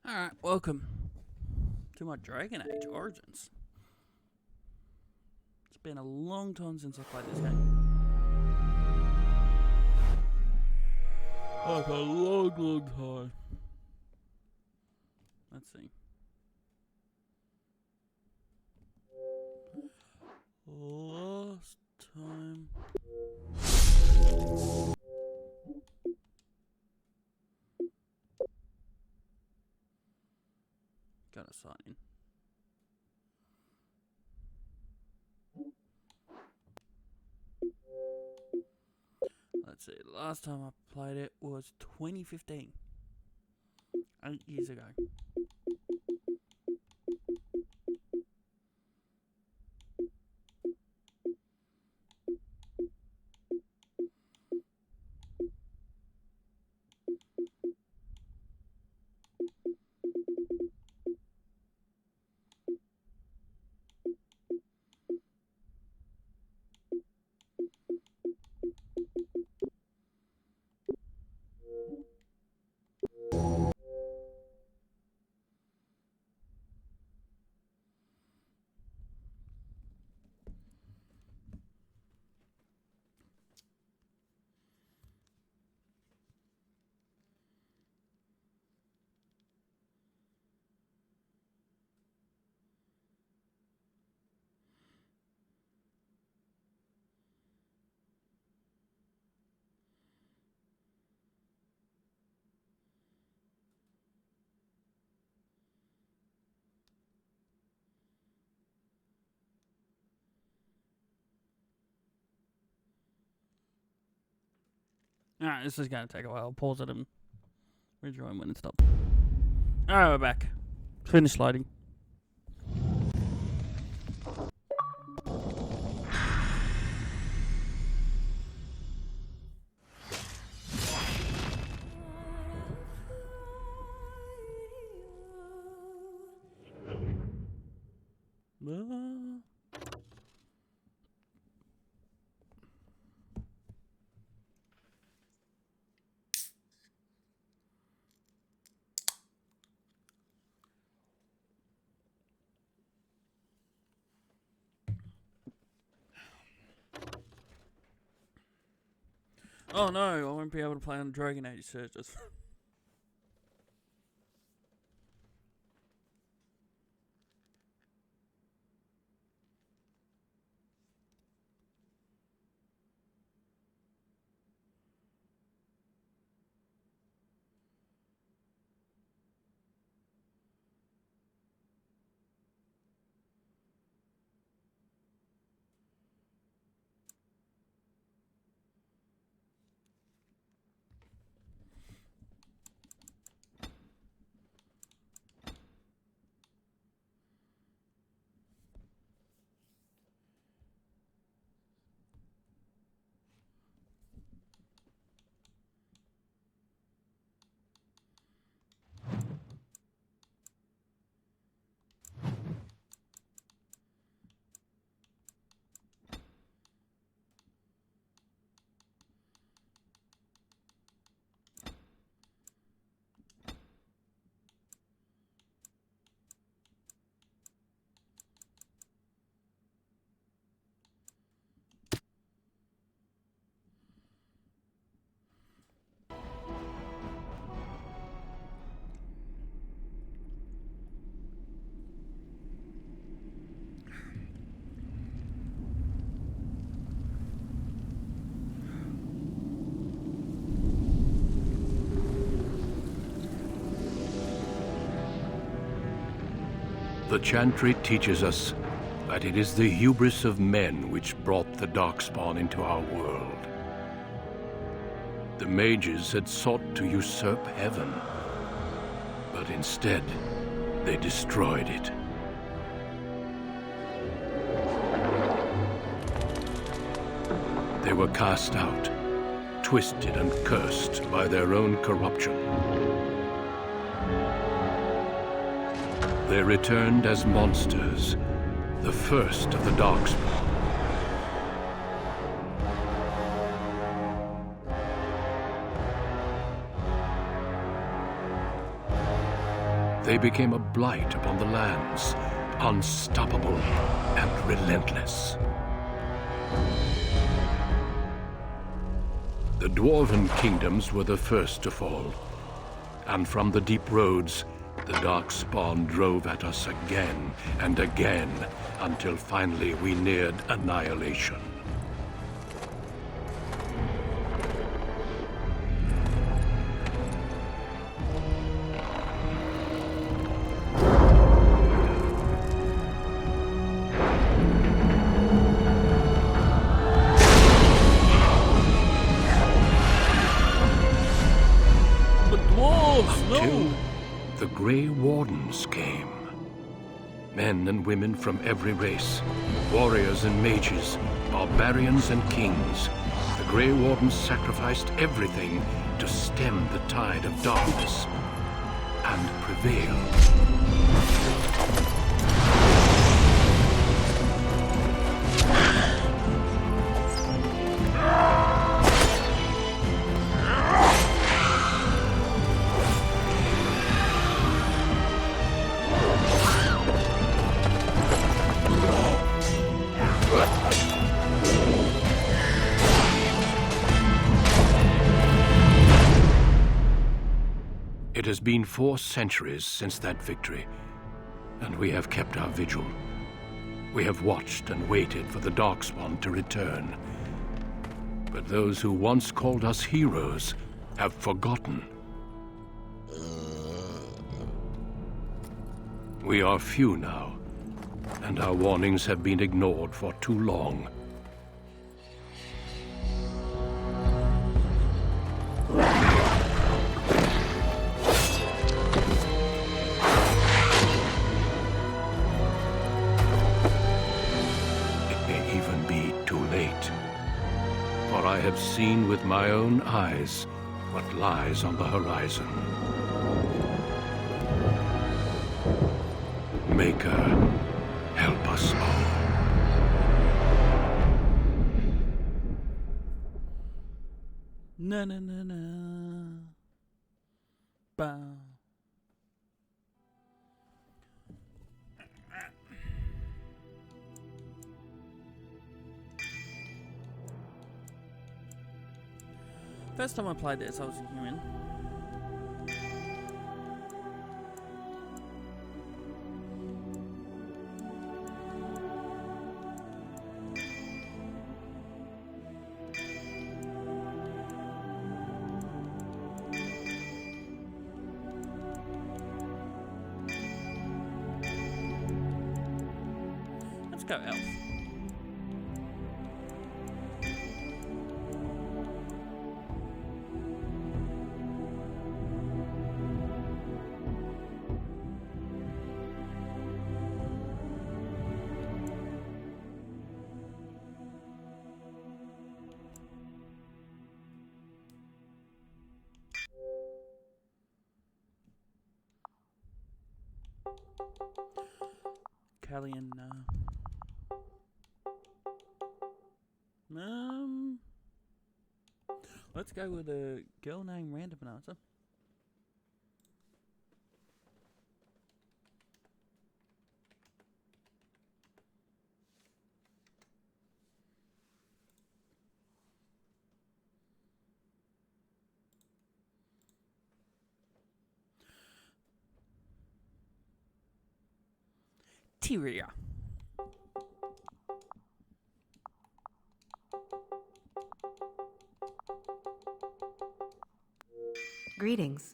Alright, welcome to my Dragon Age Origins. It's been a long time since I played this game. Like a long time. Let's see. Last time. Gotta sign in. Let's see, last time I played it was 2015. 8 years ago. Alright, this is gonna take a while. I'll pause it and rejoin when it stops. Alright, we're back. Finish loading. Oh no, I won't be able to play on Dragon Age searches. The Chantry teaches us that it is the hubris of men which brought the Darkspawn into our world. The mages had sought to usurp heaven, but instead, they destroyed it. They were cast out, twisted and cursed by their own corruption. They returned as monsters, the first of the Darkspawn. They became a blight upon the lands, unstoppable and relentless. The dwarven kingdoms were the first to fall, and from the deep roads, the Darkspawn drove at us again and again, until finally we neared annihilation. Until the Grey Wardens came. Men and women from every race, warriors and mages, barbarians and kings. The Grey Wardens sacrificed everything to stem the tide of darkness and prevail. It has been 4 centuries since that victory, and we have kept our vigil. We have watched and waited for the Darkspawn to return. But those who once called us heroes have forgotten. We are few now, and our warnings have been ignored for too long. I have seen with my own eyes what lies on the horizon. Maker, help us all. Na na na na. Bow. First time I played this, I was a human. Let's go elf. Callian, let's go with a girl named Randomizer. Tyria. Greetings.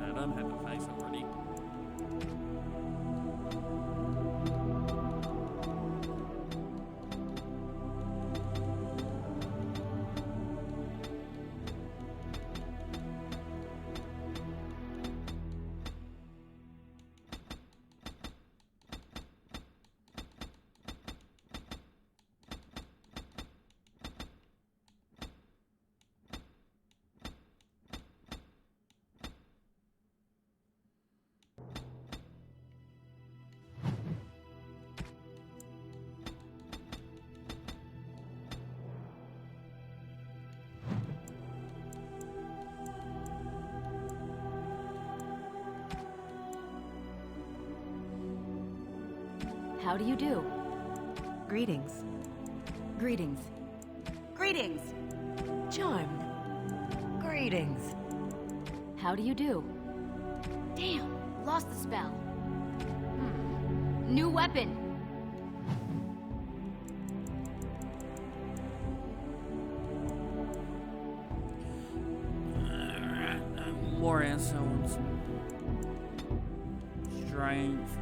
I don't have a face already. How do you do? Greetings. Greetings. Greetings. Charmed. Greetings. How do you do? Damn, lost the spell. New weapon. More sounds. Strength.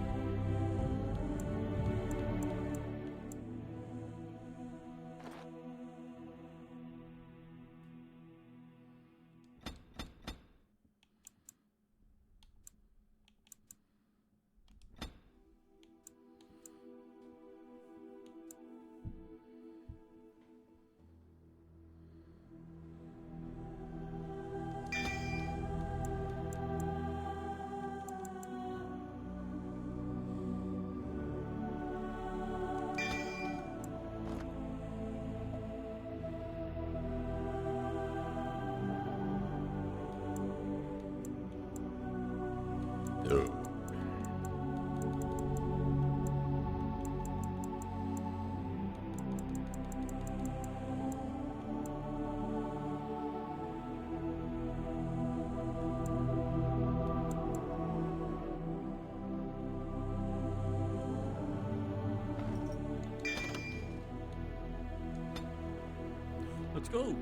Let's go.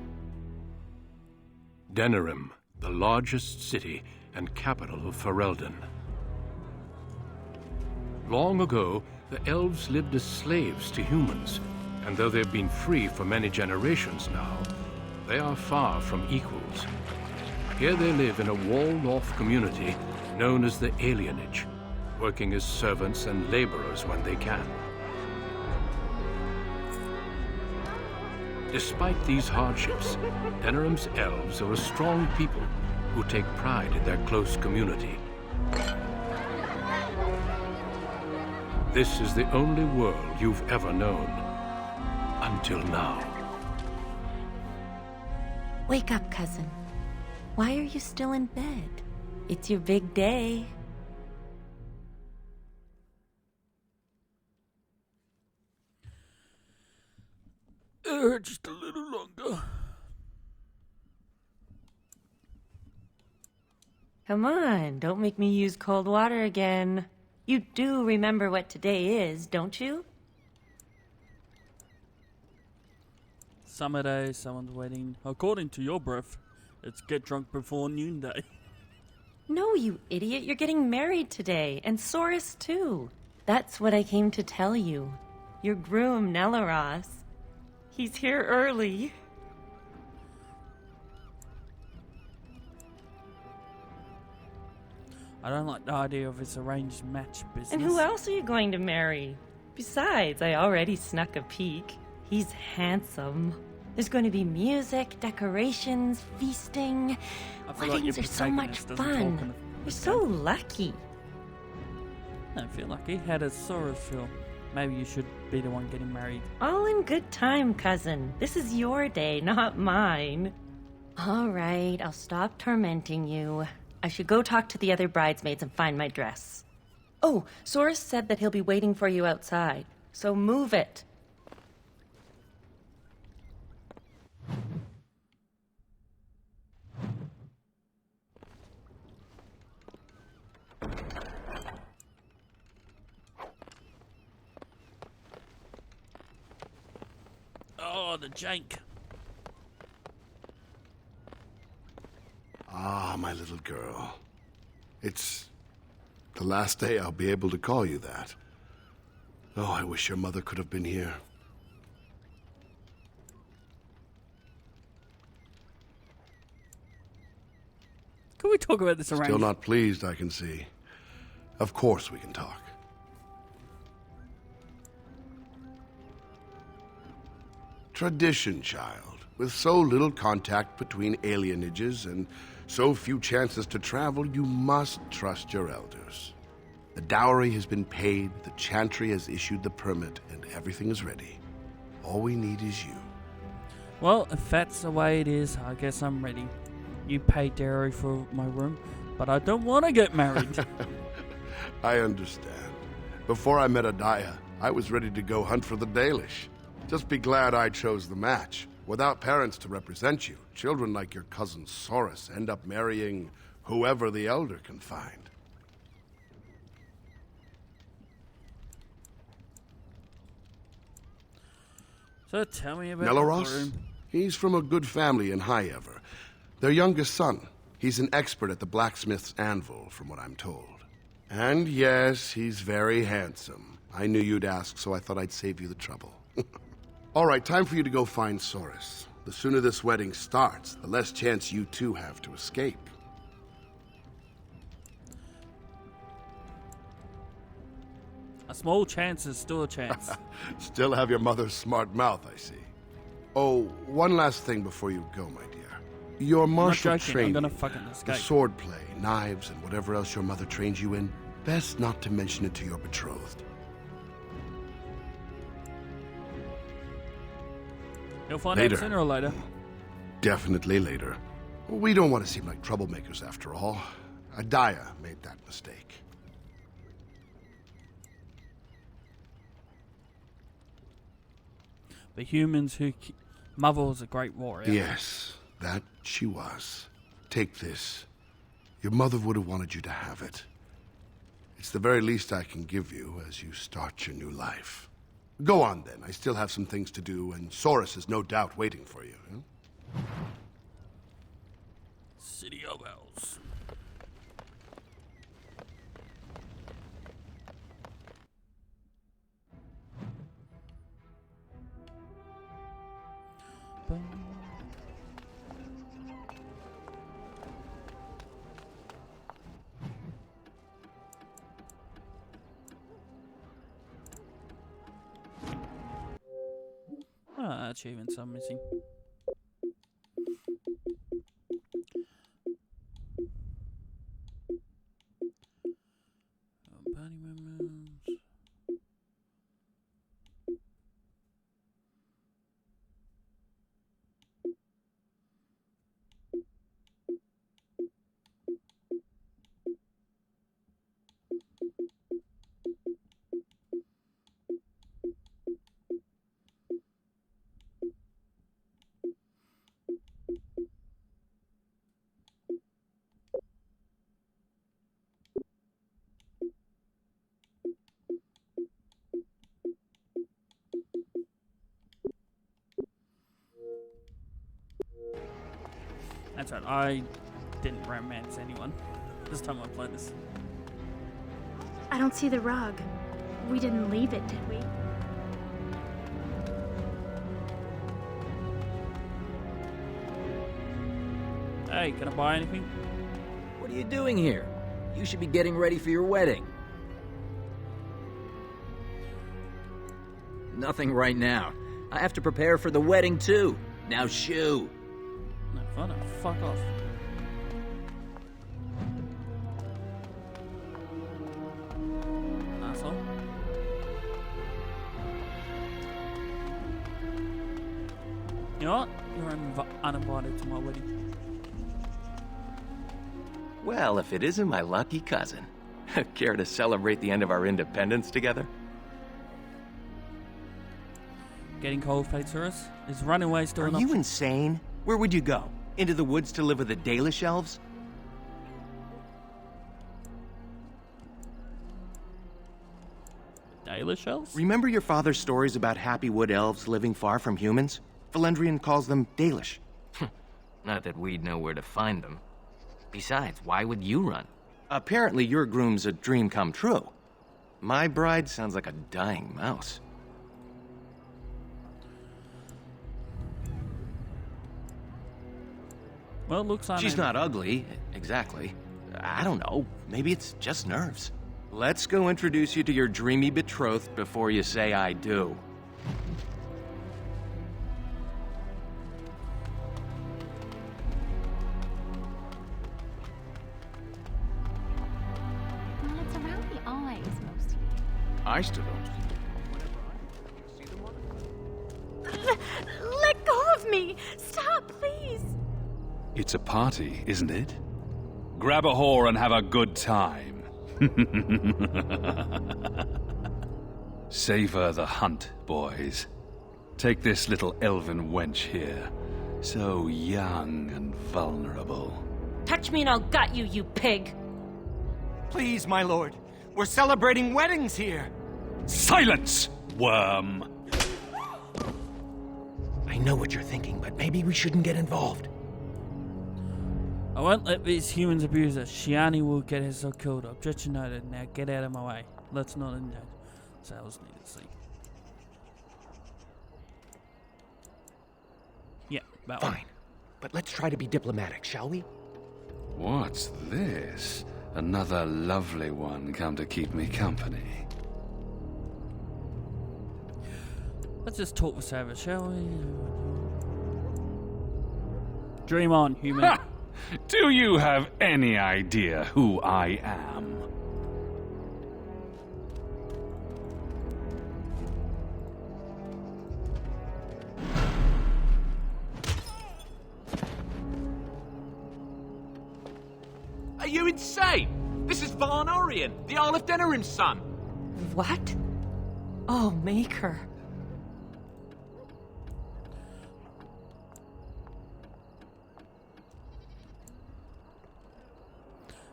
Denerim, the largest city and capital of Ferelden. Long ago, the elves lived as slaves to humans, and though they've been free for many generations now, they are far from equals. Here they live in a walled-off community known as the Alienage, working as servants and laborers when they can. Despite these hardships, Denerim's elves are a strong people who take pride in their close community. This is the only world you've ever known. Until now. Wake up, cousin. Why are you still in bed? It's your big day. Just a little longer. Come on, don't make me use cold water again. You do remember what today is, don't you? Summer day, someone's wedding. According to your breath, it's get drunk before noonday. No, you idiot, you're getting married today, and Soris too. That's what I came to tell you. Your groom, Nelaros. He's here early. I don't like the idea of this arranged match business. And who else are you going to marry? Besides, I already snuck a peek. He's handsome. There's going to be music, decorations, feasting. I feel like your Weddings are so much protagonist doesn't talk in fun. the- You're so lucky. I don't feel lucky. How does Sora feel? Maybe you should be the one getting married. All in good time, cousin. This is your day, not mine. All right, I'll stop tormenting you. I should go talk to the other bridesmaids and find my dress. Oh, Soris said that he'll be waiting for you outside, so move it. Oh, the jank. Ah, my little girl. It's the last day I'll be able to call you that. Oh, I wish your mother could have been here. Can we talk about this arrangement? Still not pleased, I can see. Of course we can talk. Tradition, child. With so little contact between alienages and so few chances to travel, you must trust your elders. The dowry has been paid, the chantry has issued the permit, and everything is ready. All we need is you. Well, if that's the way it is, I guess I'm ready. You pay dowry for my room, but I don't want to get married. I understand. Before I met Adaya, I was ready to go hunt for the Dalish. Just be glad I chose the match. Without parents to represent you, children like your cousin Soros end up marrying whoever the Elder can find. So tell me about the Nelaros? room. He's from a good family in High Ever. Their youngest son. He's an expert at the blacksmith's anvil, from what I'm told. And yes, he's very handsome. I knew you'd ask, so I thought I'd save you the trouble. All right, time for you to go find Soros. The sooner this wedding starts, the less chance you two have to escape. A small chance is still a chance. Still have your mother's smart mouth, I see. Oh, one last thing before you go, my dear. Your martial I'm joking, training, I'm gonna fucking the escape. swordplay, knives, and whatever else your mother trains you in, best not to mention it to your betrothed. You'll find Later. out sooner or later. Definitely later. We don't want to seem like troublemakers after all. Adaya made that mistake. The humans who... Mother was a great warrior. Yes, that she was. Take this. Your mother would have wanted you to have it. It's the very least I can give you as you start your new life. Go on, then. I still have some things to do, and Soros is no doubt waiting for you. City of Elves. Achievements I'm missing. Party members. That's right, I didn't romance anyone this time I played this. I don't see the rug. We didn't leave it, did we? Hey, can I buy anything? What are you doing here? You should be getting ready for your wedding. Nothing right now. I have to prepare for the wedding too. Now shoo. No fun, fuck off. Asshole. You know what? You're uninvited to my wedding. Well, if it isn't my lucky cousin. Care to celebrate the end of our independence together? Getting cold, Fatesaurus? Is running away still Are an you option? insane? Where would you go? Into the woods to live with the Dalish elves? Dalish elves? Remember your father's stories about happy wood elves living far from humans? Valendrian calls them Dalish. Not that we'd know where to find them. Besides, why would you run? Apparently your groom's a dream come true. My bride sounds like a dying mouse. Well, it looks like She's not ugly, exactly. I don't know, maybe it's just nerves. Let's go introduce you to your dreamy betrothed before you say I do. Well, it's around the eyes mostly. I still don't. Let go of me! Stop, please! It's a party, isn't it? Grab a whore and have a good time. Savor the hunt, boys. Take this little elven wench here. So young and vulnerable. Touch me and I'll gut you, you pig! Please, my lord. We're celebrating weddings here. Silence, worm! I know what you're thinking, but maybe we shouldn't get involved. I won't let these humans abuse us. Shiani will get herself killed. Objection noted. Now get out of my way. Let's not engage. Sales need to see. Yeah, that one. Fine. But let's try to be diplomatic, shall we? What's this? Another lovely one come to keep me company. Let's just talk with Savage, shall we? Dream on, human. Ha! Do you have any idea who I am? Are you insane? This is Von Orion, the Earl of Denerim's son. What? Oh, Maker.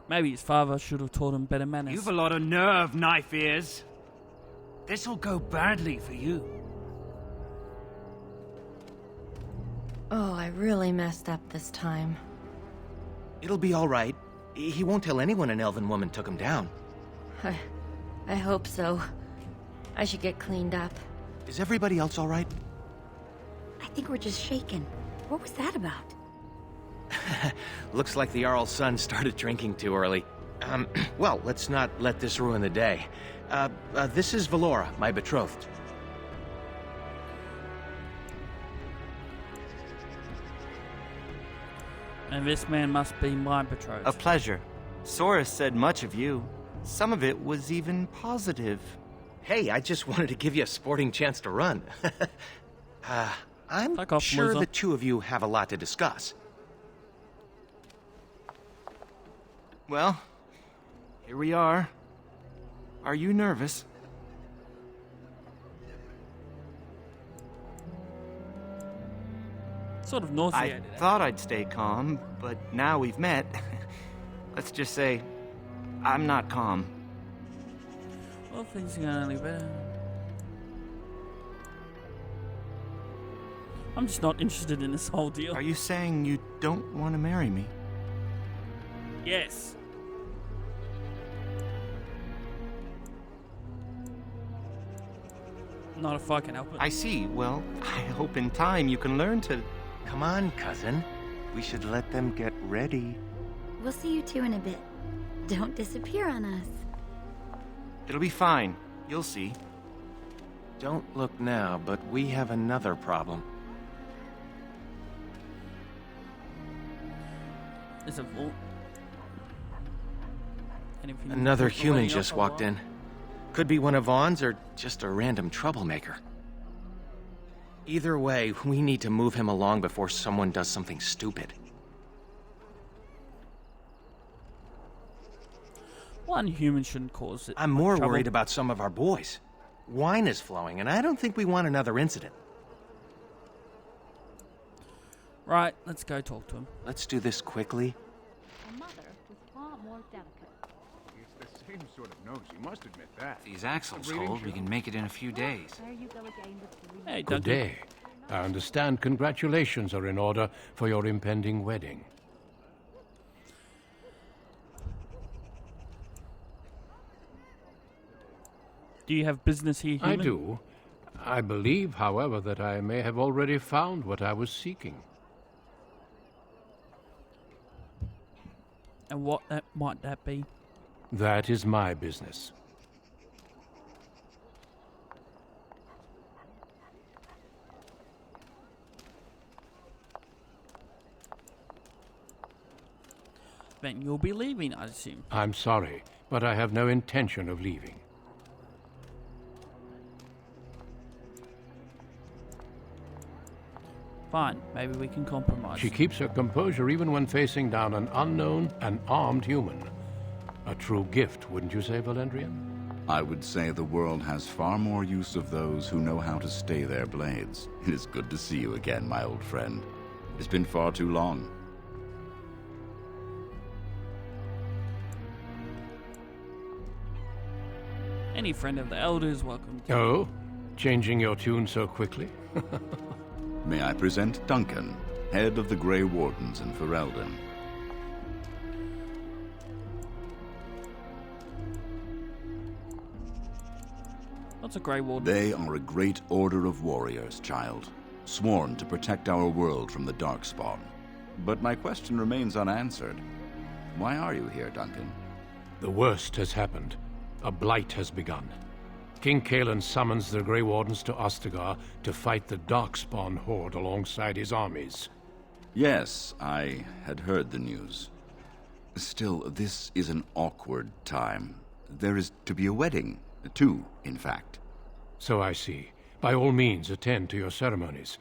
Maybe his father should have taught him better manners. You've a lot of nerve, knife ears. This'll go badly for you. Oh, I really messed up this time. It'll be all right. He won't tell anyone an elven woman took him down. I hope so. I should get cleaned up. Is everybody else all right? I think we're just shaken. What was that about? Looks like the Jarl's son started drinking too early. Well, let's not let this ruin the day. This is Valora, my betrothed. And this man must be my betrothed. A pleasure. Soros said much of you. Some of it was even positive. Hey, I just wanted to give you a sporting chance to run. I'm Fuck off, sure loser. the two of you have a lot to discuss. Well, here we are. Are you nervous? Sort of I nauseated. thought I'd stay calm, but now we've met. Let's just say, I'm not calm. Well, things are going only better. I'm just not interested in this whole deal. Are you saying you don't want to marry me? Yes. Not if I can help it. I see. Well, I hope in time you can learn to... Come on, cousin. We should let them get ready. We'll see you two in a bit. Don't disappear on us. It'll be fine. You'll see. Don't look now, but we have another problem. There's a vault. And if you Another put the human wedding just up, walked I'll- in. Could be one of Vaughn's or just a random troublemaker. Either way, we need to move him along before someone does something stupid. One human shouldn't cause it. I'm much more trouble. worried about some of our boys. Wine is flowing, and I don't think we want another incident. Right, let's go talk to him. Let's do this quickly. My mother was far more delicate. It's the same sort of nose, you must admit that. If these axles hold, we can make it in a few days. There you go again with the Hey, Good don't you- day. I understand congratulations are in order for your impending wedding. Do you have business here, human? I do. I believe, however, that I may have already found what I was seeking. And what that might that be? That is my business. Then you'll be leaving, I assume. I'm sorry, but I have no intention of leaving. Fine, maybe we can compromise. She keeps her composure even when facing down an unknown and armed human. A true gift, wouldn't you say, Valendrian? I would say the world has far more use of those who know how to stay their blades. It is good to see you again, my old friend. It's been far too long. Any friend of the Elders, welcome. Oh? Changing your tune so quickly? May I present Duncan, head of the Grey Wardens in Ferelden. What's a Grey Warden? They are a great order of warriors, child, sworn to protect our world from the Darkspawn. But my question remains unanswered. Why are you here, Duncan? The worst has happened. A blight has begun. King Kalen summons the Grey Wardens to Ostagar to fight the Darkspawn horde alongside his armies. Yes, I had heard the news. Still, this is an awkward time. There is to be a wedding. Two, in fact. So I see. By all means, attend to your ceremonies.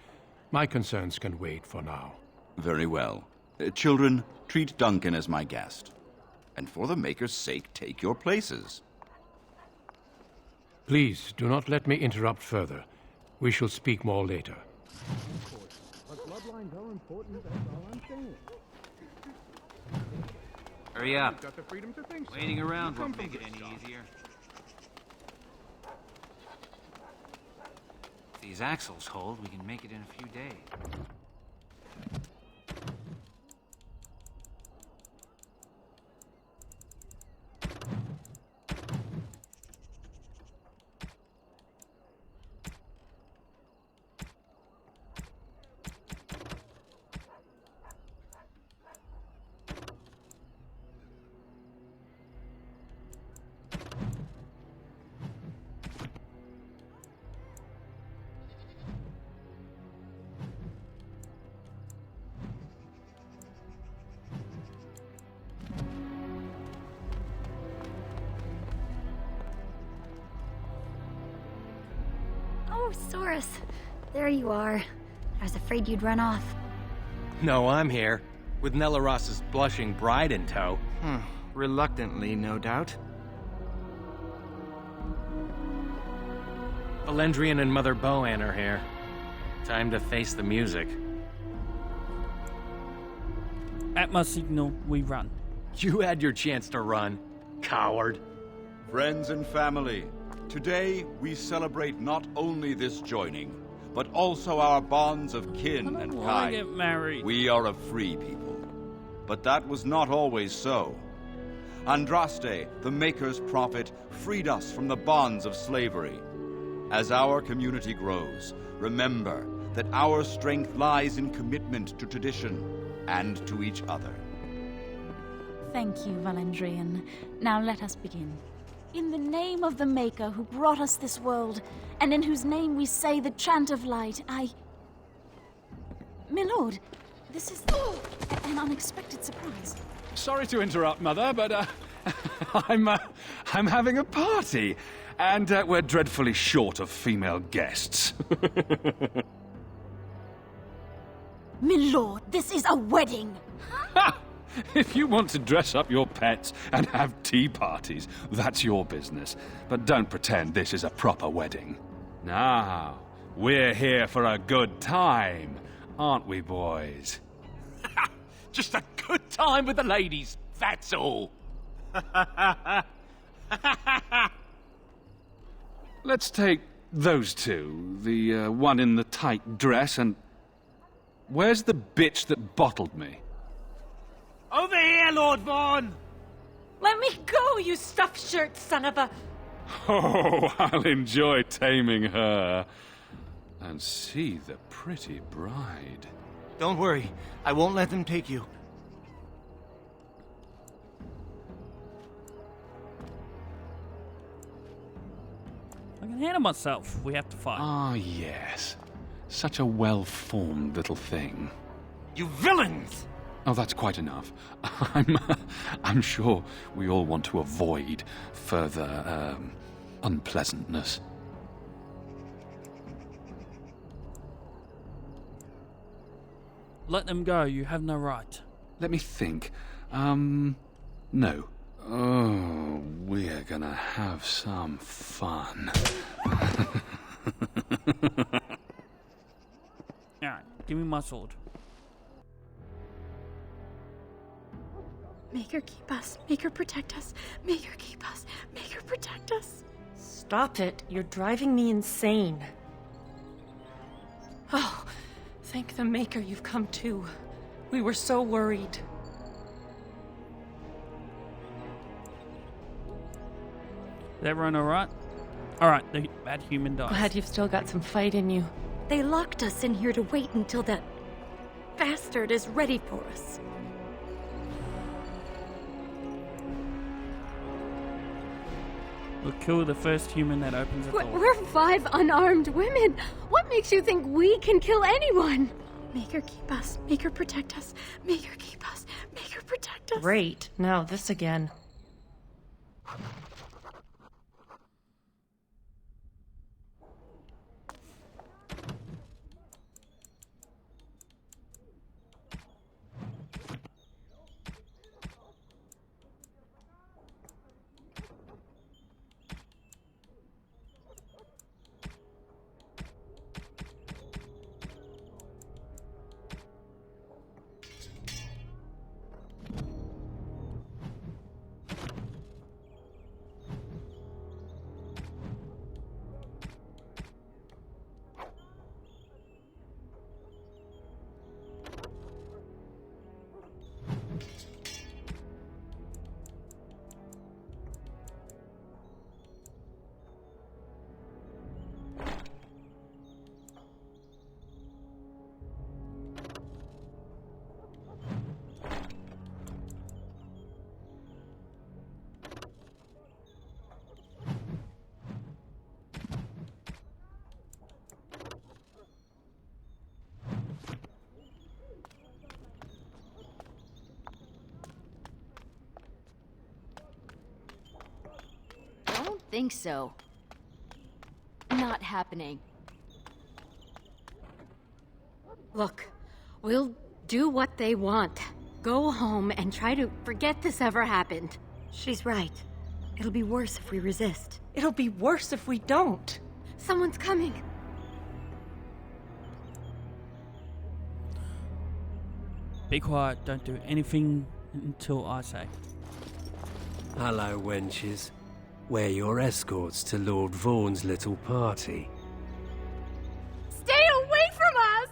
My concerns can wait for now. Very well. Children, treat Duncan as my guest. And for the Maker's sake, take your places. Please, do not let me interrupt further. We shall speak more later. But bloodlines are important, that's all I'm saying. Hurry up. Got the freedom to think so. Waiting around You won't come make it from any good stock. easier. If these axles hold, we can make it in a few days. Oh, Saurus. There you are. I was afraid you'd run off. No, I'm here. With Nellaros's blushing bride in tow. Reluctantly, no doubt. Valendrian and Mother Boann are here. Time to face the music. At my signal, we run. You had your chance to run, coward. Friends and family, today we celebrate not only this joining, but also our bonds of kin and I get kind. married. We are a free people. But that was not always so. Andraste, the Maker's prophet, freed us from the bonds of slavery. As our community grows, remember that our strength lies in commitment to tradition and to each other. Thank you, Valendrian. Now let us begin. In the name of the Maker who brought us this world, and in whose name we say the chant of light, Milord, this is an unexpected surprise. Sorry to interrupt, Mother, but I'm having a party, and we're dreadfully short of female guests. Milord, this is a wedding! If you want to dress up your pets and have tea parties, that's your business. But don't pretend this is a proper wedding. Now, we're here for a good time, aren't we, boys? Just a good time with the ladies, that's all. Let's take those two, the one in the tight dress and... Where's the bitch that bottled me? Over here, Lord Vaughn! Let me go, you stuffed shirt son of a... Oh, I'll enjoy taming her. And see the pretty bride. Don't worry, I won't let them take you. I can handle myself. We have to fight. Ah, yes. Such a well-formed little thing. You villains! Oh, that's quite enough. I'm sure we all want to avoid further, unpleasantness. Let them go. You have no right. Let me think. No. Oh, we're gonna have some fun. Alright, give me my sword. Make her keep us. Make her protect us. Make her keep us. Make her protect us. Stop it. You're driving me insane. Oh, thank the Maker you've come to. We were so worried. Is everyone alright? Alright, the bad human dies. Glad you've still got some fight in you. They locked us in here to wait until that bastard is ready for us. We'll kill the first human that opens the door. We're 5 unarmed women. What makes you think we can kill anyone? Make her keep us. Make her protect us. Make her keep us. Make her protect us. Great. Now this again. I don't think so. Not happening. Look, we'll do what they want. Go home and try to forget this ever happened. She's right. It'll be worse if we resist. It'll be worse if we don't. Someone's coming. Be quiet, don't do anything until I say. Hello, wenches. We're your escorts to Lord Vaughn's little party. Stay away from us!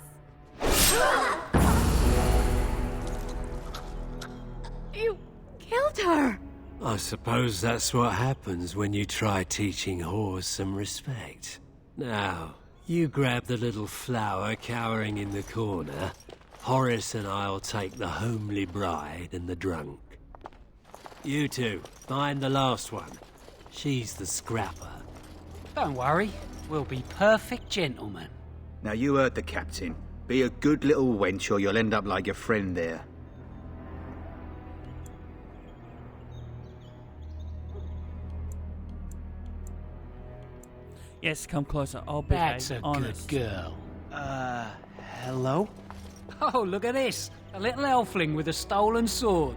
You killed her! I suppose that's what happens when you try teaching whores some respect. Now, you grab the little flower cowering in the corner. Horace and I'll take the homely bride and the drunk. You two, find the last one. She's the scrapper. Don't worry, we'll be perfect gentlemen. Now you heard the captain. Be a good little wench or you'll end up like your friend there. Yes, come closer. I'll be That's a honest. good girl. Hello? Oh, look at this. A little elfling with a stolen sword.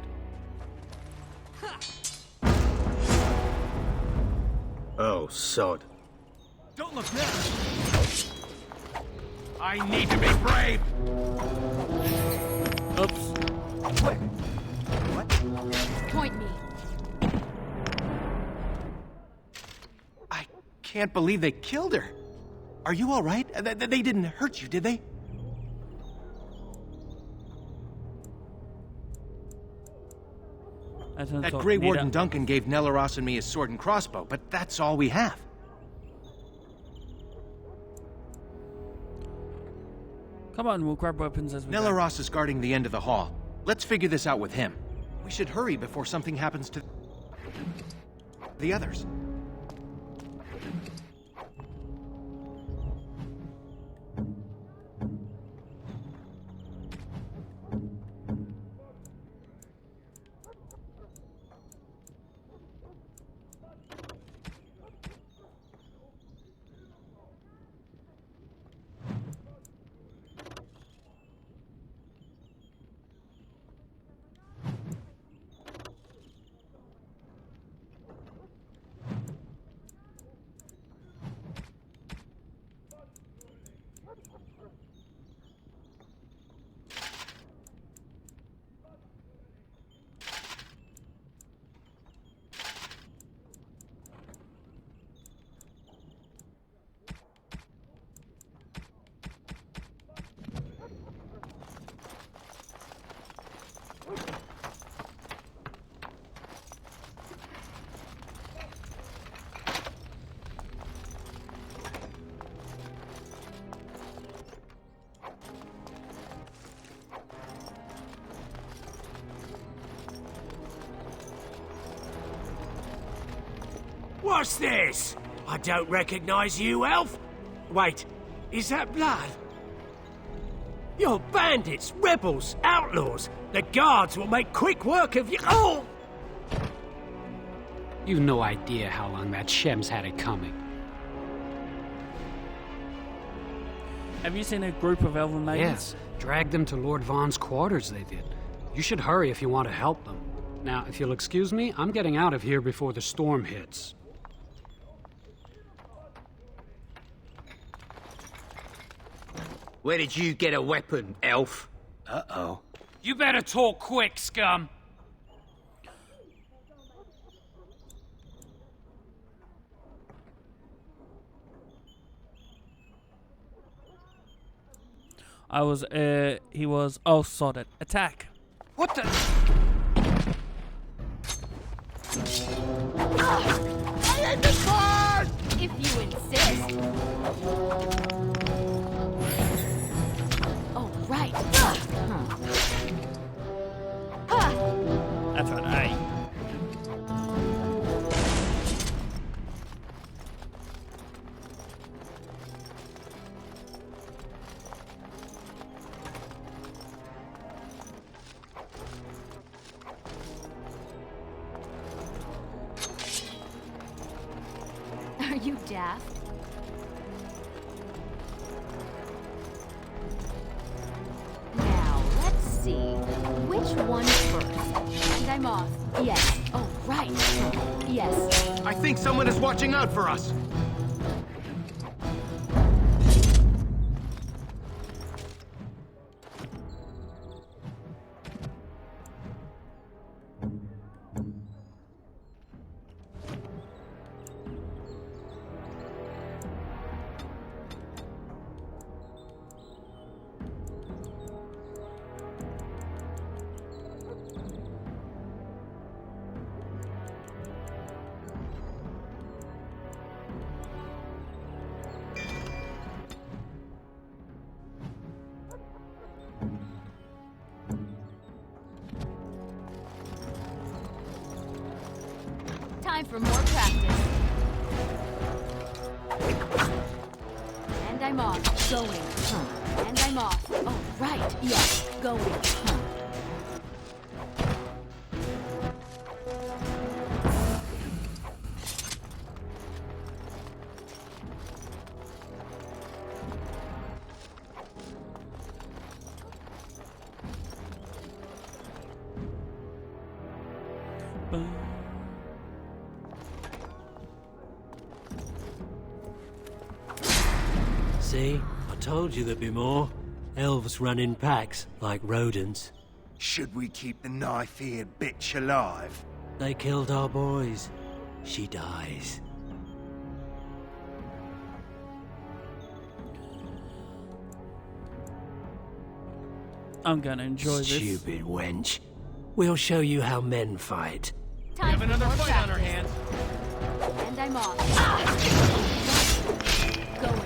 Oh, sod. Don't look now! I need to be brave! Oops. What? Point me. I can't believe they killed her. Are you all right? They didn't hurt you, did they? That Grey Warden Duncan gave Nelaros and me his sword and crossbow, but that's all we have. Come on, we'll grab weapons as we go. Nelaros is guarding the end of the hall. Let's figure this out with him. We should hurry before something happens to the others. What's this? I don't recognize you, elf. Wait, is that blood? You're bandits, rebels, outlaws. The guards will make quick work of you. Oh! You've no idea how long that Shem's had it coming. Have you seen a group of elven maidens? Yes, dragged them to Lord Vaughn's quarters, they did. You should hurry if you want to help them. Now, if you'll excuse me, I'm getting out of here before the storm hits. Where did you get a weapon, elf? Uh-oh. You better talk quick, scum! He was, oh, sod it. Attack. What the? I hate this part! If you insist. Oh, right. That's right, hey. Are you daft? Now, let's see. Which one first? And I'm off. Yes. Oh, right. Yes. I think someone is watching out for us. Time for more practice. And I'm off. Going. And I'm off. Oh, right. Yes. Going. See? I told you there'd be more. Elves run in packs, like rodents. Should we keep the knife-eared bitch alive? They killed our boys. She dies. I'm gonna enjoy this. Stupid wench. We'll show you how men fight. Time We have another for more fight on our practice. hands. And I'm off. Going.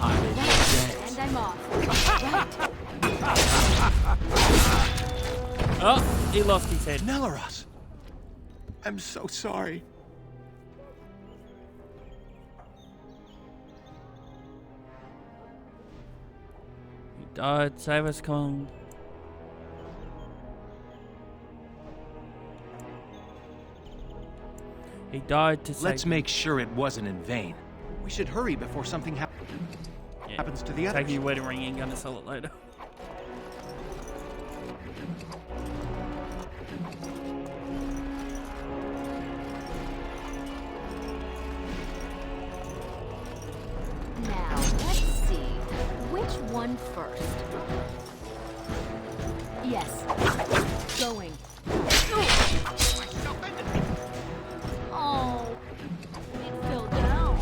I'm in debt. And I'm off. Right. Oh, he lost his head. Nelaros! I'm so sorry. He died. Save us, Con. He died to save. Let's make sure it wasn't in vain. We should hurry before something happens to the others. Take your wedding ring and gonna sell it later. Now, let's see. Which one first? Yes. Going. Oh. It fell down.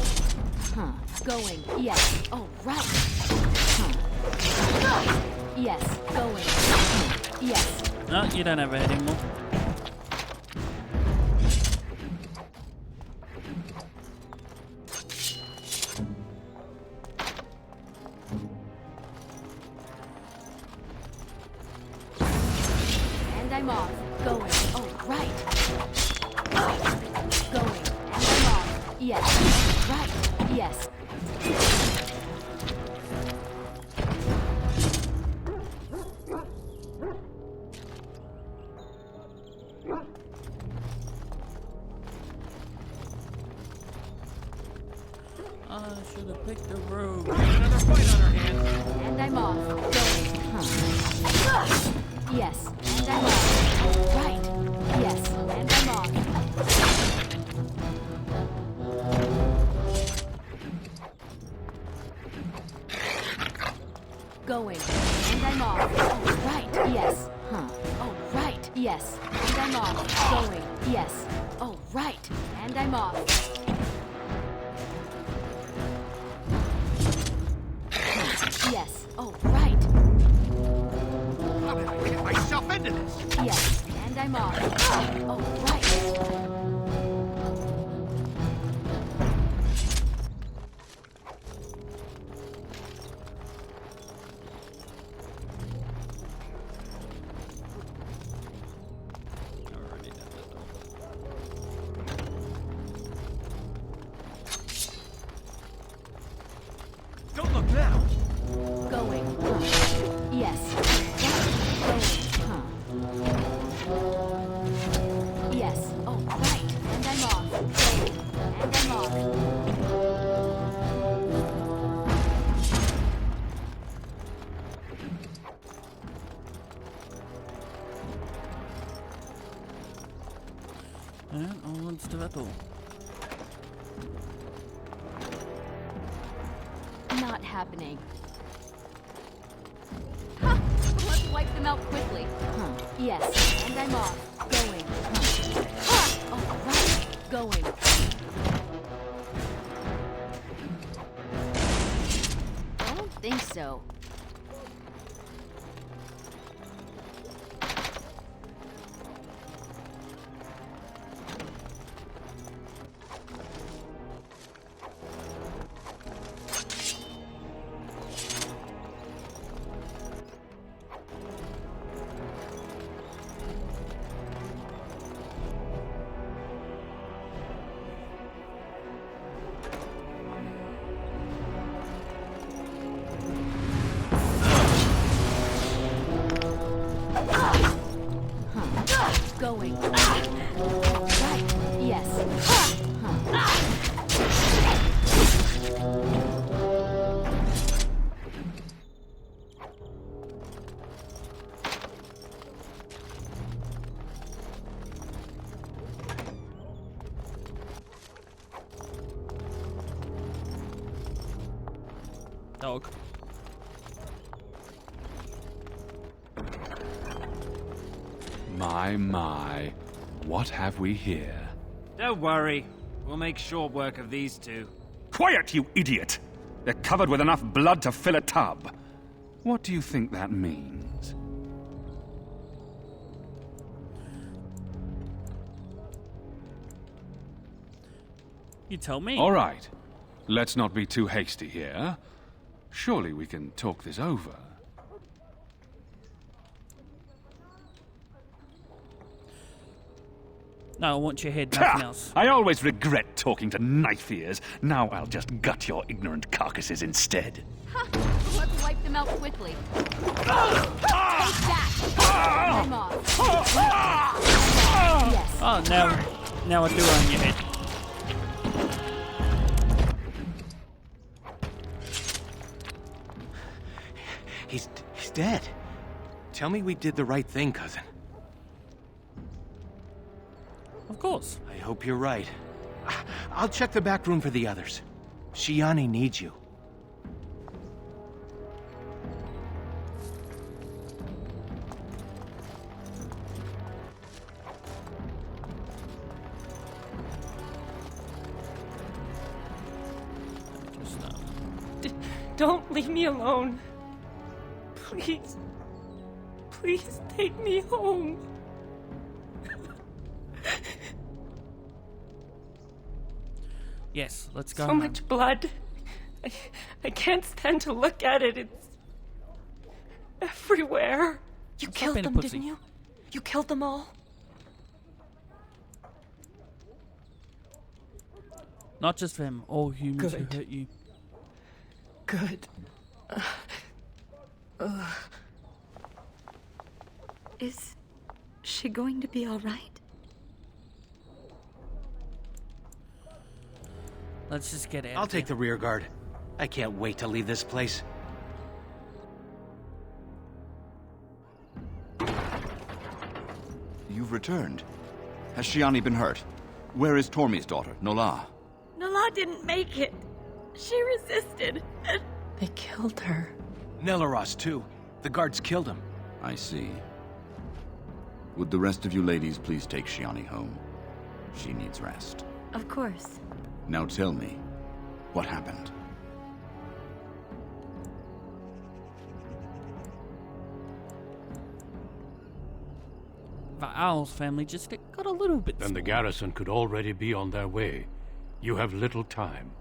Huh. Going. Yes. Oh, right. Huh. Yes. Going. Yes. No, you don't have a head anymore. And I'm off. Going. Oh, right. Yes. Right. Yes. I should have picked the rogue. Another fight on our hands. And I'm off. Going. Huh. Yes. And I'm off. Right. Yes. And I'm off. Going. And I'm off. Oh, right. Yes. Huh. Oh, right. Yes. And I'm off. Going. Yes. Oh, right. And I'm off. Yes. Oh, right. How did I get myself into this? Yes. And I'm off. Oh, right. Don't look now. Going. Yes. Going. Huh. Yes. Oh, right. And I'm off. Going. And I'm off. And onwards to battle. Not happening. Ha! Let's wipe them out quickly. Huh. Yes. And I'm off. Going. Huh. Ha! Oh, right. Going. I don't think so. Going. Right. Yes. Dog. My. What have we here? Don't worry. We'll make short work of these two. Quiet, you idiot! They're covered with enough blood to fill a tub. What do you think that means? You tell me. All right. Let's not be too hasty here. Surely we can talk this over. No, I want your head, nothing else. I always regret talking to knife ears. Now I'll just gut your ignorant carcasses instead. Ha! Let's wipe them out quickly. Take that! I'm off. Yes. Oh, now I do own your head. He's dead. Tell me we did the right thing, cousin. Of course. I hope you're right. I'll check the back room for the others. Shiani needs you. Don't leave me alone. Please. Please take me home. Yes, let's go. So much blood. I can't stand to look at it. It's everywhere. You Stop killed being a them, pussy. didn't you? You killed them all? Not just them, all humans Good. who hurt you. Good. Is she going to be all right? Let's just get out. I'll take the rear guard. I can't wait to leave this place. You've returned. Has Shiani been hurt? Where is Tormi's daughter, Nola? Nala didn't make it. She resisted. They killed her. Nelaros, too. The guards killed him. I see. Would the rest of you ladies please take Shiani home? She needs rest. Of course. Now tell me, what happened? Owl's family just got a little bit. Then the garrison could already be on their way. You have little time.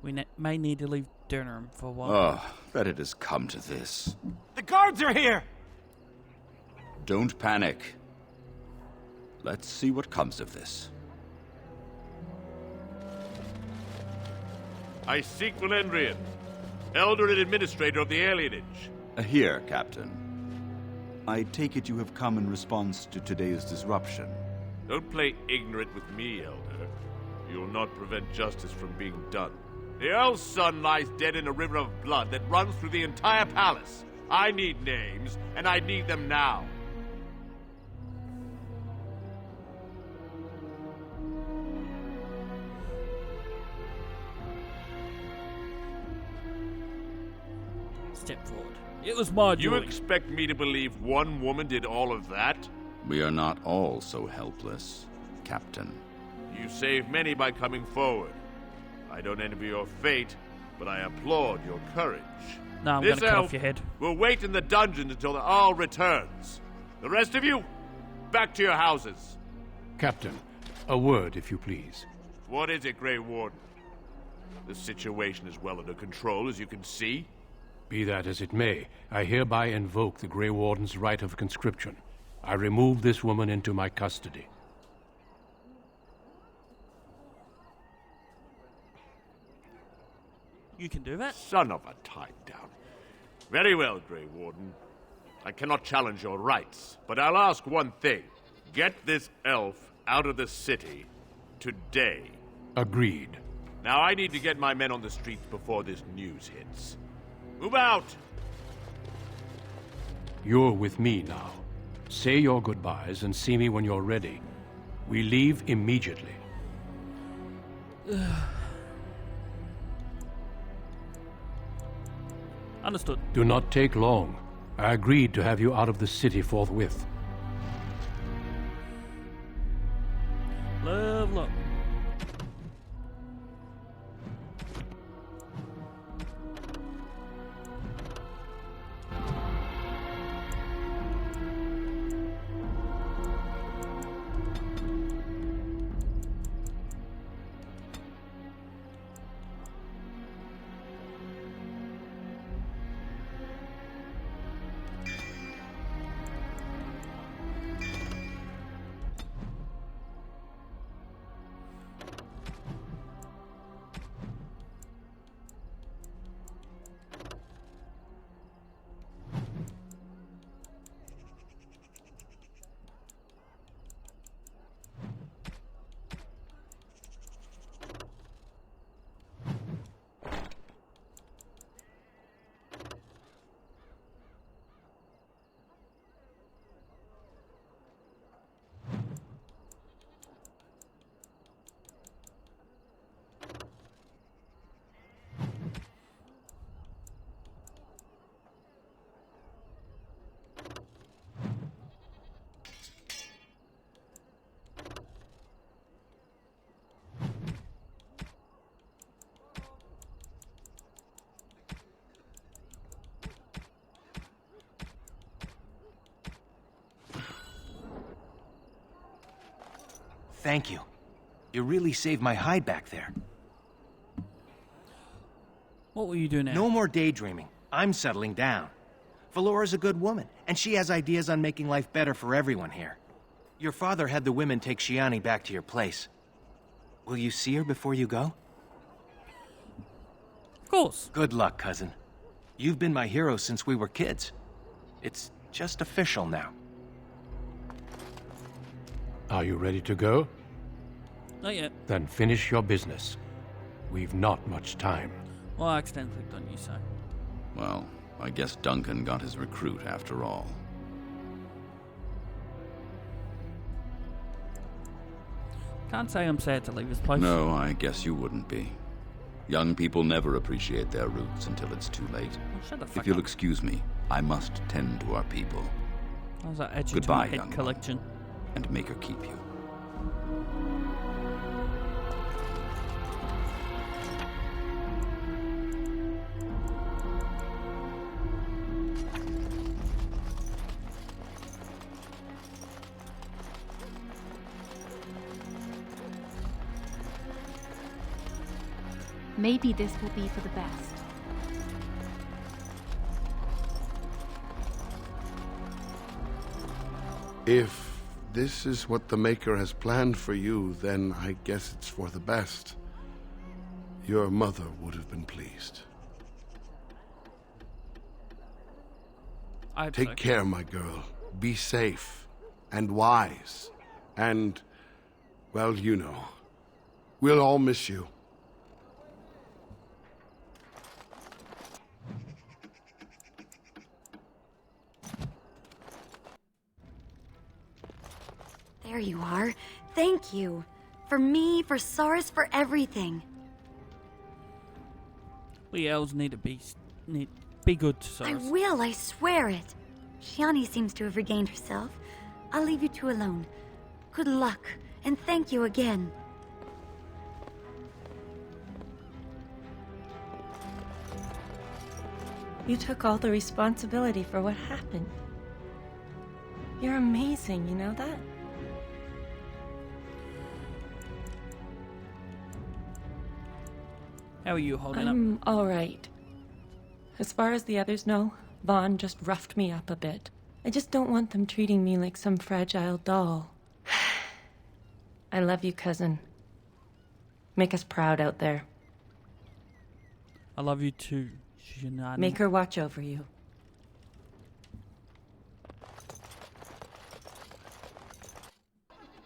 We may need to leave Durham for a while. Oh, that it has come to this. The guards are here! Don't panic. Let's see what comes of this. I seek Valendrian, Elder and Administrator of the Alienage. Here, Captain. I take it you have come in response to today's disruption. Don't play ignorant with me, Elder. You'll not prevent justice from being done. The Earl's son lies dead in a river of blood that runs through the entire palace. I need names, and I need them now. Step forward. It was my You doing. expect me to believe one woman did all of that? We are not all so helpless, Captain. You saved many by coming forward. I don't envy your fate, but I applaud your courage. No, I'm This gonna cut elf off your head. will wait in the dungeons until the Arl returns. The rest of you, back to your houses. Captain, a word, if you please. What is it, Grey Warden? The situation is well under control, as you can see. Be that as it may, I hereby invoke the Grey Warden's right of conscription. I remove this woman into my custody. You can do that? Son of a tie-down. Very well, Grey Warden. I cannot challenge your rights, but I'll ask one thing. Get this elf out of the city today. Agreed. Now I need to get my men on the streets before this news hits. Move out! You're with me now. Say your goodbyes and see me when you're ready. We leave immediately. Understood. Do not take long. I agreed to have you out of the city forthwith. Love, love. Thank you. You really saved my hide back there. What will you do now? No more daydreaming. I'm settling down. Valora's a good woman, and she has ideas on making life better for everyone here. Your father had the women take Shiani back to your place. Will you see her before you go? Of course. Good luck, cousin. You've been my hero since we were kids. It's just official now. Are you ready to go? Not yet. Then finish your business. We've not much time. Well, I accidentally clicked on you, so. Well, I guess Duncan got his recruit after all. Can't say I'm sad to leave this place. No, I guess you wouldn't be. Young people never appreciate their roots until it's too late. Well, shut the fuck If you'll up. excuse me, I must tend to our people. How's that edge Goodbye, to my young head collection? one, and make her keep you. Maybe this will be for the best. If this is what the Maker has planned for you, then I guess it's for the best. Your mother would have been pleased. Take care, my girl. Be safe and wise. And, well, you know, we'll all miss you. There you are. Thank you. For me, for Saurus, for everything. We elves need to be good to I Saurus. will, I swear it. Shiani seems to have regained herself. I'll leave you two alone. Good luck, and thank you again. You took all the responsibility for what happened. You're amazing, you know that? How are you holding up? I'm alright. As far as the others know, Vaughn just roughed me up a bit. I just don't want them treating me like some fragile doll. I love you, cousin. Make us proud out there. I love you too, Shiani. Make her watch over you.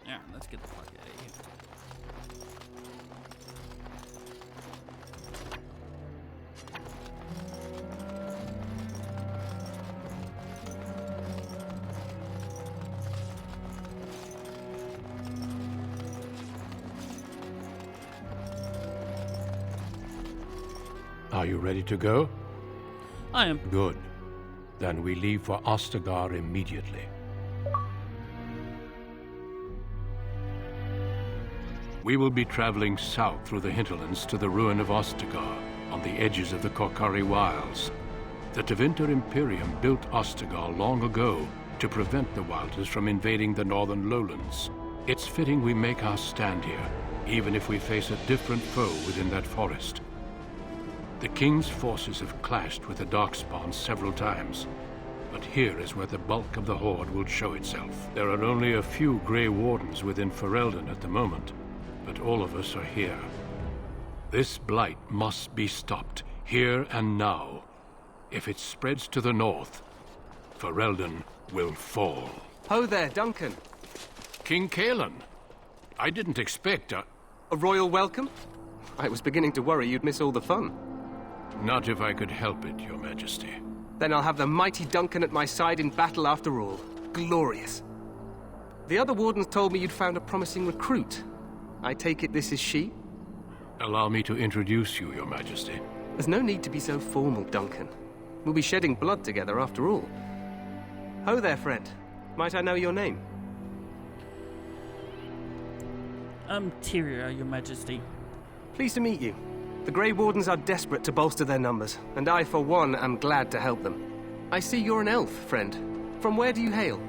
Yeah, let's get the fuck out of here. Are you ready to go? I am. Good. Then we leave for Ostagar immediately. We will be traveling south through the hinterlands to the ruin of Ostagar, on the edges of the Korkari Wilds. The Tevinter Imperium built Ostagar long ago to prevent the Wilders from invading the northern lowlands. It's fitting we make our stand here, even if we face a different foe within that forest. The King's forces have clashed with the Darkspawn several times, but here is where the bulk of the Horde will show itself. There are only a few Grey Wardens within Ferelden at the moment, but all of us are here. This blight must be stopped, here and now. If it spreads to the north, Ferelden will fall. Ho there, Duncan. King Kalen, I didn't expect a royal welcome? I was beginning to worry you'd miss all the fun. Not if I could help it, Your Majesty. Then I'll have the mighty Duncan at my side in battle after all. Glorious. The other wardens told me you'd found a promising recruit. I take it this is she? Allow me to introduce you, Your Majesty. There's no need to be so formal, Duncan. We'll be shedding blood together after all. Ho there, friend. Might I know your name? I'm Tyria, Your Majesty. Pleased to meet you. The Grey Wardens are desperate to bolster their numbers, and I, for one, am glad to help them. I see you're an elf, friend. From where do you hail?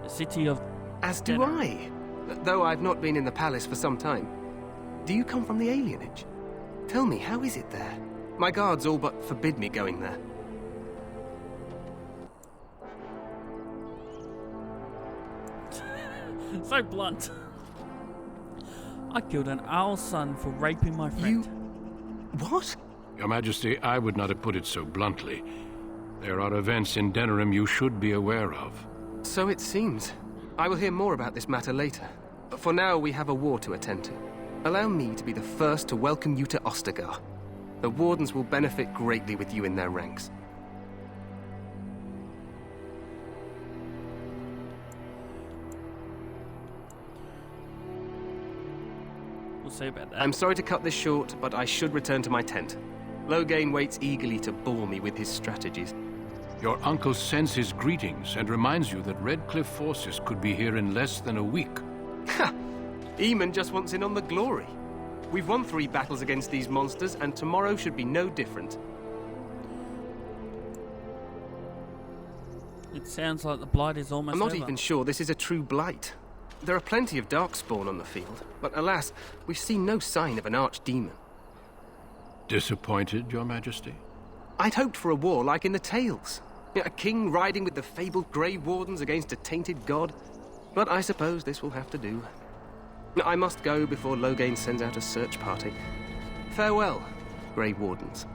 The city of... As do I. Though I've not been in the palace for some time. Do you come from the alienage? Tell me, how is it there? My guards all but forbid me going there. So blunt. I killed an owl's son for raping my friend. What? Your Majesty, I would not have put it so bluntly. There are events in Denerim you should be aware of. So it seems. I will hear more about this matter later. But for now, we have a war to attend to. Allow me to be the first to welcome you to Ostagar. The Wardens will benefit greatly with you in their ranks. We'll see about that. I'm sorry to cut this short, but I should return to my tent. Loghain waits eagerly to bore me with his strategies. Your uncle sends his greetings and reminds you that Redcliffe forces could be here in less than a week. Ha! Eamon just wants in on the glory. We've won 3 battles against these monsters, and tomorrow should be no different. It sounds like the blight is almost I'm not over. even sure this is a true blight. There are plenty of darkspawn on the field, but alas, we've seen no sign of an archdemon. Disappointed, Your Majesty? I'd hoped for a war like in the tales. A king riding with the fabled Grey Wardens against a tainted god. But I suppose this will have to do. I must go before Loghain sends out a search party. Farewell, Grey Wardens.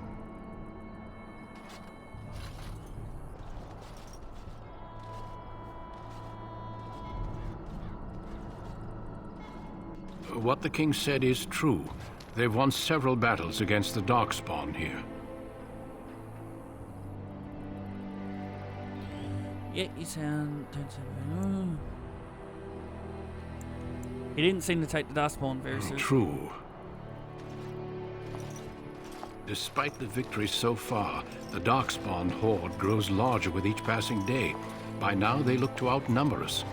What the king said is true. They've won several battles against the Darkspawn here. Yeah, you sound... He didn't seem to take the Darkspawn very seriously. True. Despite the victory so far, the Darkspawn horde grows larger with each passing day. By now, they look to outnumber us.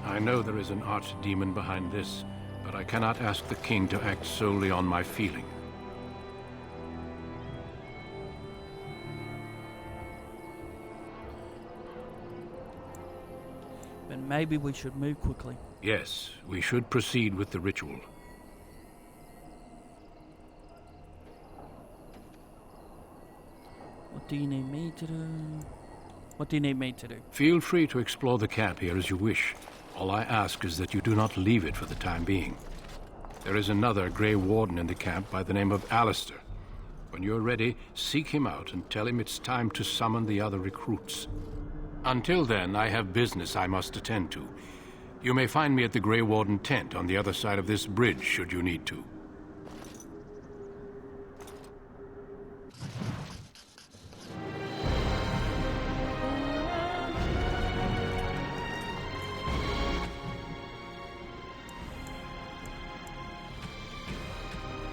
I know there is an archdemon behind this, but I cannot ask the king to act solely on my feeling. Then maybe we should move quickly. Yes, we should proceed with the ritual. What do you need me to do? What do you need me to do? Feel free to explore the camp here as you wish. All I ask is that you do not leave it for the time being. There is another Grey Warden in the camp by the name of Alistair. When you're ready, seek him out and tell him it's time to summon the other recruits. Until then, I have business I must attend to. You may find me at the Grey Warden tent on the other side of this bridge, should you need to.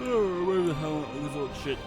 Oh, where the hell was all the shit?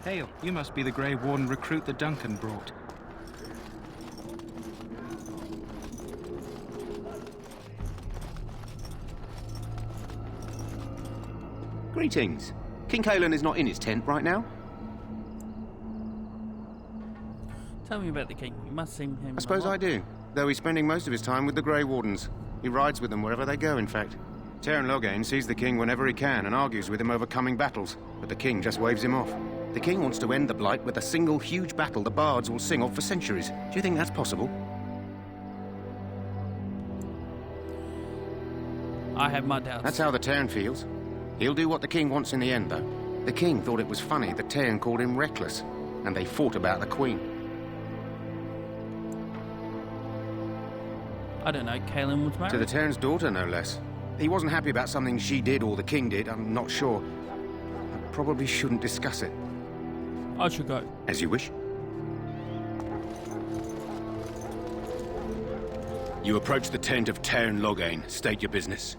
Hail, you must be the Grey Warden recruit that Duncan brought. Greetings. King Kalen is not in his tent right now. Tell me about the king. You must seem him. I suppose I do, though he's spending most of his time with the Grey Wardens. He rides with them wherever they go, in fact. Teyrn Loghain sees the king whenever he can and argues with him over coming battles, but the king just waves him off. The king wants to end the Blight with a single huge battle the bards will sing of for centuries. Do you think that's possible? I have my doubts. That's how the Teyrn feels. He'll do what the king wants in the end, though. The king thought it was funny that Teyrn called him reckless, and they fought about the queen. I don't know, Kaelin was married? To the Teyrn's daughter, no less. He wasn't happy about something she did or the king did, I'm not sure. I probably shouldn't discuss it. I should go. As you wish. You approach the tent of Teyrn Loghain. State your business.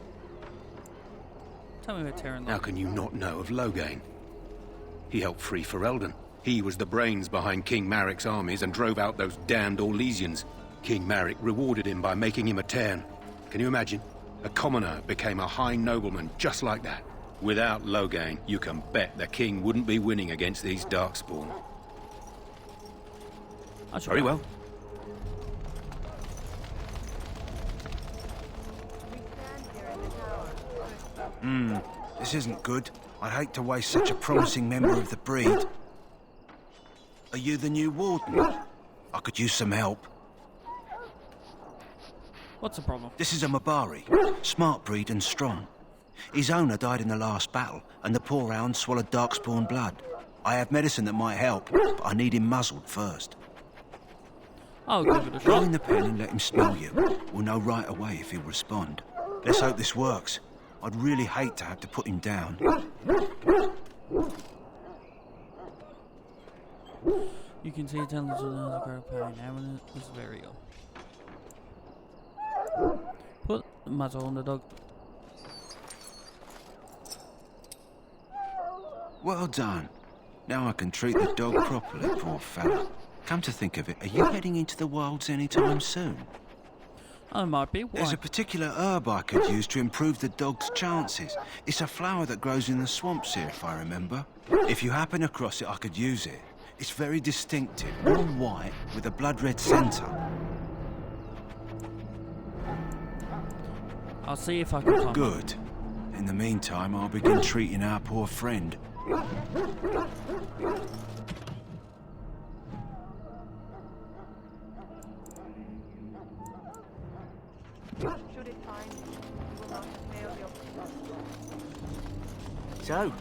Tell me about Teyrn Loghain. How can you not know of Loghain? He helped free Ferelden. He was the brains behind King Maric's armies and drove out those damned Orlesians. King Maric rewarded him by making him a Teyrn. Can you imagine? A commoner became a high nobleman just like that. Without Loghain, you can bet the king wouldn't be winning against these Darkspawn. Very well. This isn't good. I'd hate to waste such a promising member of the breed. Are you the new warden? I could use some help. What's the problem? This is a Mabari, smart breed and strong. His owner died in the last battle, and the poor hound swallowed Darkspawn blood. I have medicine that might help, but I need him muzzled first. I'll give it a Go shot. in the pen and let him smell you. We'll know right away if he'll respond. Let's hope this works. I'd really hate to have to put him down. You can see intelligence of the grow pain. Having it is very ill. Put the muzzle on the dog. Well done. Now I can treat the dog properly, poor fella. Come to think of it, are you heading into the wilds anytime soon? I might be. Why? There's a particular herb I could use to improve the dog's chances. It's a flower that grows in the swamps here, if I remember. If you happen across it, I could use it. It's very distinctive, all white, with a blood-red centre. I'll see if I can find Good. In the meantime, I'll begin treating our poor friend. So,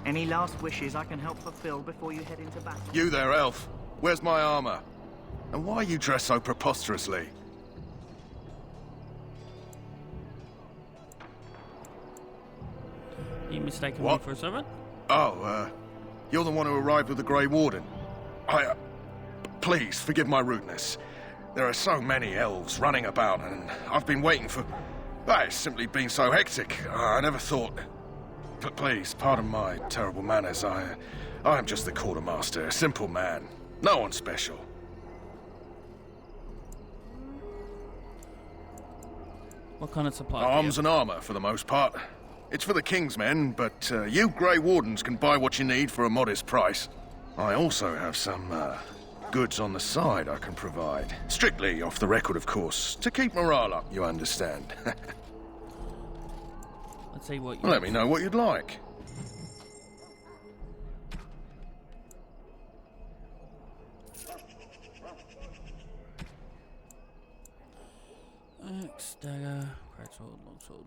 any last wishes I can help fulfill before you head into battle? You there, elf. Where's my armor? And why are you dressed so preposterously? You mistaken What? me for a servant? Oh, you're the one who arrived with the Grey Warden. Please, forgive my rudeness. There are so many elves running about, and I've been waiting for... It's simply been so hectic. I never thought... But please, pardon my terrible manners. I am just the quartermaster, a simple man. No one special. What kind of supply? Arms and armor, for the most part. It's for the King's men, but you Grey Wardens can buy what you need for a modest price. I also have some goods on the side I can provide. Strictly off the record, of course, to keep morale up, you understand. Let's see what you... Let me know what you'd like. Axe, dagger, great sword, long sword.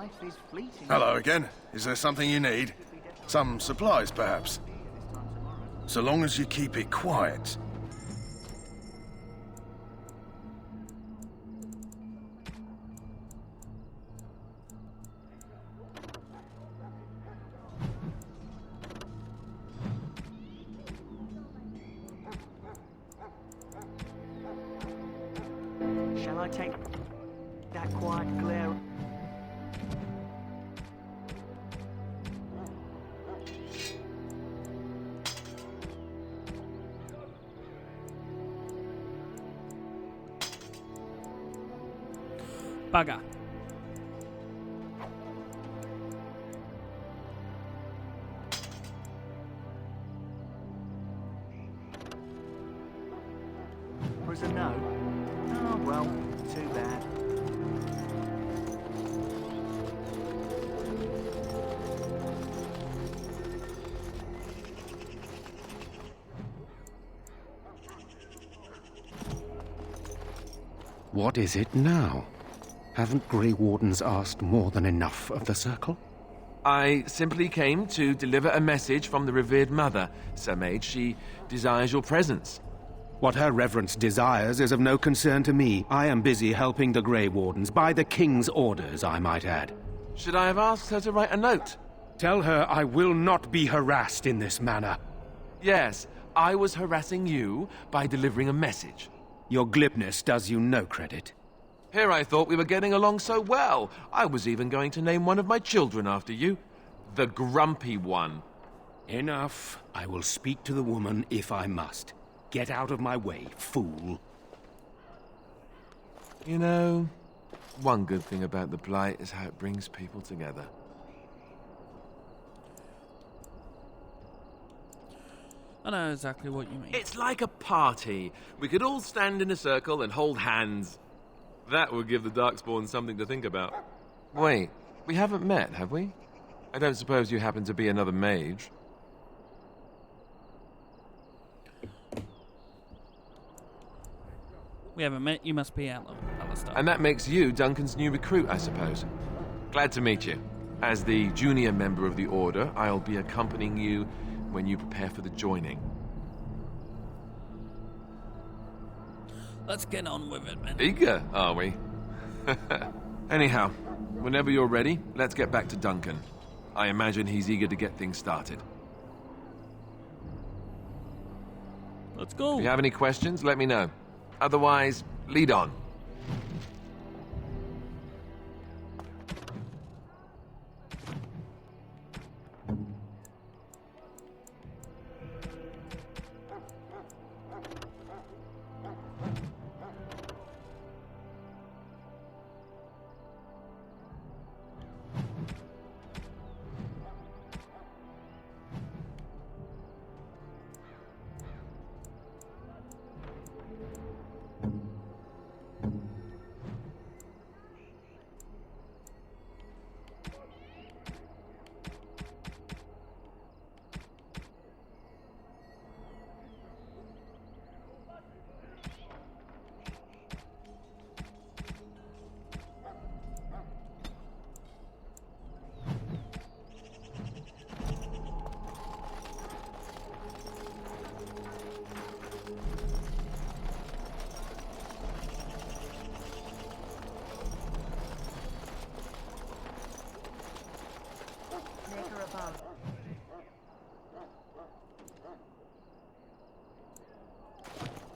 life is fleeting. Hello again. Is there something you need? Some supplies, perhaps? So long as you keep it quiet. Shall I take that quiet glare? Bugger. Was a no? Oh, well, too bad. What is it now? Haven't Grey Wardens asked more than enough of the Circle? I simply came to deliver a message from the revered mother, Sir Mage. She desires your presence. What her reverence desires is of no concern to me. I am busy helping the Grey Wardens, by the King's orders, I might add. Should I have asked her to write a note? Tell her I will not be harassed in this manner. Yes, I was harassing you by delivering a message. Your glibness does you no credit. Here I thought we were getting along so well. I was even going to name one of my children after you. The Grumpy One. Enough. I will speak to the woman if I must. Get out of my way, fool. You know, one good thing about the Blight is how it brings people together. I know exactly what you mean. It's like a party. We could all stand in a circle and hold hands. That would give the Darkspawn something to think about. Wait, we haven't met, have we? I don't suppose you happen to be another mage. We haven't met. You must be Alistair. And that makes you Duncan's new recruit, I suppose. Glad to meet you. As the junior member of the Order, I'll be accompanying you when you prepare for the joining. Let's get on with it, man. Eager, are we? Anyhow, whenever you're ready, let's get back to Duncan. I imagine he's eager to get things started. Let's go. If you have any questions, let me know. Otherwise, lead on.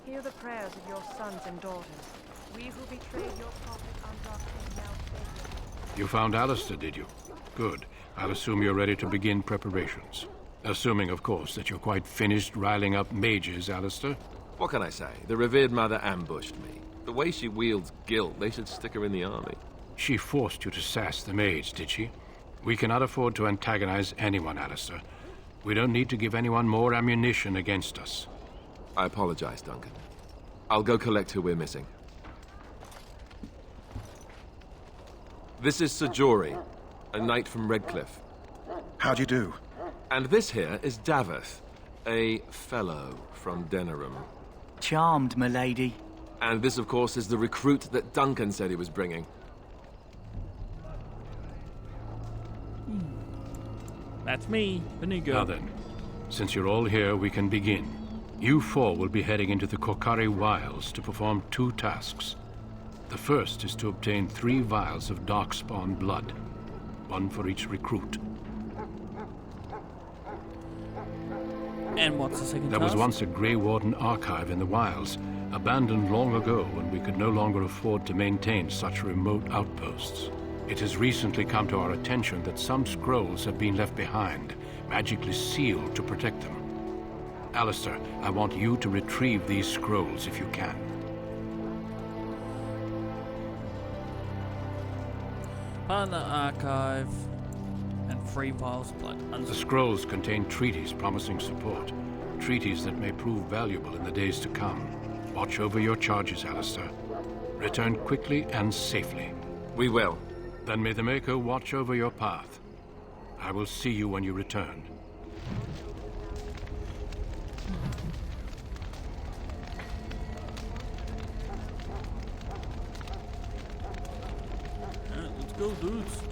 Hear the prayers of your sons and daughters. We who betrayed your prophet Andraste now save you. You found Alistair, did you? Good. I'll assume you're ready to begin preparations. Assuming, of course, that you're quite finished riling up mages, Alistair. What can I say? The revered mother ambushed me. The way she wields guilt, they should stick her in the army. She forced you to sass the mage, did she? We cannot afford to antagonize anyone, Alistair. We don't need to give anyone more ammunition against us. I apologize, Duncan. I'll go collect who we're missing. This is Sir Jory, a knight from Redcliffe. How do you do? And this here is Daveth, a fellow from Denerim. Charmed, milady. And this, of course, is the recruit that Duncan said he was bringing. That's me, Benigo. Now then, since you're all here, we can begin. You four will be heading into the Korkari Wilds to perform 2 tasks. The first is to obtain 3 vials of Darkspawn blood, 1 for each recruit. And what's the second There task? was once a Grey Warden archive in the wilds, abandoned long ago when we could no longer afford to maintain such remote outposts. It has recently come to our attention that some scrolls have been left behind, magically sealed to protect them. Alistair, I want you to retrieve these scrolls if you can. Find the archive and 3 vials of blood. The scrolls contain treaties promising support, treaties that may prove valuable in the days to come. Watch over your charges, Alistair. Return quickly and safely. We will. Then may the Maker watch over your path. I will see you when you return. Let's go, dudes.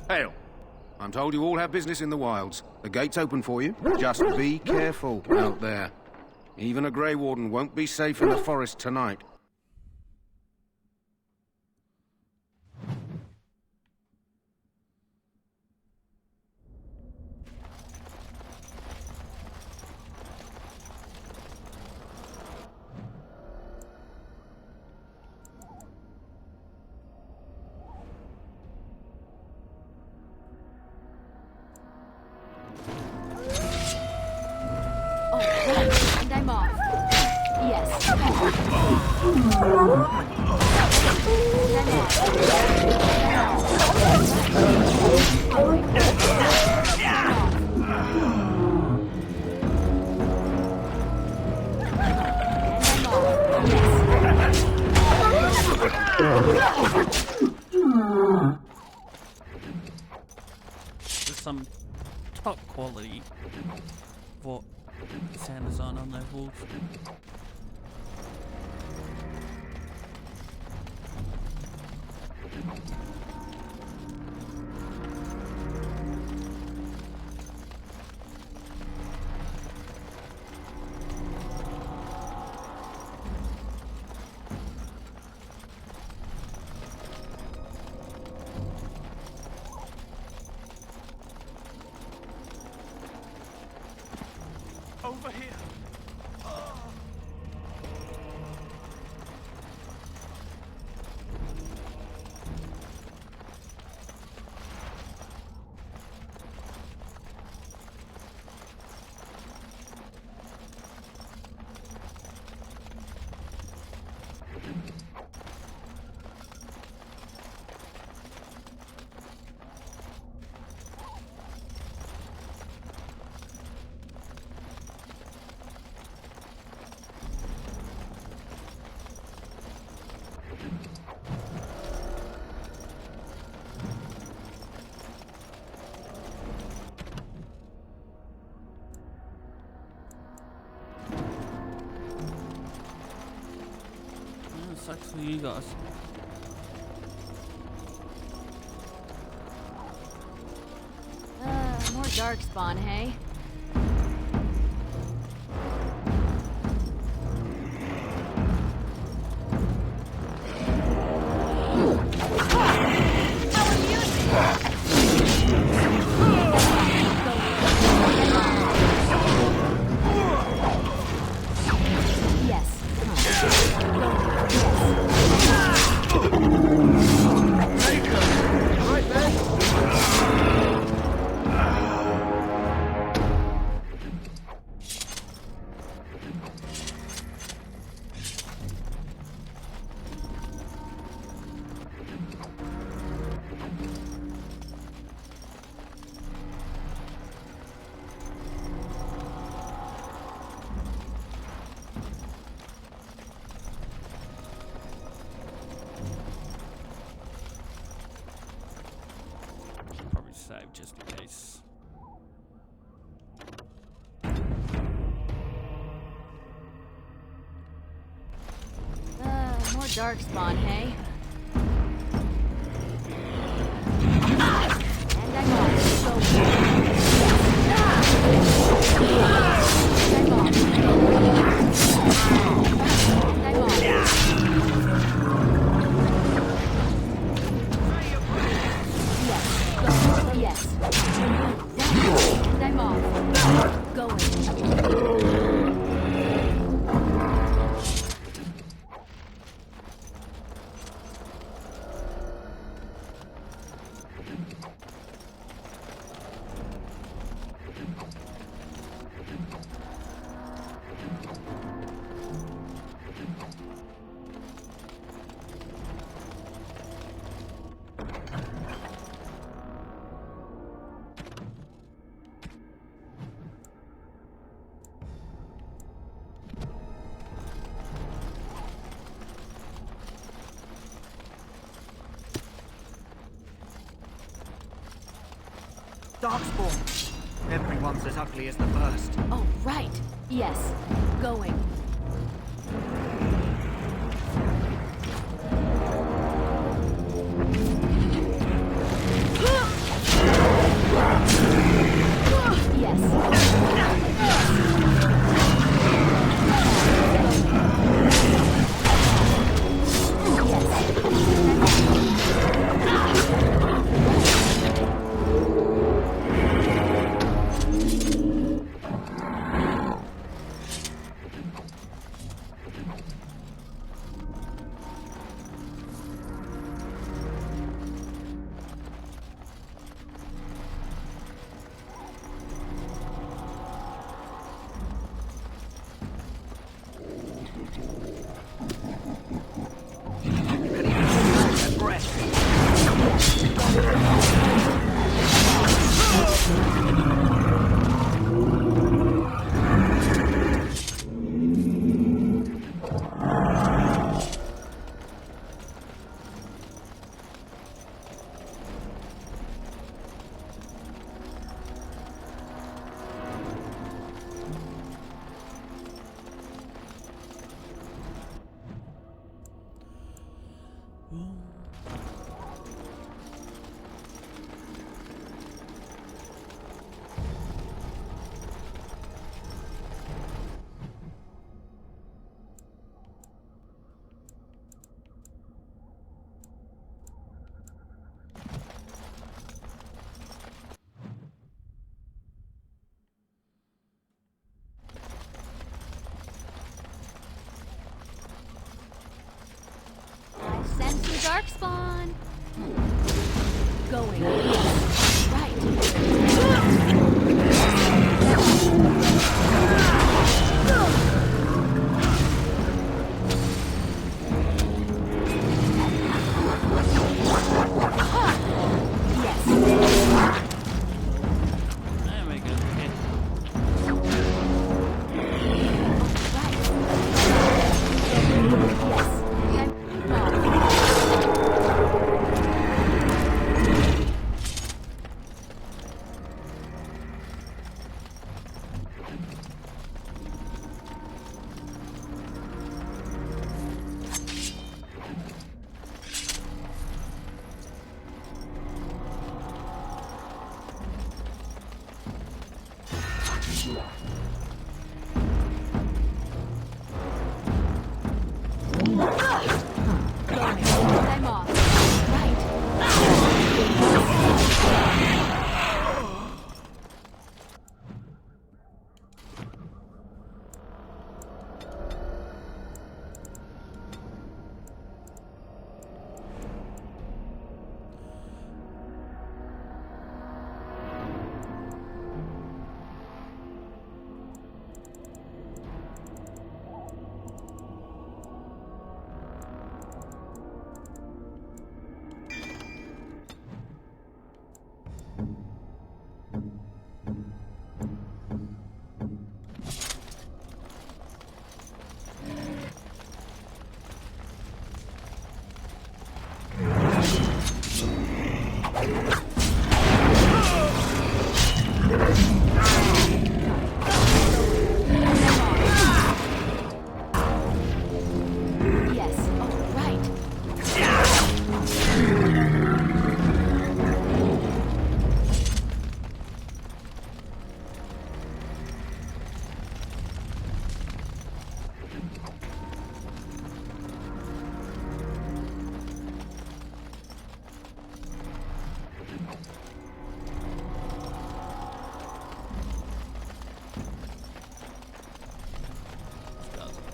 Hail. I'm told you all have business in the wilds. The gate's open for you. Just be careful out there. Even a Grey Warden won't be safe in the forest tonight. And I'm off. Yes. And There's some top quality for sound design on those walls. Over here. Sucks for you guys. more darkspawn, hey? save just in case. More darkspawn, hey? And I'm off. So yes. And I'm off. Going. Darkspawn! Everyone's as ugly as the first. Oh, right. Yes. Going. Sense the darkspawn. Going.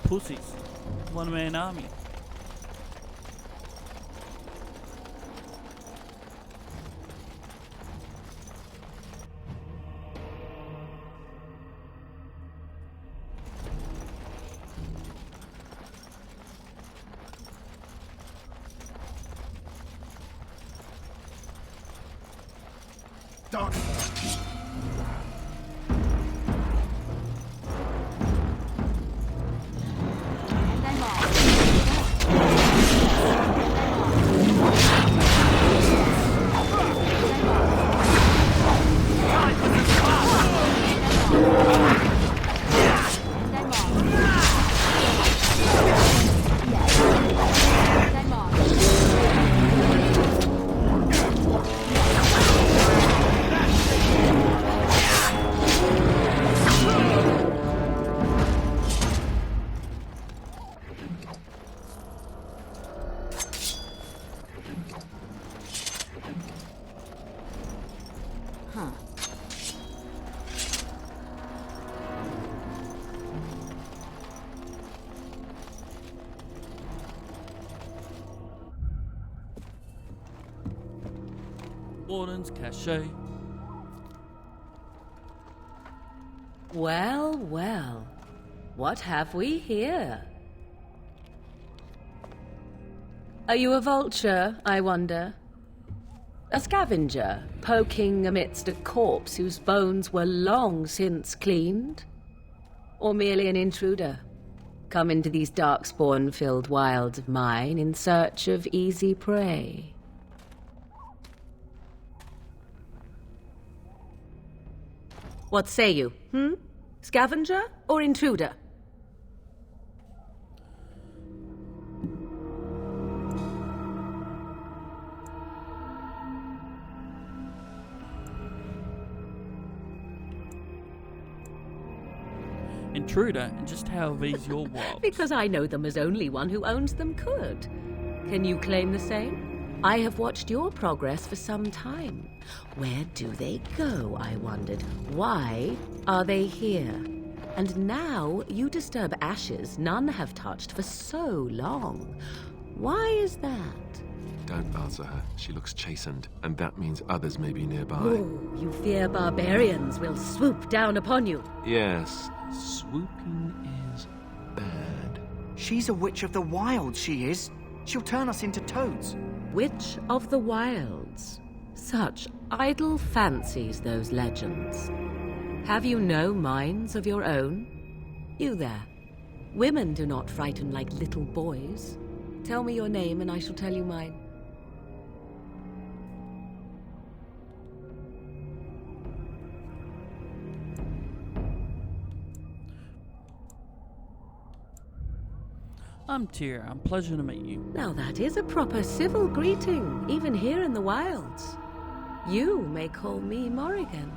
pussies. One-man army. Warden's Cache. Well, well. What have we here? Are you a vulture, I wonder? A scavenger, poking amidst a corpse whose bones were long since cleaned? Or merely an intruder, come into these darkspawn-filled wilds of mine in search of easy prey? What say you, Scavenger or intruder? Intruder, and just how are these your wilds? Because I know them as only one who owns them could. Can you claim the same? I have watched your progress for some time. Where do they go, I wondered? Why are they here? And now you disturb ashes none have touched for so long. Why is that? Don't answer her. She looks chastened, and that means others may be nearby. Oh, you fear barbarians will swoop down upon you. Yes, swooping is bad. She's a witch of the wild, she is. She'll turn us into toads. Witch of the Wilds. Such idle fancies, those legends. Have you no minds of your own? You there. Women do not frighten like little boys. Tell me your name and I shall tell you mine. I'm Tyr. I'm pleasure to meet you. Now that is a proper civil greeting, even here in the wilds. You may call me Morrigan.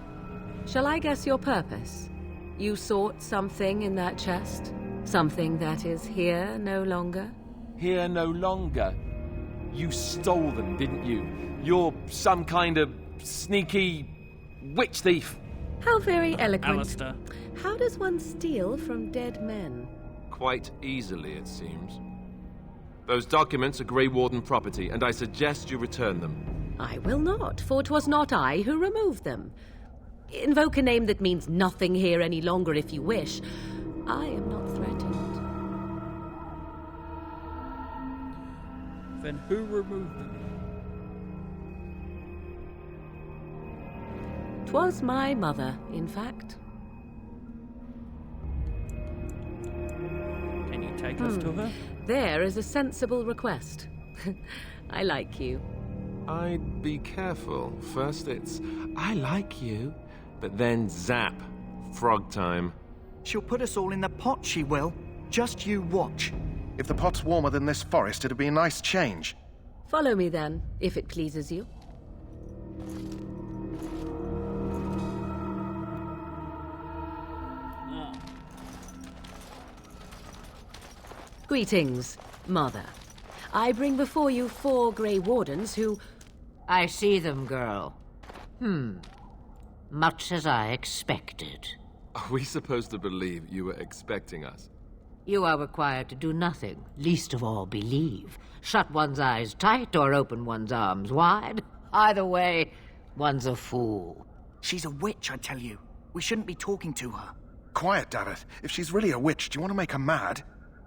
Shall I guess your purpose? You sought something in that chest? Something that is here no longer? Here no longer? You stole them, didn't you? You're some kind of sneaky witch thief. How very eloquent. Alistair. How does one steal from dead men? Quite easily, it seems. Those documents are Grey Warden property, and I suggest you return them. I will not, for 'twas not I who removed them. Invoke a name that means nothing here any longer if you wish. I am not threatened. Then who removed them? 'Twas my mother, in fact. Can you take us to her? There is a sensible request. I like you. I'd be careful. First it's, I like you, but then zap. Frog time. She'll put us all in the pot, she will. Just you watch. If the pot's warmer than this forest, it'd be a nice change. Follow me then, if it pleases you. Greetings, Mother. I bring before you 4 Grey Wardens who... I see them, girl. Much as I expected. Are we supposed to believe you were expecting us? You are required to do nothing, least of all believe. Shut one's eyes tight or open one's arms wide. Either way, one's a fool. She's a witch, I tell you. We shouldn't be talking to her. Quiet, Dareth. If she's really a witch, do you want to make her mad?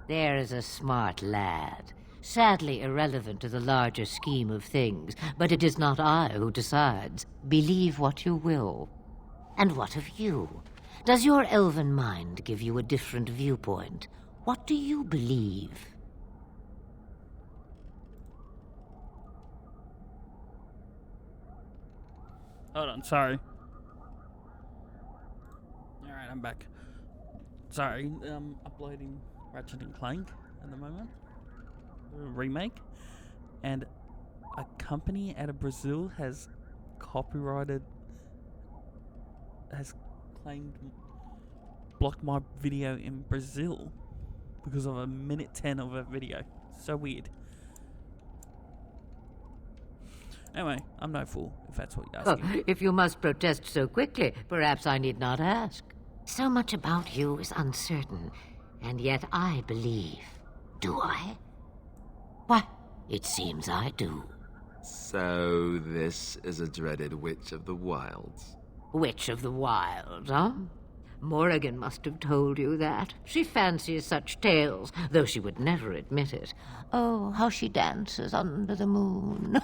There is a smart lad. Sadly irrelevant to the larger scheme of things, but it is not I who decides. Believe what you will. And what of you? Does your elven mind give you a different viewpoint? What do you believe? Hold on, sorry. Alright, I'm back. Sorry, uploading Ratchet and Clank at the moment. Remake. And a company out of Brazil has blocked my video in Brazil because of a minute 10 of a video. So weird. Anyway, I'm no fool, if that's what you're asking. If you must protest so quickly, perhaps I need not ask. So much about you is uncertain, and yet I believe. Do I? Why, it seems I do. So this is a dreaded Witch of the Wilds. Witch of the Wilds, huh? Morrigan must have told you that. She fancies such tales, though she would never admit it. Oh, how she dances under the moon.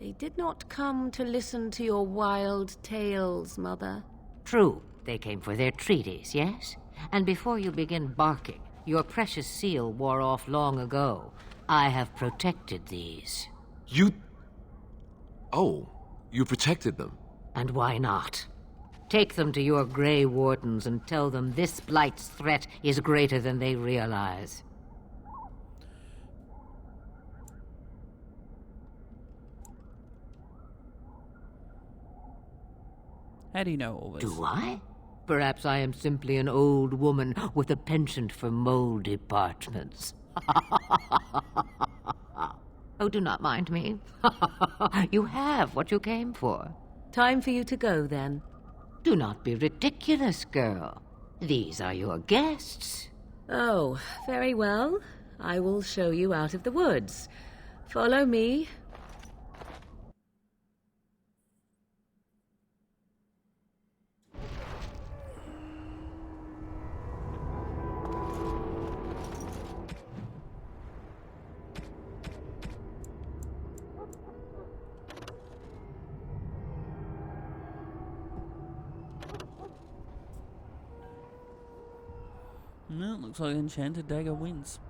They did not come to listen to your wild tales, Mother. True, they came for their treaties, yes? And before you begin barking, your precious seal wore off long ago. I have protected these. You... Oh, you protected them? And why not? Take them to your Grey Wardens and tell them this Blight's threat is greater than they realize. How do you know all this? Do I? Perhaps I am simply an old woman with a penchant for moldy parchments. Oh, do not mind me. You have what you came for. Time for you to go, then. Do not be ridiculous, girl. These are your guests. Oh, very well. I will show you out of the woods. Follow me. No, it looks like Enchanted Dagger wins.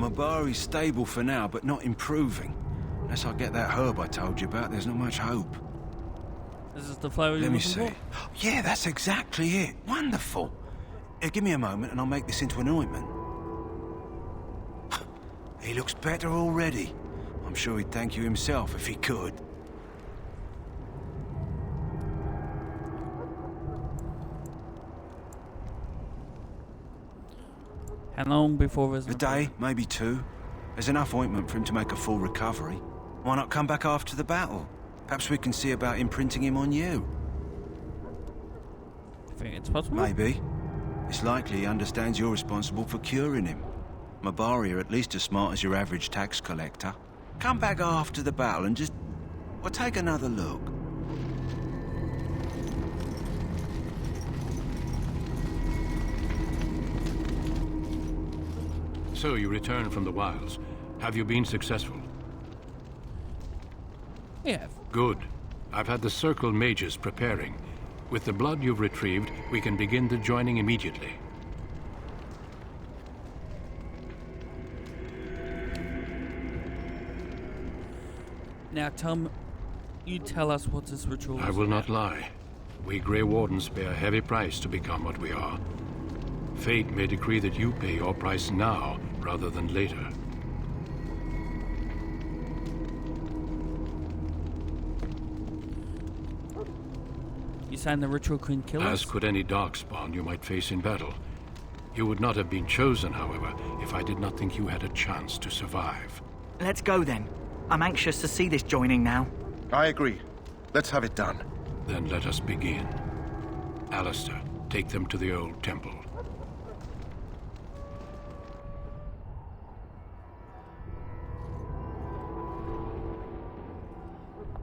Mabari's stable for now, but not improving. Unless I get that herb I told you about, there's not much hope. This is the flower you're Let me looking see. for? Yeah, that's exactly it. Wonderful. Give me a moment and I'll make this into an ointment. He looks better already. I'm sure he'd thank you himself if he could. How long before there's A day, maybe 2. There's enough ointment for him to make a full recovery. Why not come back after the battle? Perhaps we can see about imprinting him on you. Think it's possible? Maybe. It's likely he understands you're responsible for curing him. Mabari are at least as smart as your average tax collector. Come back after the battle and just... well, take another look. So you return from the wilds. Have you been successful? Yeah. Good. I've had the Circle mages preparing. With the blood you've retrieved, we can begin the joining immediately. Now, Tom, you tell us what this ritual is. I will not lie. We Grey Wardens pay a heavy price to become what we are. Fate may decree that you pay your price now, rather than later. You saying the ritual couldn't kill us? As could any darkspawn you might face in battle. You would not have been chosen, however, if I did not think you had a chance to survive. Let's go then. I'm anxious to see this joining now. I agree. Let's have it done. Then let us begin. Alistair, take them to the old temple.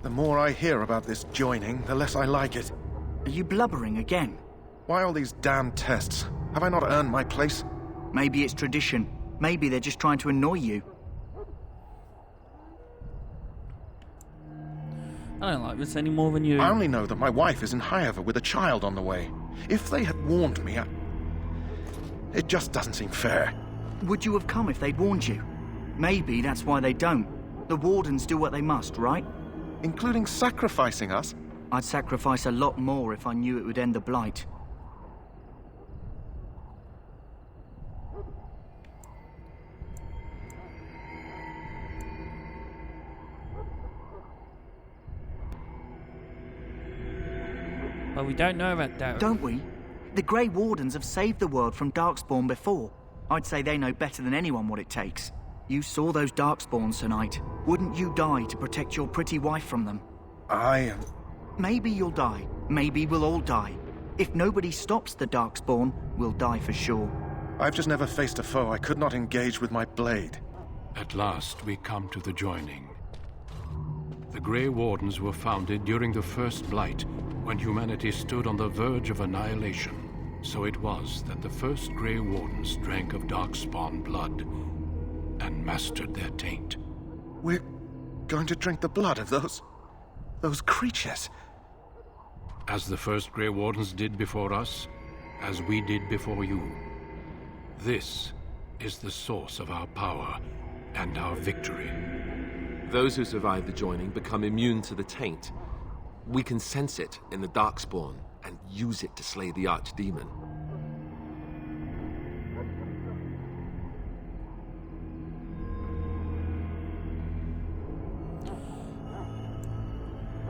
The more I hear about this joining, the less I like it. Are you blubbering again? Why all these damn tests? Have I not earned my place? Maybe it's tradition. Maybe they're just trying to annoy you. I don't like this any more than you. I only know that my wife is in Highover with a child on the way. If they had warned me, it just doesn't seem fair. Would you have come if they'd warned you? Maybe that's why they don't. The Wardens do what they must, right? Including sacrificing us? I'd sacrifice a lot more if I knew it would end the Blight. But we don't know about that. Don't we? The Grey Wardens have saved the world from Darkspawn before. I'd say they know better than anyone what it takes. You saw those Darkspawns tonight. Wouldn't you die to protect your pretty wife from them? Maybe you'll die. Maybe we'll all die. If nobody stops the Darkspawn, we'll die for sure. I've just never faced a foe I could not engage with my blade. At last, we come to the joining. The Grey Wardens were founded during the First Blight, when humanity stood on the verge of annihilation. So it was that the first Grey Wardens drank of Darkspawn blood and mastered their taint. We're going to drink the blood of those creatures. As the first Grey Wardens did before us, as we did before you. This is the source of our power and our victory. Those who survive the joining become immune to the taint. We can sense it in the Darkspawn and use it to slay the Archdemon.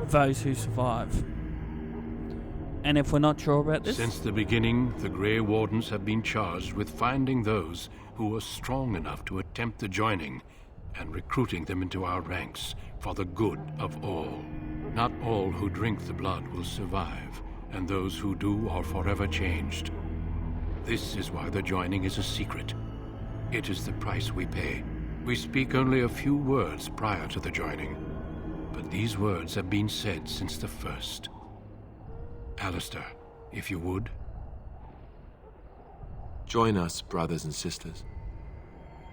Those who survive. And if we're not sure about this? Since the beginning, the Grey Wardens have been charged with finding those who are strong enough to attempt the joining and recruiting them into our ranks for the good of all. Not all who drink the blood will survive, and those who do are forever changed. This is why the joining is a secret. It is the price we pay. We speak only a few words prior to the joining, but these words have been said since the first. Alistair, if you would. Join us, brothers and sisters.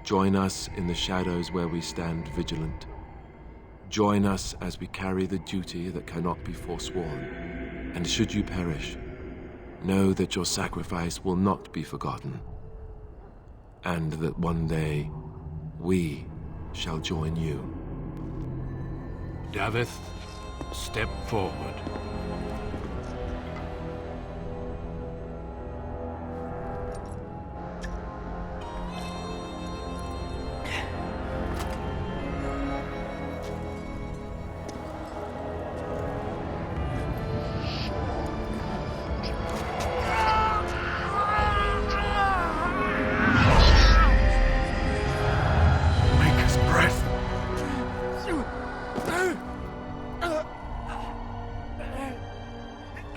Join us in the shadows where we stand vigilant. Join us as we carry the duty that cannot be forsworn. And should you perish, know that your sacrifice will not be forgotten. And that one day, We shall join you. Davith, step forward.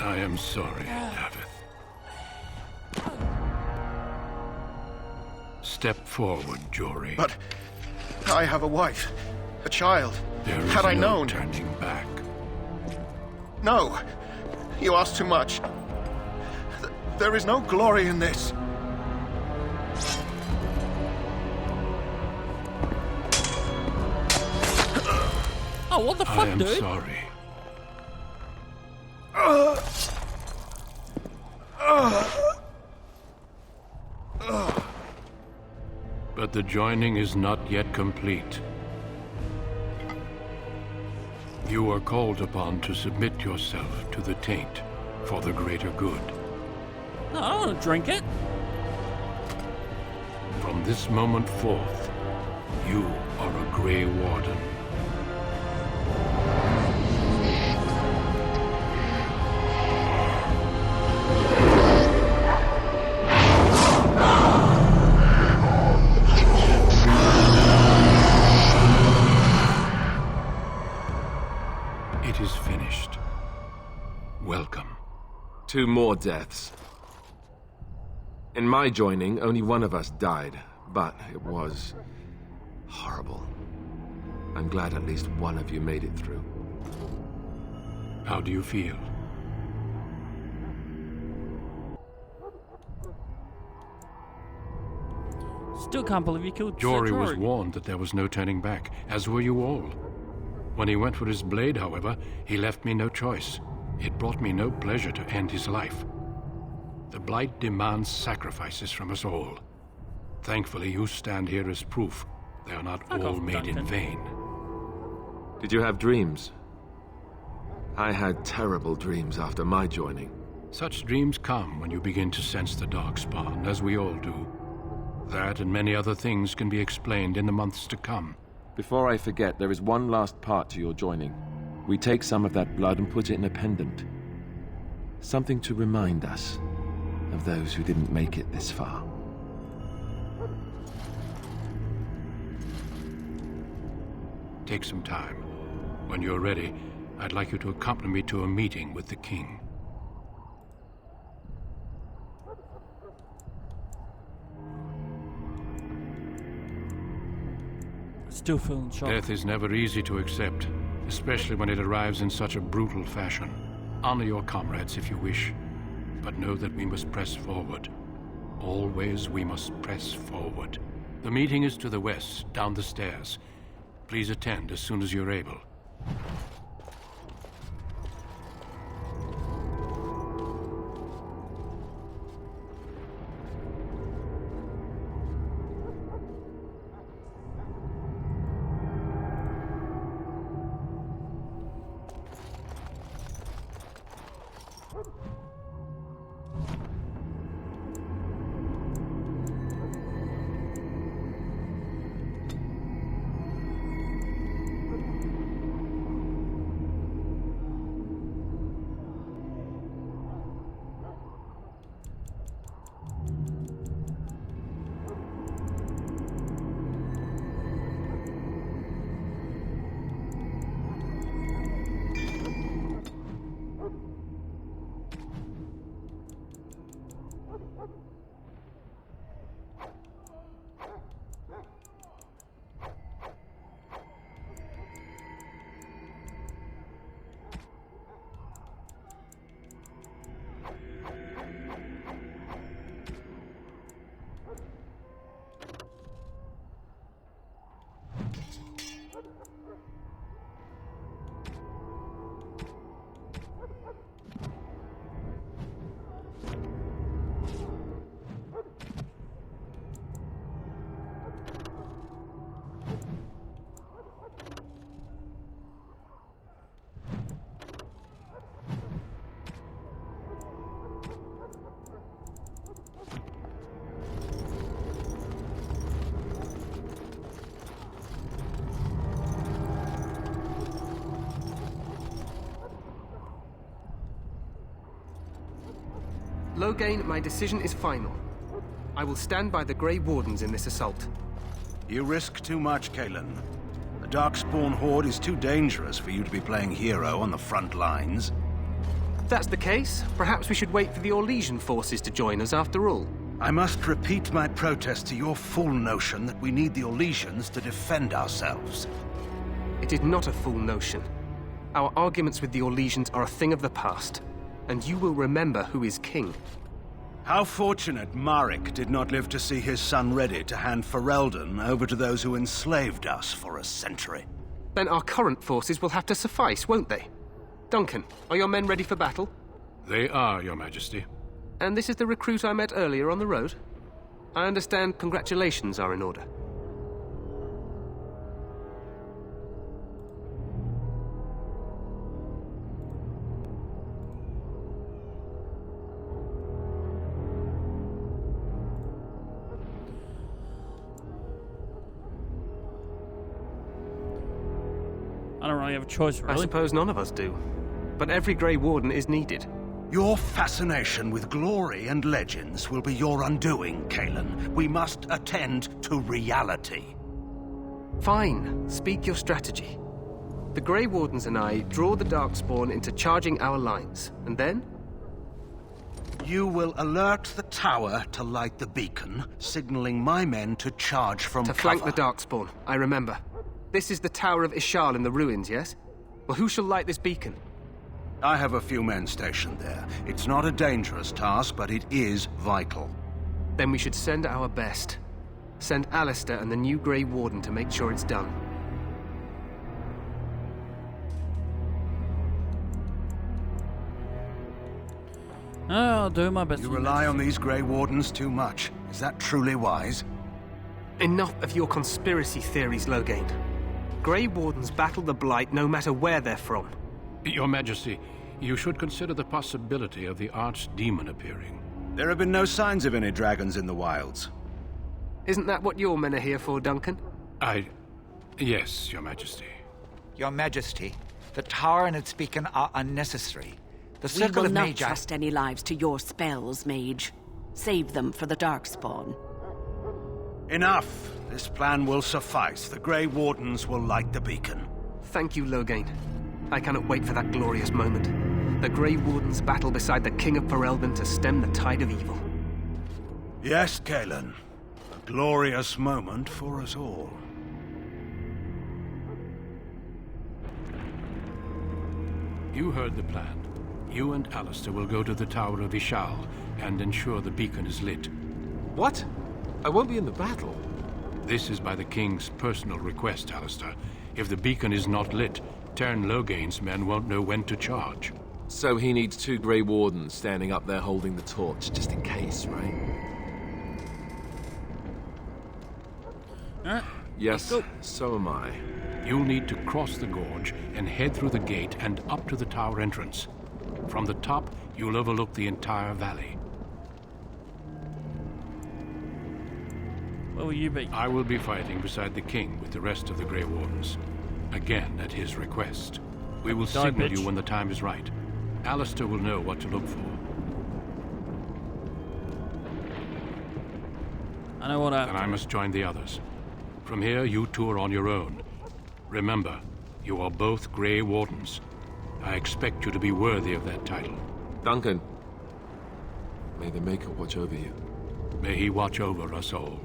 I am sorry, Davith. Step forward, Jory. But I have a wife, a child. There is Had I no known... turning back. No, you ask too much. There is no glory in this. Oh, what the fuck, I am dude? sorry. But the joining is not yet complete. You are called upon to submit yourself to the taint for the greater good. No, I don't want to drink it. From this moment forth, you are a Grey Warden. It is finished. Welcome. 2 more deaths. In my joining, only one of us died, but it was horrible. I'm glad at least one of you made it through. How do you feel? Still can't believe you killed Jory was Jory. warned that there was no turning back, as were you all. When he went for his blade, however, he left me no choice. It brought me no pleasure to end his life. The Blight demands sacrifices from us all. Thankfully, you stand here as proof they are not all made in vain. Did you have dreams? I had terrible dreams after my joining. Such dreams come when you begin to sense the Darkspawn, as we all do. That and many other things can be explained in the months to come. Before I forget, there is one last part to your joining. We take some of that blood and put it in a pendant. Something to remind us of those who didn't make it this far. Take some time. When you're ready, I'd like you to accompany me to a meeting with the king. Still feeling shocked. Death is never easy to accept, especially when it arrives in such a brutal fashion. Honor your comrades if you wish, but know that we must press forward. Always we must press forward. The meeting is to the west, down the stairs. Please attend as soon as you're able. Loghain, my decision is final. I will stand by the Grey Wardens in this assault. You risk too much, Kalen. The Darkspawn Horde is too dangerous for you to be playing hero on the front lines. If that's the case, perhaps we should wait for the Orlesian forces to join us after all. I must repeat my protest to your fool notion that we need the Orlesians to defend ourselves. It is not a fool notion. Our arguments with the Orlesians are a thing of the past, and you will remember who is king. How fortunate Marek did not live to see his son ready to hand Ferelden over to those who enslaved us for a century. Then our current forces will have to suffice, won't they? Duncan, are your men ready for battle? They are, Your Majesty. And this is the recruit I met earlier on the road? I understand congratulations are in order. I don't really have a choice, really. I suppose none of us do. But every Grey Warden is needed. Your fascination with glory and legends will be your undoing, Kalen. We must attend to reality. Fine. Speak your strategy. The Grey Wardens and I draw the Darkspawn into charging our lines, and then? You will alert the tower to light the beacon, signaling my men to charge from cover. To flank the Darkspawn, I remember. This is the Tower of Ishal in the ruins, yes? Well, who shall light this beacon? I have a few men stationed there. It's not a dangerous task, but it is vital. Then we should send our best. Send Alistair and the new Grey Warden to make sure it's done. I'll do my best. You rely on these Grey Wardens too much. Is that truly wise? Enough of your conspiracy theories, Loghain. Grey Wardens battle the Blight no matter where they're from. Your Majesty, you should consider the possibility of the Archdemon appearing. There have been no signs of any dragons in the wilds. Isn't that what your men are here for, Duncan? Yes, Your Majesty. Your Majesty, the tower and its beacon are unnecessary. The Circle We of will not Magi... trust any lives to your spells, Mage. Save them for the Darkspawn. Enough! This plan will suffice. The Grey Wardens will light the beacon. Thank you, Loghain. I cannot wait for that glorious moment. The Grey Wardens battle beside the King of Ferelden to stem the tide of evil. Yes, Kalen. A glorious moment for us all. You heard the plan. You and Alistair will go to the Tower of Ishal and ensure the beacon is lit. What? I won't be in the battle. This is by the King's personal request, Alistair. If the beacon is not lit, Tern Loghain's men won't know when to charge. So he needs 2 Grey Wardens standing up there holding the torch, just in case, right? Yes, so am I. You'll need to cross the gorge and head through the gate and up to the tower entrance. From the top, you'll overlook the entire valley. Where will you be? I will be fighting beside the king with the rest of the Grey Wardens. Again, at his request. We will signal you when the time is right. Alistair will know what to look for. I know what And I must join the others. From here, you two are on your own. Remember, you are both Grey Wardens. I expect you to be worthy of that title. Duncan, may the Maker watch over you. May he watch over us all.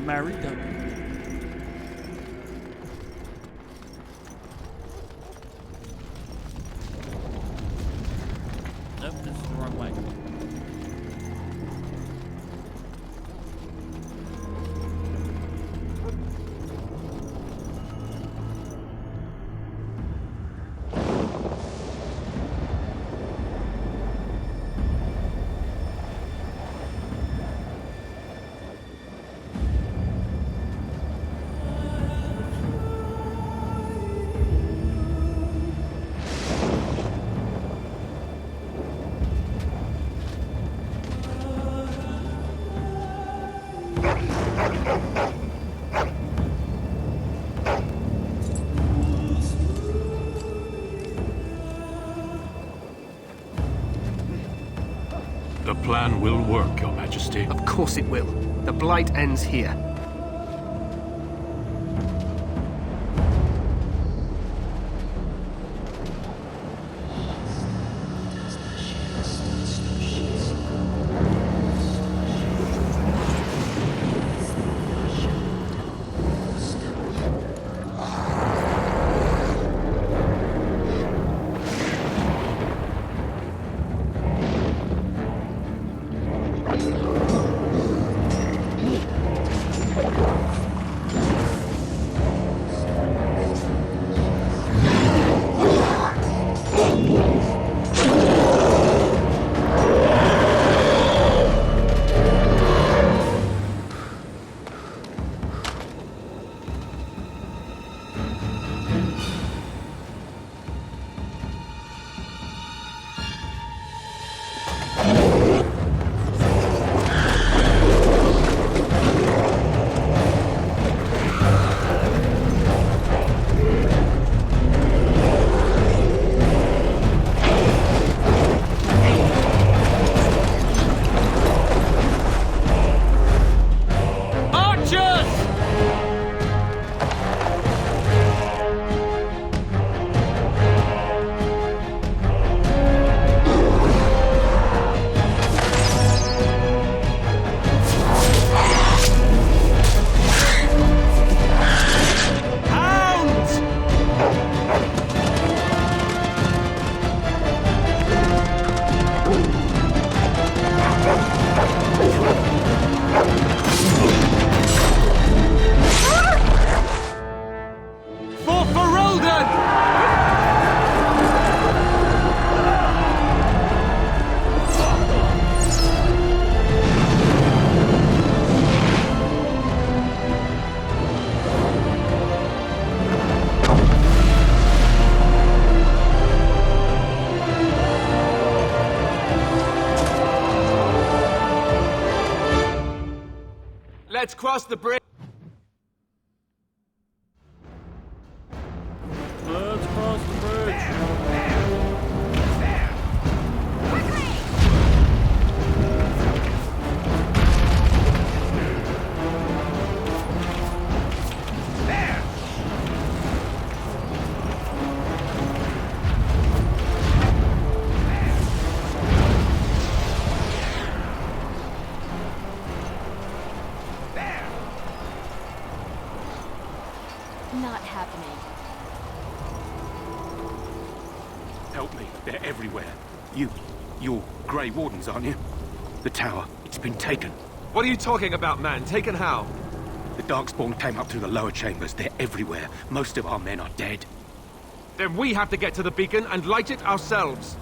Married them. Nope, this is the wrong way. The plan will work, Your Majesty. Of course it will. The blight ends here. Let's cross the bridge. Let's cross the bridge. Not happening. Help me. They're everywhere. You're Grey Wardens, aren't you? The tower, it's been taken. What are you talking about, man? Taken how? The Darkspawn came up through the lower chambers. They're everywhere. Most of our men are dead. Then we have to get to the beacon and light it ourselves.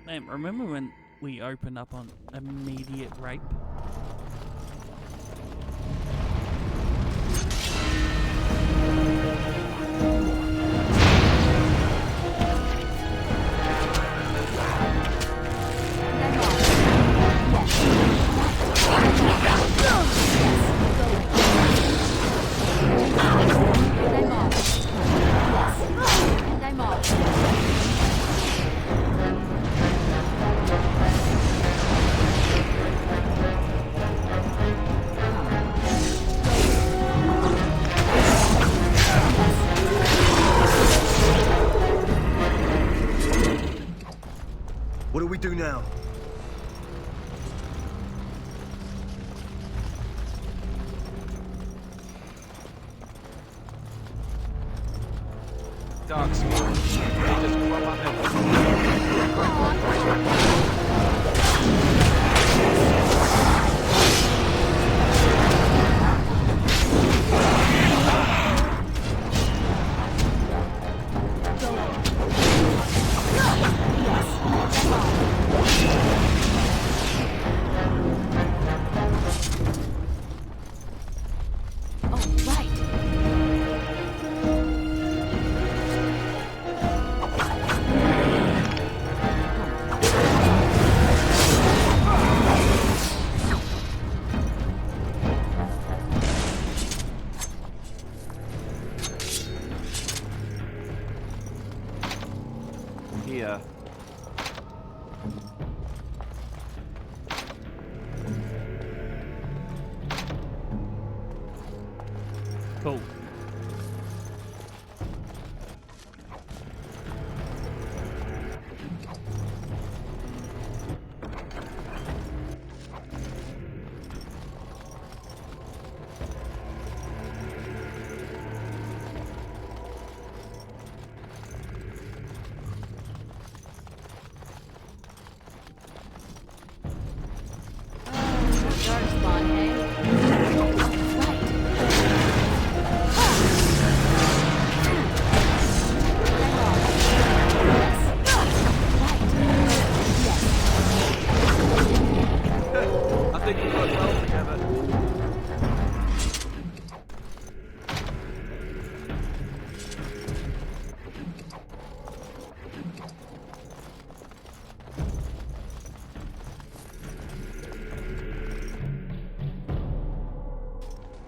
Man, remember when we opened up on immediate rape? What do we do now? Darkspawn. They just grow up everywhere. Here. Cool.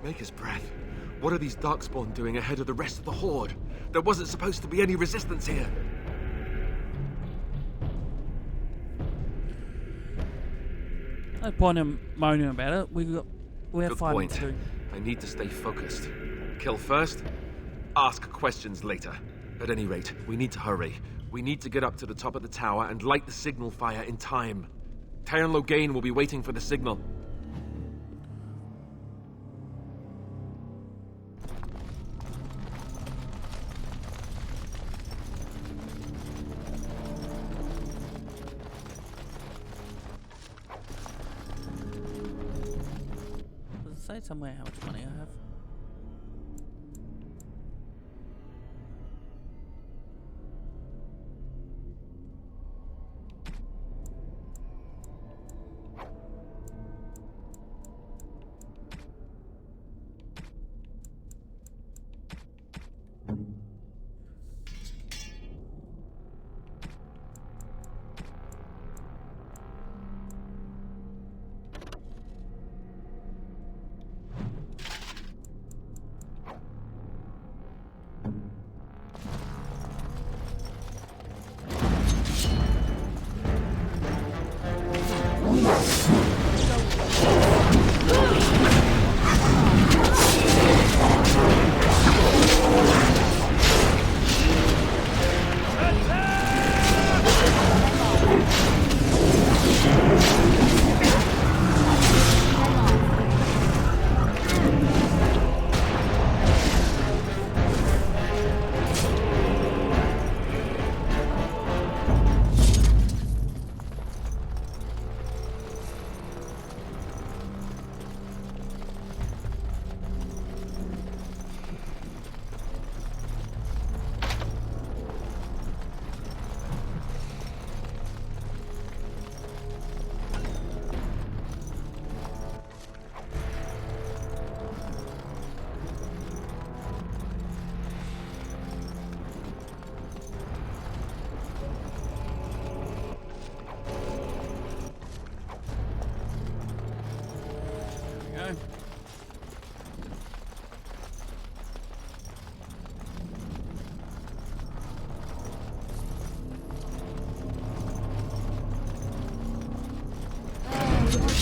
Maker's breath. What are these Darkspawn doing ahead of the rest of the Horde? There wasn't supposed to be any resistance here. No point in moaning about it. We're Good fighting point. to do. I need to stay focused. Kill first, ask questions later. At any rate, we need to hurry. We need to get up to the top of the tower and light the signal fire in time. Tyron Loghain will be waiting for the signal. Does it say somewhere how much money I have?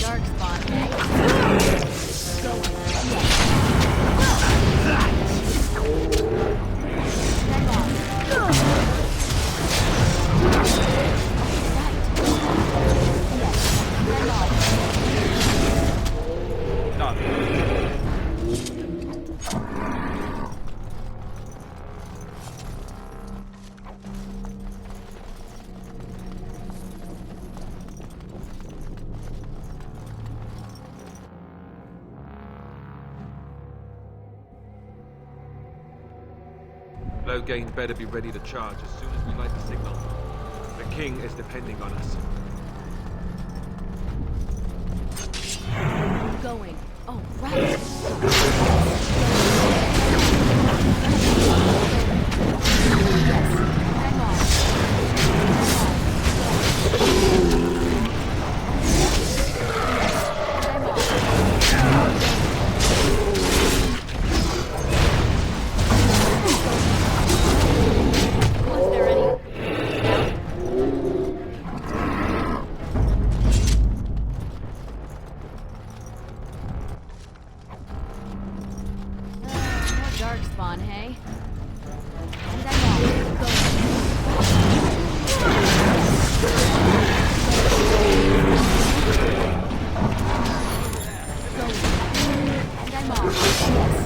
Dark spawn, hey? Go. Logain better be ready to charge as soon as we light the signal. The king is depending on us. Going. Oh, right. Dark spawn, hey? And I'm off. Go. And I'm off. Yes.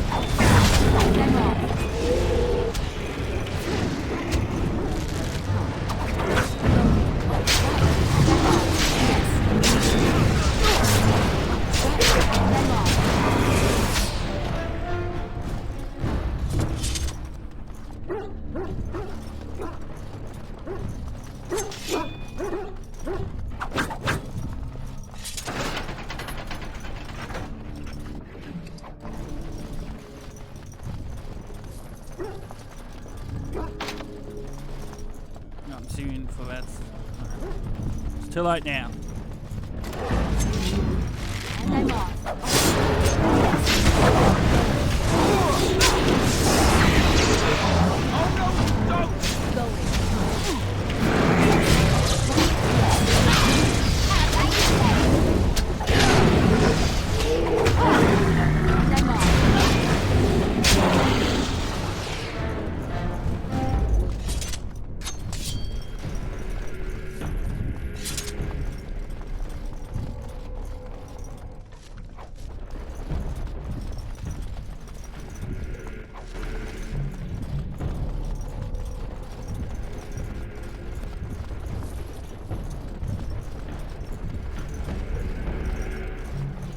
And I'm off. I'm assuming for that. It's too late now. And I'm off.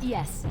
Yes.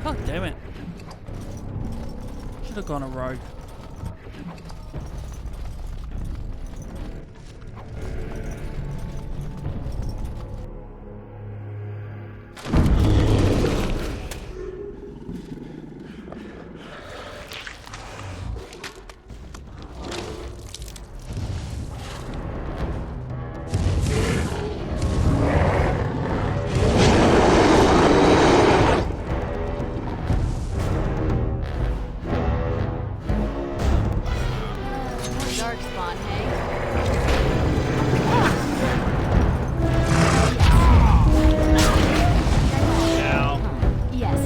God damn it. Should have gone a rogue. Dark spawn, hey? Yes.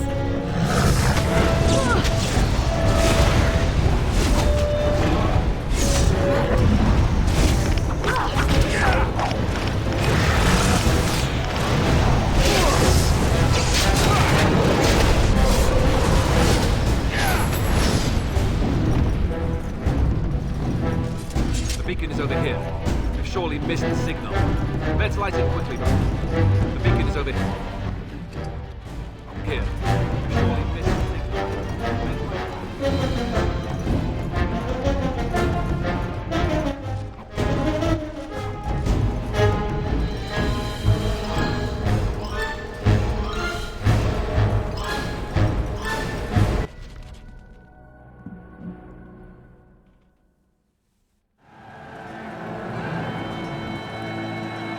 The beacon is over here. We've surely missed the signal. Let's light it quickly, though. The beacon It's over here. Here. Surely this will take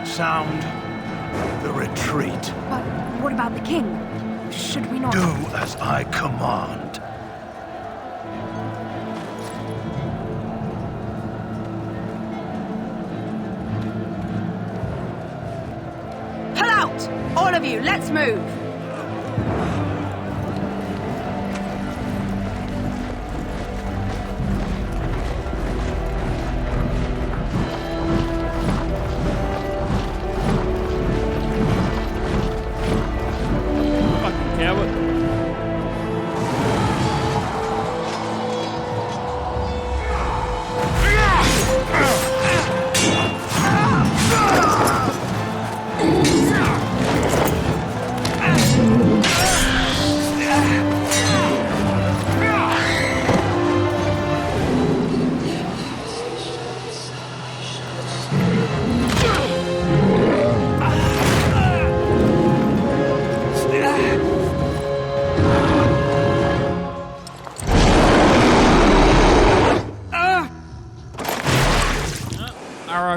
Sound the retreat. But what about the king? Should we not... Do as I command. Pull out! All of you, let's move!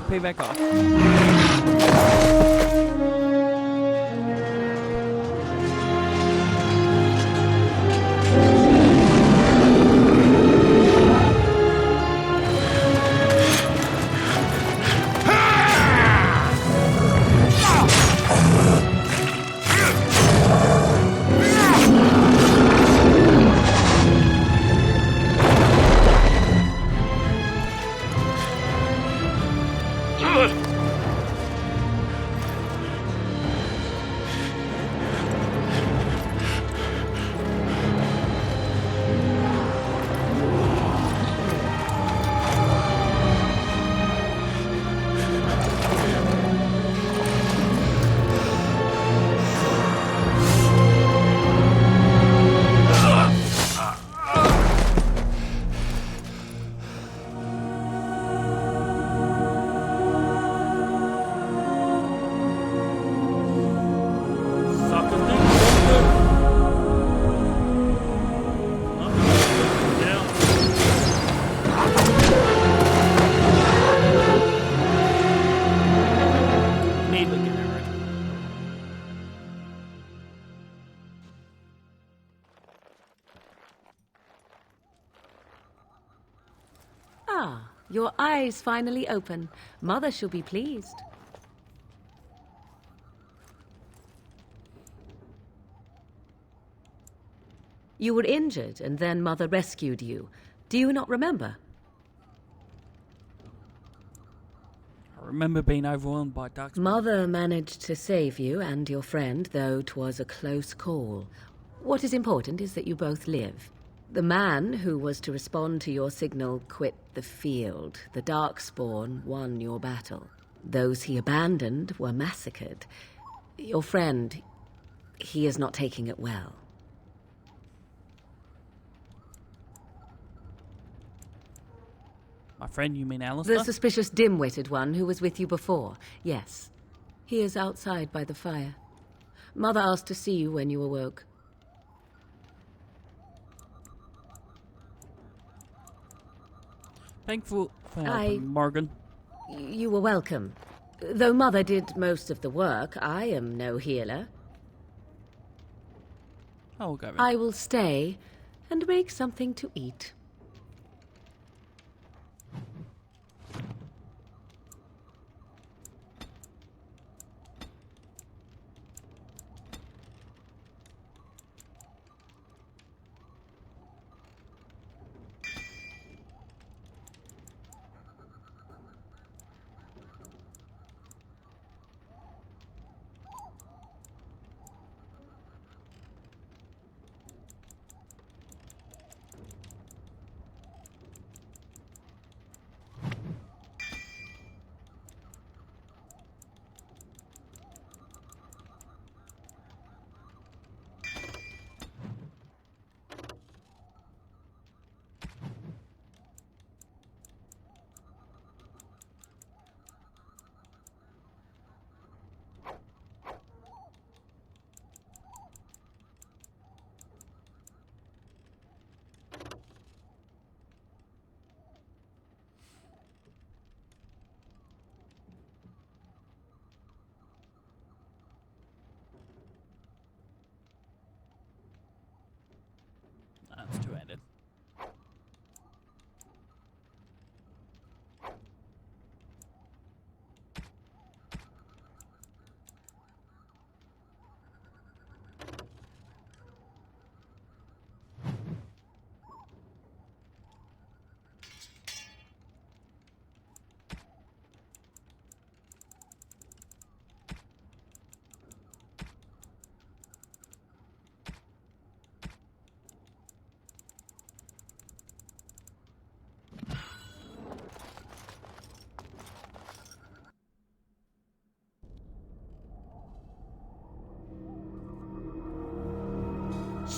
RIP back off. Ah, your eyes finally open. Mother shall be pleased. You were injured, and then Mother rescued you. Do you not remember? I remember being overwhelmed by dark. Mother managed to save you and your friend, though 'twas a close call. What is important is that you both live. The man who was to respond to your signal quit the field. The Darkspawn won your battle. Those he abandoned were massacred. Your friend, he is not taking it well. My friend, you mean Alistair? The suspicious dim-witted one who was with you before. Yes. He is outside by the fire. Mother asked to see you when you awoke. Thankful for helping, Morgan. You were welcome. Though Mother did most of the work, I am no healer. I'll go. I will stay and make something to eat.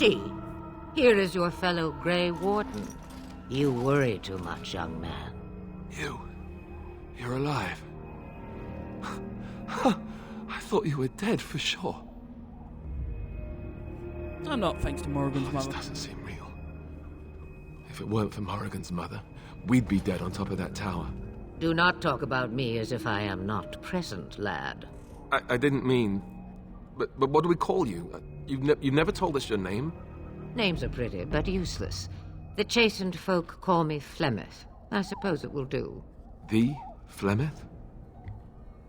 See, here is your fellow Grey Warden. You worry too much, young man. You're alive. I thought you were dead for sure. I'm not, thanks to Morrigan's This mother. doesn't seem real. If it weren't for Morrigan's mother, we'd be dead on top of that tower. Do not talk about me as if I am not present, lad. I didn't mean... But what do we call you? You've never told us your name? Names are pretty, but useless. The chastened folk call me Flemeth. I suppose it will do. The Flemeth?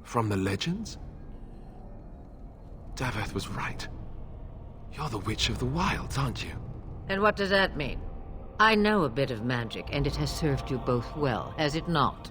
From the legends? Daveth was right. You're the Witch of the Wilds, aren't you? And what does that mean? I know a bit of magic, and it has served you both well, has it not?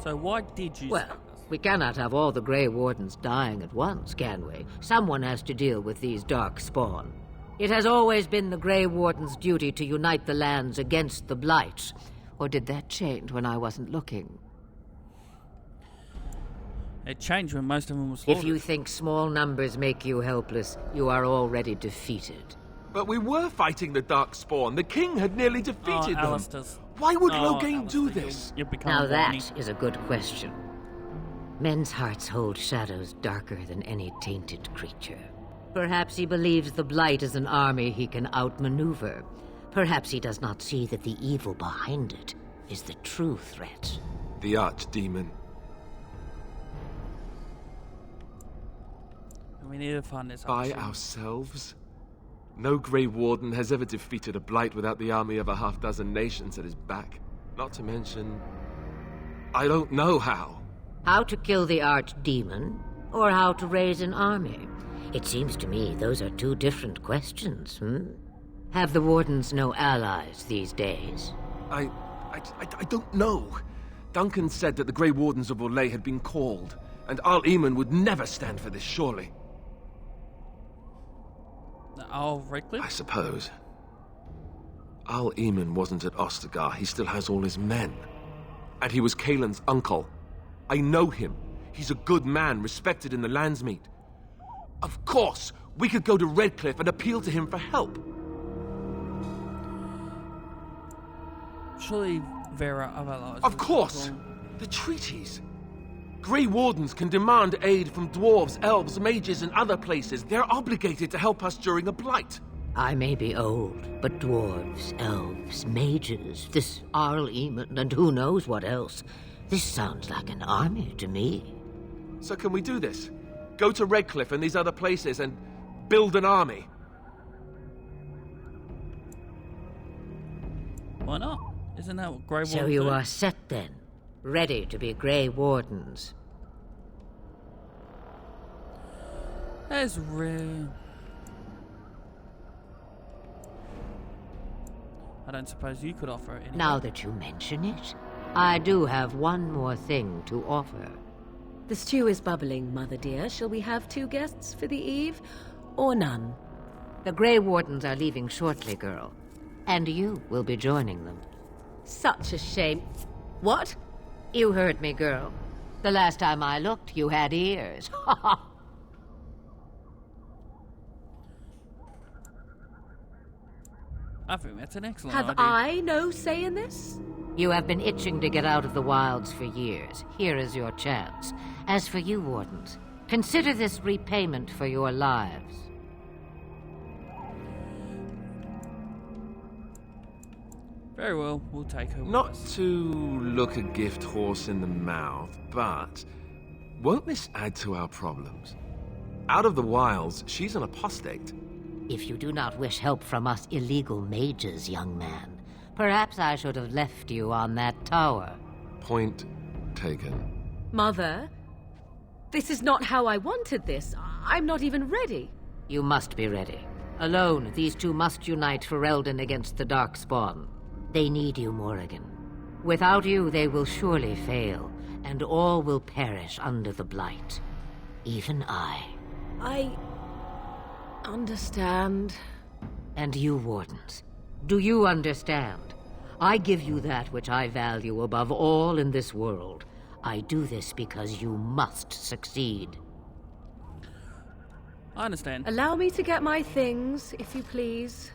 So why did you... Well, we cannot have all the Grey Wardens dying at once, can we? Someone has to deal with these dark spawn. It has always been the Grey Warden's duty to unite the lands against the Blight. Or did that change when I wasn't looking? It changed when most of them were slaughtered. If you think small numbers make you helpless, you are already defeated. But we were fighting the dark spawn. The king had nearly defeated them. Alistair's... Why would Loghain Alistair, do this? You've become Now horny. that is a good question. Men's hearts hold shadows darker than any tainted creature. Perhaps he believes the Blight is an army he can outmaneuver. Perhaps he does not see that the evil behind it is the true threat. The archdemon. We need to find this By option. ourselves? No Grey Warden has ever defeated a Blight without the army of a half-dozen nations at his back. Not to mention... I don't know how. How to kill the archdemon, or how to raise an army? It seems to me those are two different questions, Have the Wardens no allies these days? I don't know. Duncan said that the Grey Wardens of Orlais had been called, and Al Eamon would never stand for this, surely. Oh, Redcliffe? I suppose. Al Eamon wasn't at Ostagar. He still has all his men. And he was Kaelin's uncle. I know him. He's a good man, respected in the Landsmeet. Of course, we could go to Redcliffe and appeal to him for help. Surely there are other allies. Of course! The treaties. Grey Wardens can demand aid from dwarves, elves, mages, and other places. They're obligated to help us during a blight. I may be old, but dwarves, elves, mages, this Arl Eamon, and who knows what else. This sounds like an army to me. So can we do this? Go to Redcliffe and these other places and build an army? Why not? Isn't that what Grey Wardens So you do? are set then, ready to be Grey Wardens. That's rare. I don't suppose you could offer it anyway. Now that you mention it, I do have one more thing to offer. The stew is bubbling, Mother dear. Shall we have 2 guests for the eve, or none? The Grey Wardens are leaving shortly, girl. And you will be joining them. Such a shame. What? You heard me, girl. The last time I looked, you had ears. I think that's an excellent Have idea. I no say in this? You have been itching to get out of the wilds for years. Here is your chance. As for you, Wardens, consider this repayment for your lives. Very well, we'll take her. Not to look a gift horse in the mouth, but won't this add to our problems? Out of the wilds, she's an apostate. If you do not wish help from us illegal mages, young man, perhaps I should have left you on that tower. Point taken. Mother, this is not how I wanted this. I'm not even ready. You must be ready. Alone, these two must unite for Eldon against the Darkspawn. They need you, Morrigan. Without you, they will surely fail, and all will perish under the Blight. Even I. I understand. And you, Wardens, do you understand? I give you that which I value above all in this world. I do this because you must succeed. I understand. Allow me to get my things, if you please.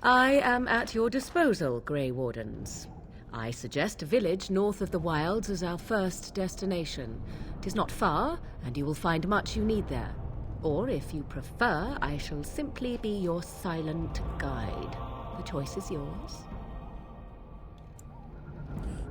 I am at your disposal, Grey Wardens. I suggest a village north of the wilds as our first destination. It is not far, and you will find much you need there. Or, if you prefer, I shall simply be your silent guide. The choice is yours.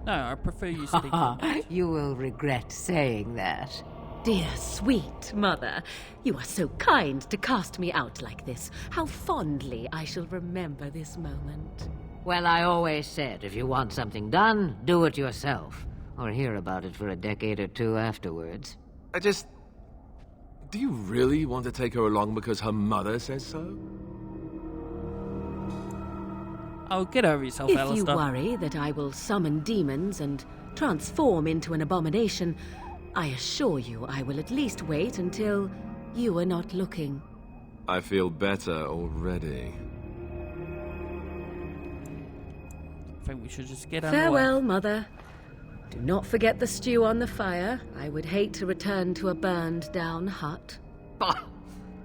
No, I prefer you speaking. You will regret saying that. Dear sweet mother, you are so kind to cast me out like this. How fondly I shall remember this moment. Well, I always said, if you want something done, do it yourself. Or hear about it for a decade or two afterwards. Do you really want to take her along because her mother says so? Oh, get over yourself, If Alistair. you worry that I will summon demons and transform into an abomination, I assure you I will at least wait until you are not looking. I feel better already. I think we should just get underway. Farewell, Mother. Do not forget the stew on the fire. I would hate to return to a burned-down hut. Bah!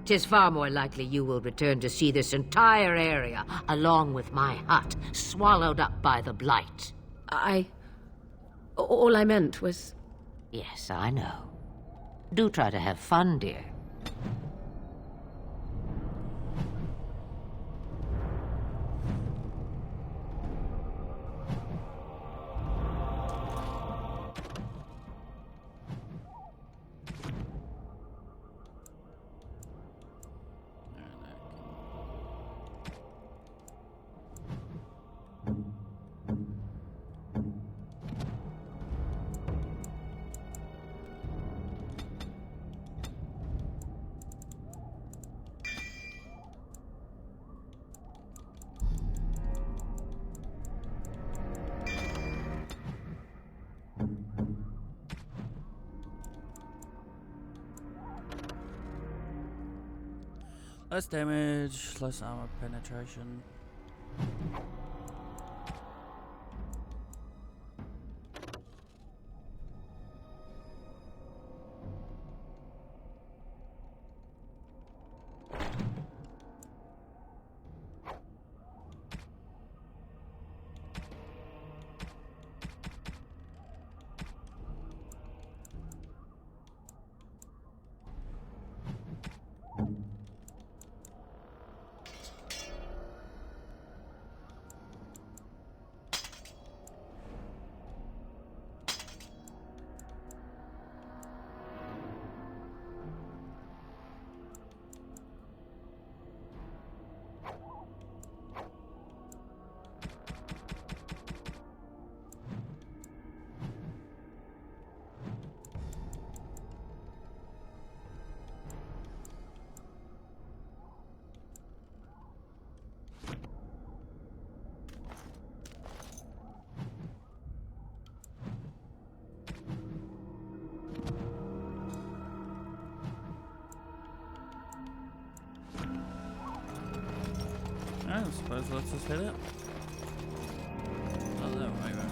'Tis far more likely you will return to see this entire area, along with my hut, swallowed up by the blight. All I meant was... Yes, I know. Do try to have fun, dear. Less damage, less armor penetration. I suppose let's just hit it. Oh, no, wait, wait.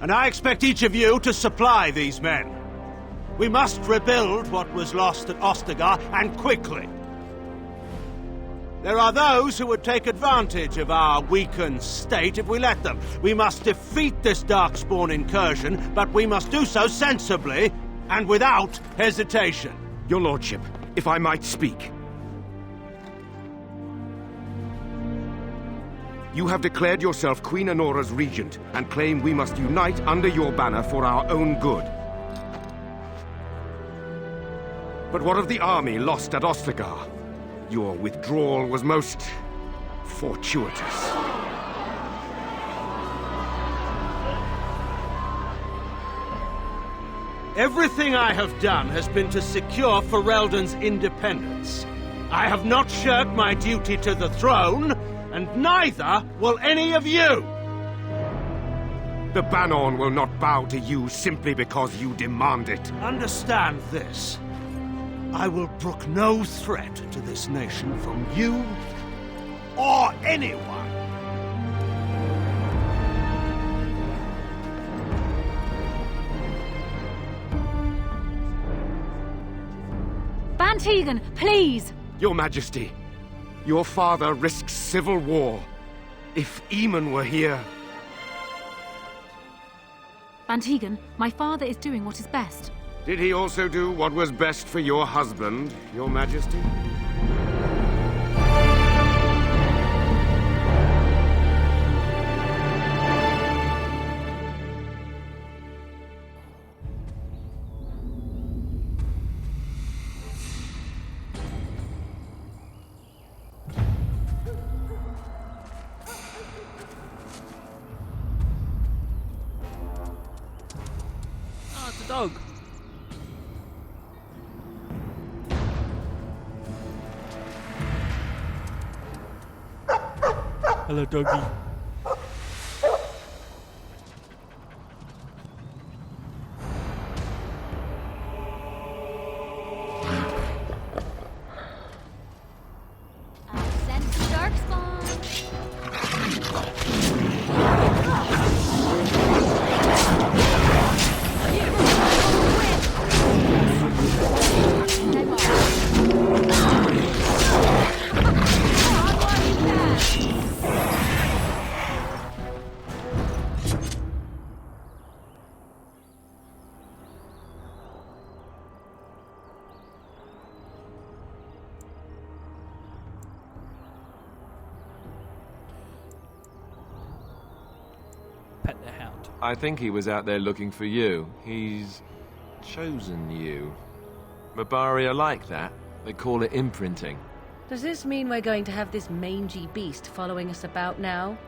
And I expect each of you to supply these men. We must rebuild what was lost at Ostagar, and quickly. There are those who would take advantage of our weakened state if we let them. We must defeat this Darkspawn incursion, but we must do so sensibly and without hesitation. Your Lordship, if I might speak. You have declared yourself Queen Honora's regent, and claim we must unite under your banner for our own good. But what of the army lost at Ostagar? Your withdrawal was most fortuitous. Everything I have done has been to secure Ferelden's independence. I have not shirked my duty to the throne, and neither will any of you! The Banorn will not bow to you simply because you demand it. Understand this. I will brook no threat to this nation from you or anyone. Van Tegan, please! Your Majesty, your father risks civil war. If Eamon were here... Van Tegan, my father is doing what is best. Did he also do what was best for your husband, Your Majesty? Oh, it's a dog. Hello, doggy. Sense the darkspawn. Pet the hound. I think he was out there looking for you. He's chosen you. Mabari are like that. They call it imprinting. Does this mean we're going to have this mangy beast following us about now?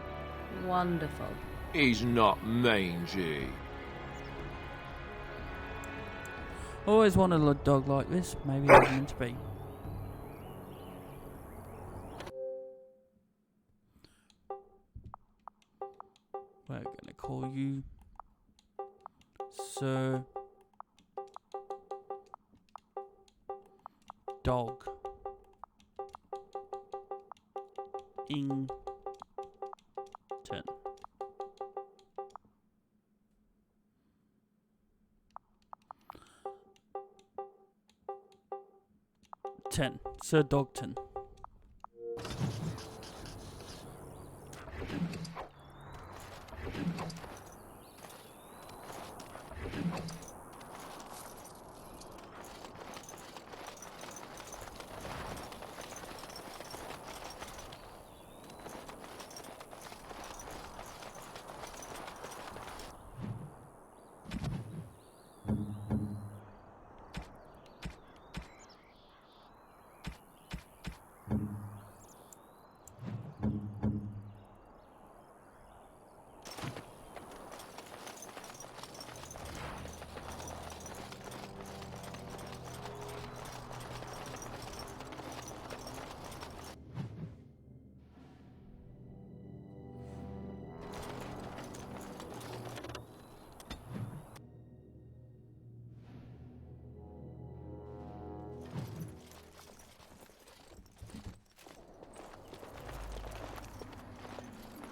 Wonderful. He's not mangy. Always wanted a dog like this. Maybe it was meant to be. We're gonna call you Sir Dog Ington. 10. Sir Dogton.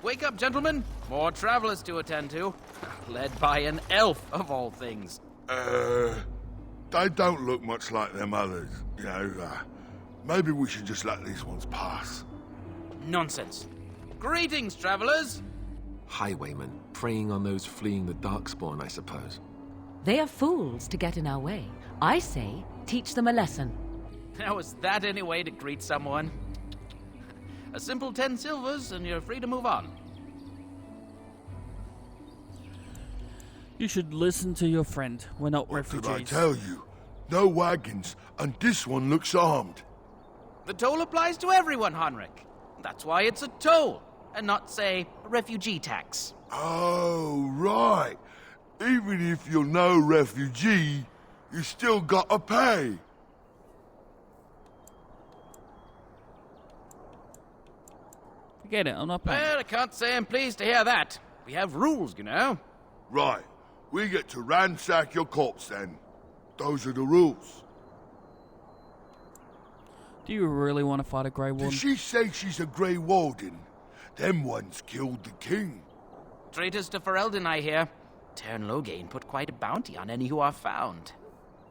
Wake up, gentlemen. More travelers to attend to. Led by an elf, of all things. They don't look much like them others, you know. Maybe we should just let these ones pass. Nonsense. Greetings, travelers. Highwaymen, preying on those fleeing the Darkspawn, I suppose. They are fools to get in our way. I say, teach them a lesson. Now, is that any way to greet someone? A simple 10 silvers, and you're free to move on. You should listen to your friend. We're not refugees. Did I tell you? no wagons, and this one looks armed. The toll applies to everyone, Henrik. That's why it's a toll, and not, say, a refugee tax. Oh, right. Even if you're no refugee, you still gotta pay. Forget it, I'm not paying. Well, I can't say I'm pleased to hear that. We have rules, you know. Right. We get to ransack your corpse then. Those are the rules. Do you really want to fight a Grey Warden? Did she say she's a Grey Warden? Them ones killed the king. Traitors to Ferelden, I hear. Tern Loghain put quite a bounty on any who are found.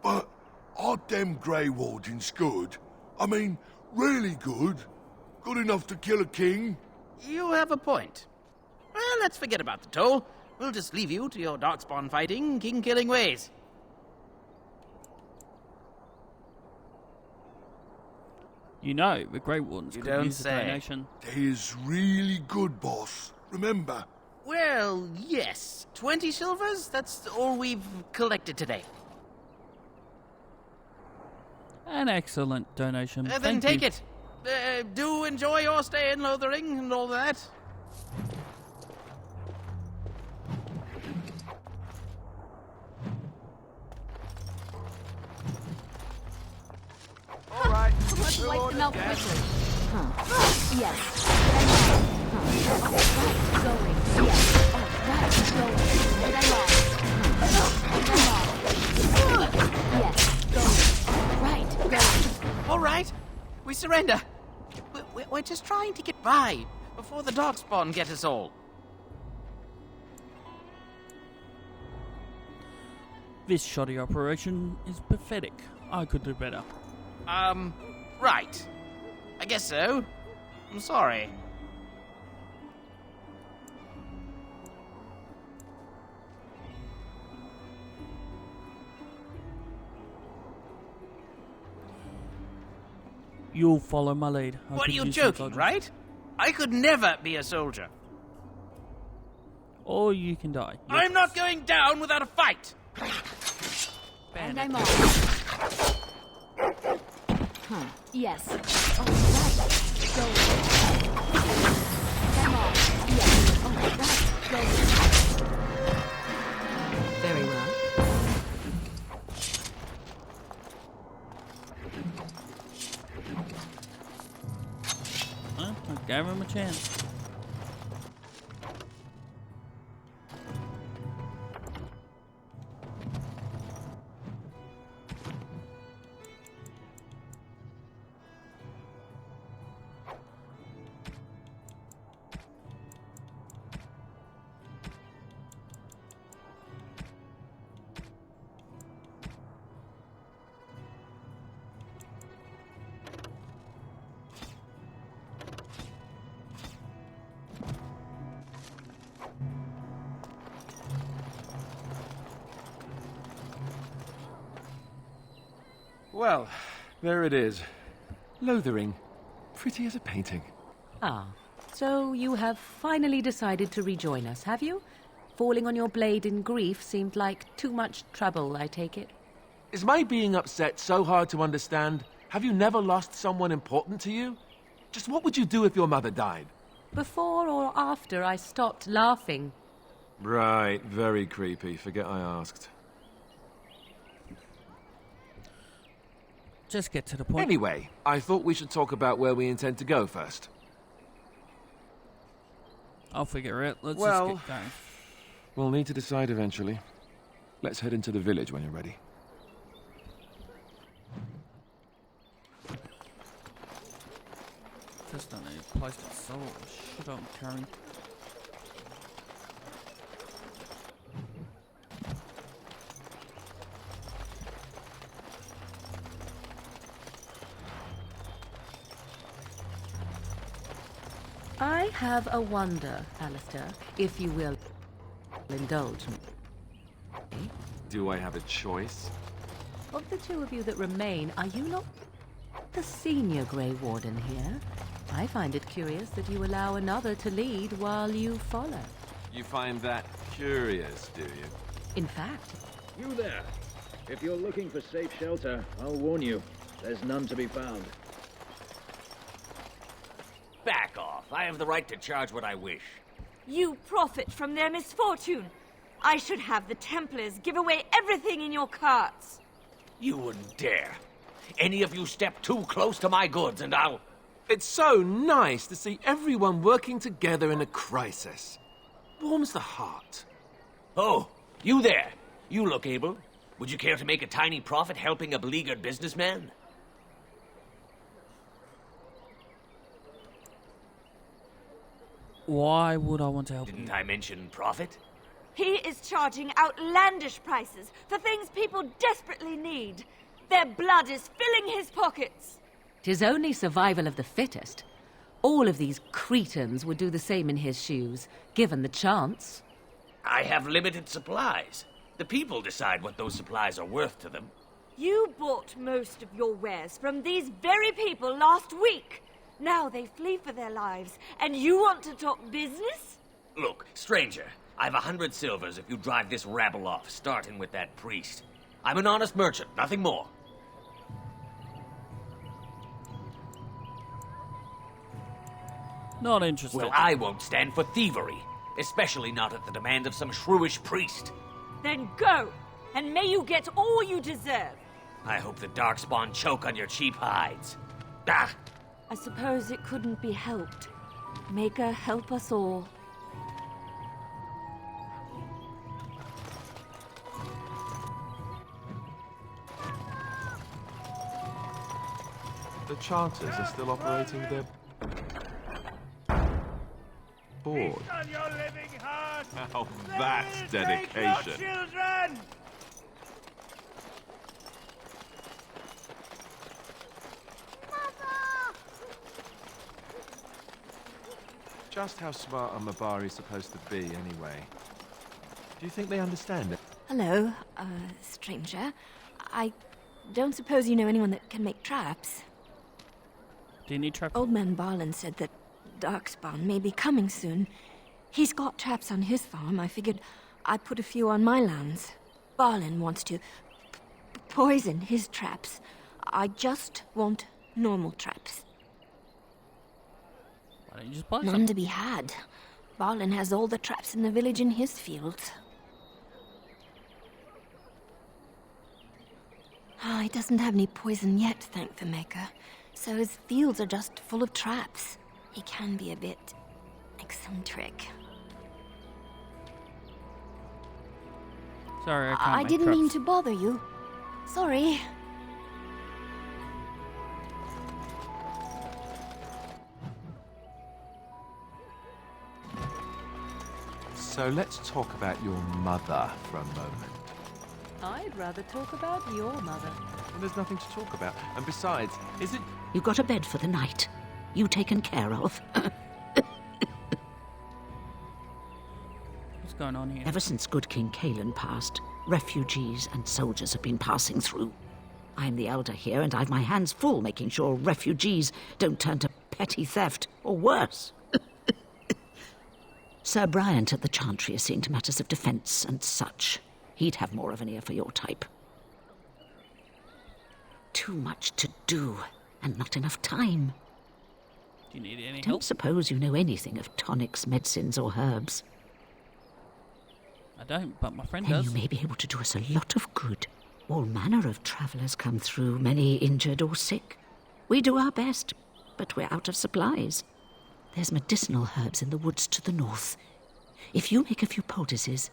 But aren't them Grey Wardens good? I mean, really good? Good enough to kill a king? You have a point. Well, let's forget about the toll. We'll just leave you to your darkspawn fighting, king-killing ways. You know, the Grey Wardens You could don't use a say. donation. They is really good, boss. Remember? Well, yes. 20 silvers? That's all we've collected today. An excellent donation. Then Thank take you. it. Do enjoy your stay in Lothering and all that. All right. Let's light them out quickly. Yes. Right. Going. Yes. Right. Going. And I'm off. And I'm off. Yes. Going. Right. Going. All right. We surrender. We're just trying to get by before the darkspawn get us all. This shoddy operation is pathetic. I could do better. Right. I guess so. I'm sorry. You'll follow my lead. I What are could you use some joking, soldiers. right? I could never be a soldier. Or you can die. I'm not going down without a fight. And I'm off. Yes. All right. Going. And I'm off. Yes. All right. Going. Very well. Well, I gave him a chance. Well, there it is. Lothering. Pretty as a painting. Ah, so you have finally decided to rejoin us, have you? Falling on your blade in grief seemed like too much trouble, I take it. Is my being upset so hard to understand? Have you never lost someone important to you? Just what would you do if your mother died? Before or after I stopped laughing? Right, very creepy. Forget I asked. Just get to the point. Anyway, I thought we should talk about where we intend to go first. I'll figure it. Let's Well, just get going. We'll need to decide eventually. Let's head into the village when you're ready. Just don't need a place to sell all the shit I'm carrying. I have a wonder, Alistair, if you will indulge me. Do I have a choice? Of the two of you that remain, are you not the senior Grey Warden here? I find it curious that you allow another to lead while you follow. You find that curious, do you? In fact, You there. If you're looking for safe shelter, I'll warn you, there's none to be found. Back off. I have the right to charge what I wish. You profit from their misfortune. I should have the Templars give away everything in your carts. You wouldn't dare. Any of you step too close to my goods and I'll... It's so nice to see everyone working together in a crisis. Warms the heart. Oh, you there. You look able. Would you care to make a tiny profit helping a beleaguered businessman? Why would I want to help Didn't I mention profit? He is charging outlandish prices for things people desperately need. Their blood is filling his pockets. 'Tis only survival of the fittest. All of these cretins would do the same in his shoes, given the chance. I have limited supplies. The people decide what those supplies are worth to them. You bought most of your wares from these very people last week. Now they flee for their lives, and you want to talk business? Look, stranger, I've 100 silvers if you drive this rabble off, starting with that priest. I'm an honest merchant, nothing more. Not interested. Well, I won't stand for thievery, especially not at the demand of some shrewish priest. Then go, and may you get all you deserve. I hope the Darkspawn choke on your cheap hides. Ah! I suppose it couldn't be helped. Maker, help us all. The Chanters are still operating their board. Now that's dedication. Just how smart are Mabari supposed to be, anyway? Do you think they understand it? Hello, stranger. I don't suppose you know anyone that can make traps? Do you need traps? Old man Barlin said that Darkspawn may be coming soon. He's got traps on his farm. I figured I'd put a few on my lands. Barlin wants to poison his traps. I just want normal traps. Why don't you just buy None some? to be had. Barlin has all the traps in the village in his fields. He doesn't have any poison yet, thank the Maker. So his fields are just full of traps. He can be a bit eccentric. Sorry, I can't I make didn't traps. mean to bother you. Sorry. So let's talk about your mother for a moment. I'd rather talk about your mother. Well, there's nothing to talk about. And besides, is it... You got a bed for the night. You taken care of. What's going on here? Ever since good King Kalen passed, refugees and soldiers have been passing through. I'm the elder here, and I've my hands full making sure refugees don't turn to petty theft, or worse. Sir Bryant at the Chantry is seeing to matters of defence and such. He'd have more of an ear for your type. Too much to do, and not enough time. Do you need any Don't help? suppose you know anything of tonics, medicines, or herbs. I don't, but my friend Then does. you may be able to do us a lot of good. All manner of travellers come through, many injured or sick. We do our best, but we're out of supplies. There's medicinal herbs in the woods to the north. If you make a few poultices,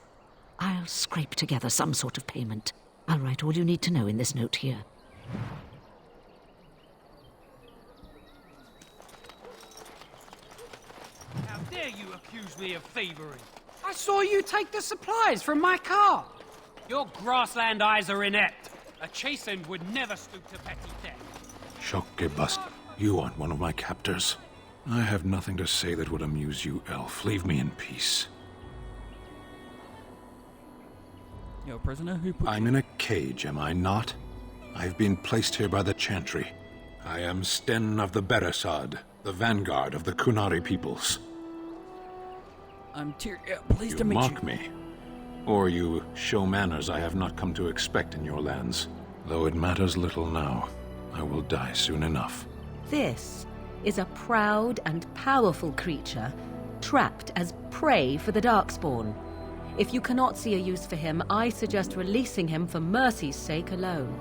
I'll scrape together some sort of payment. I'll write all you need to know in this note here. How dare you accuse me of thievery? I saw you take the supplies from my car. Your grassland eyes are inept. A chastened would never stoop to petty theft. Shockebust, you aren't one of my captors. I have nothing to say that would amuse you, elf. Leave me in peace. You're a prisoner? Who put I'm you? in a cage, am I not? I've been placed here by the Chantry. I am Sten of the Beresad, the vanguard of the Kunari peoples. I'm pleased to You meet mock you. me. Or you show manners I have not come to expect in your lands. Though it matters little now, I will die soon enough. This is a proud and powerful creature, trapped as prey for the Darkspawn. If you cannot see a use for him, I suggest releasing him for mercy's sake alone.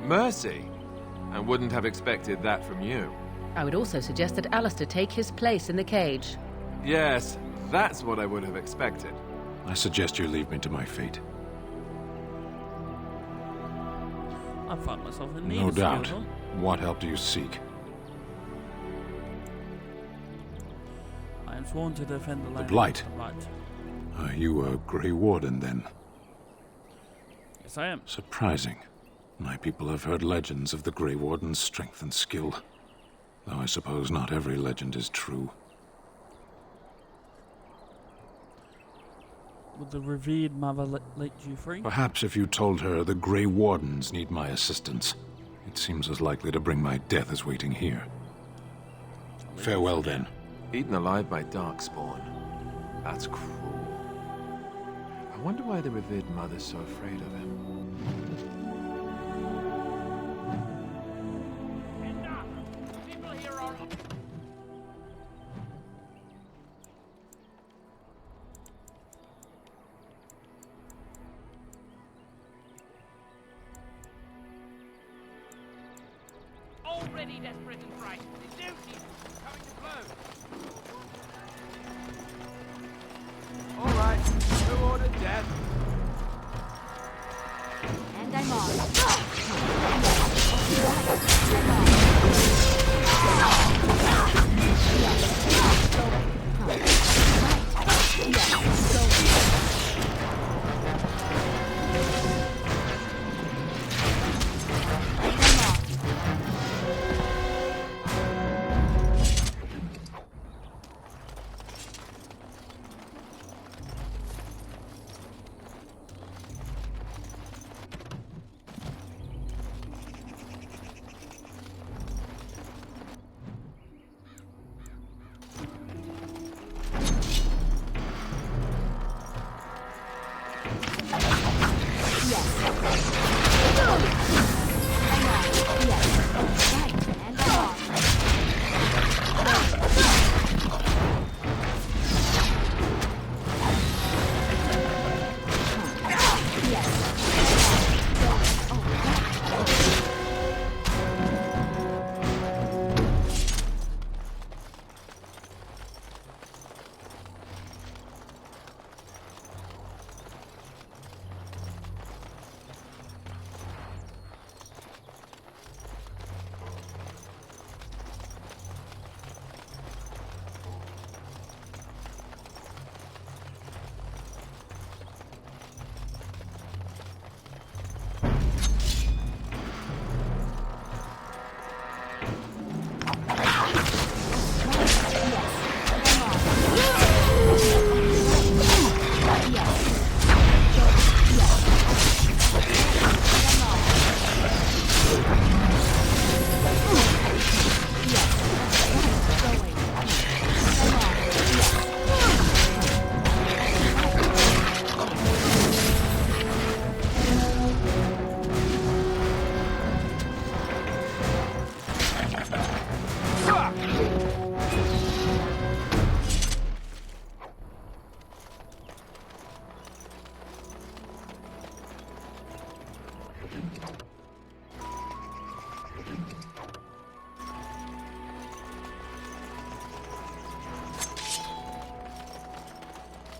Mercy? I wouldn't have expected that from you. I would also suggest that Alistair take his place in the cage. Yes, that's what I would have expected. I suggest you leave me to my fate. I find myself in need No of doubt. skill. What help do you seek? I am sworn to defend the land. Blight. of the Blight. Are you a Grey Warden, then? Yes, I am. Surprising. My people have heard legends of the Grey Warden's strength and skill. Though I suppose not every legend is true. Would the revered mother let you free? Perhaps if you told her the Grey Wardens need my assistance. It seems as likely to bring my death as waiting here. Farewell, then. Eaten alive by Darkspawn. That's cruel. I wonder why the revered mother's so afraid of him. Already desperate and frightened. The duty coming to blows. All right, who ordered death? And I'm on.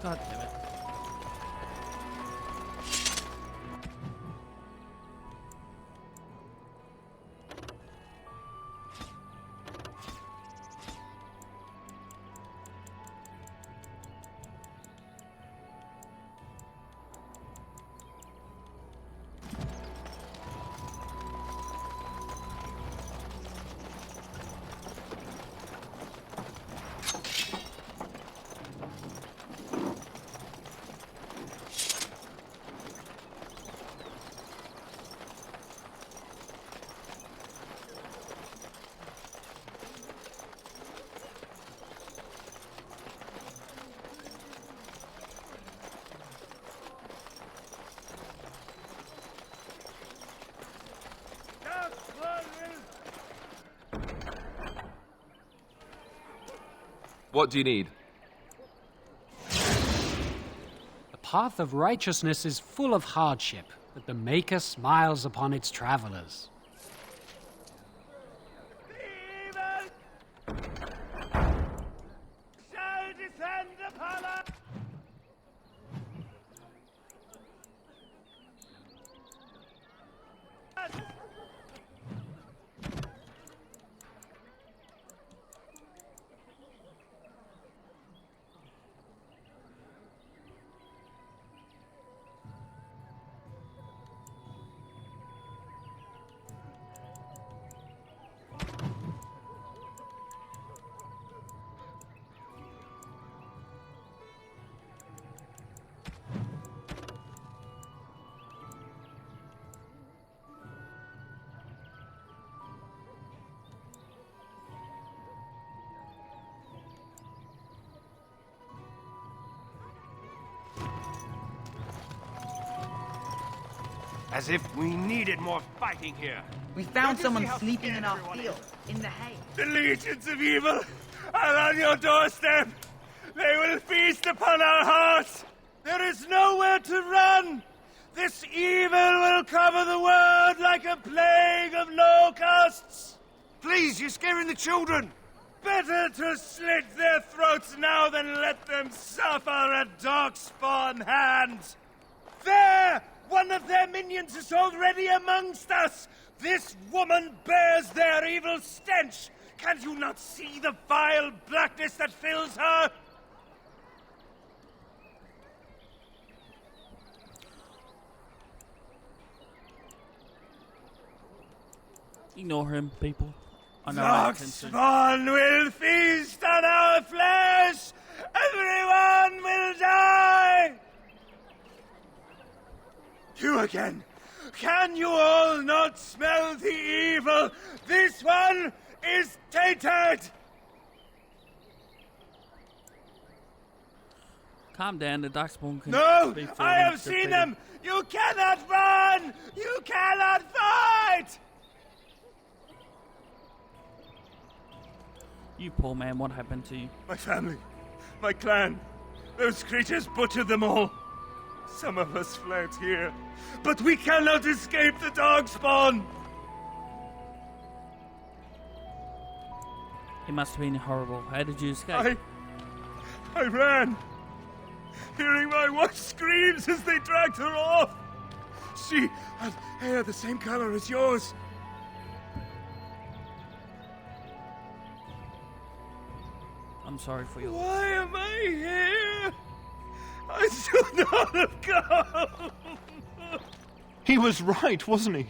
God damn it. What do you need? The path of righteousness is full of hardship, but the Maker smiles upon its travelers. Shall descend upon us! As if we needed more fighting here. We found someone sleeping in our field, in the hay. The legions of evil are on your doorstep. They will feast upon our hearts. There is nowhere to run. This evil will cover the world like a plague of locusts. Please, you're scaring the children. Better to slit their throats now than let them suffer at Darkspawn hands. There! One of their minions is already amongst us! This woman bears their evil stench! Can you not see the vile blackness that fills her? Ignore him, people. I know I can see. Darkspawn will feast on our flesh! Everyone will die! You again! Can you all not smell the evil? This one is tainted! Calm down, the Darkspawn can No! be I have seen them! You cannot run! You cannot fight! You poor man, what happened to you? My family, my clan, those creatures butchered them all. Some of us fled here, but we cannot escape the Darkspawn! It must have been horrible. How did you escape? I ran, hearing my wife's screams as they dragged her off. She had hair the same color as yours. I'm sorry for your Why am I here? I should not have come! He was right, wasn't he?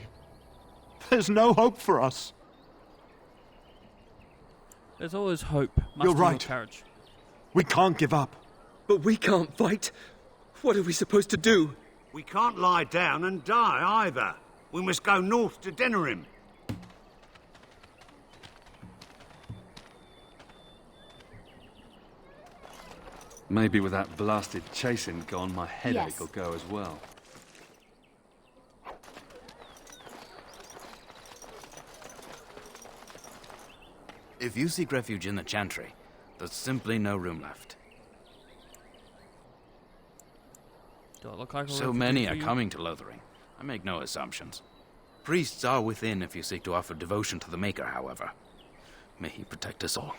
There's no hope for us. There's always hope. You're right. Courage. We can't give up. But we can't fight. What are we supposed to do? We can't lie down and die either. We must go north to Denerim. Maybe with that blasted chasing gone, my headache will go as well. If you seek refuge in the Chantry, there's simply no room left. Do I look like a So refugee many for are you? coming to Lothering. I make no assumptions. Priests are within if you seek to offer devotion to the Maker, however. May he protect us all.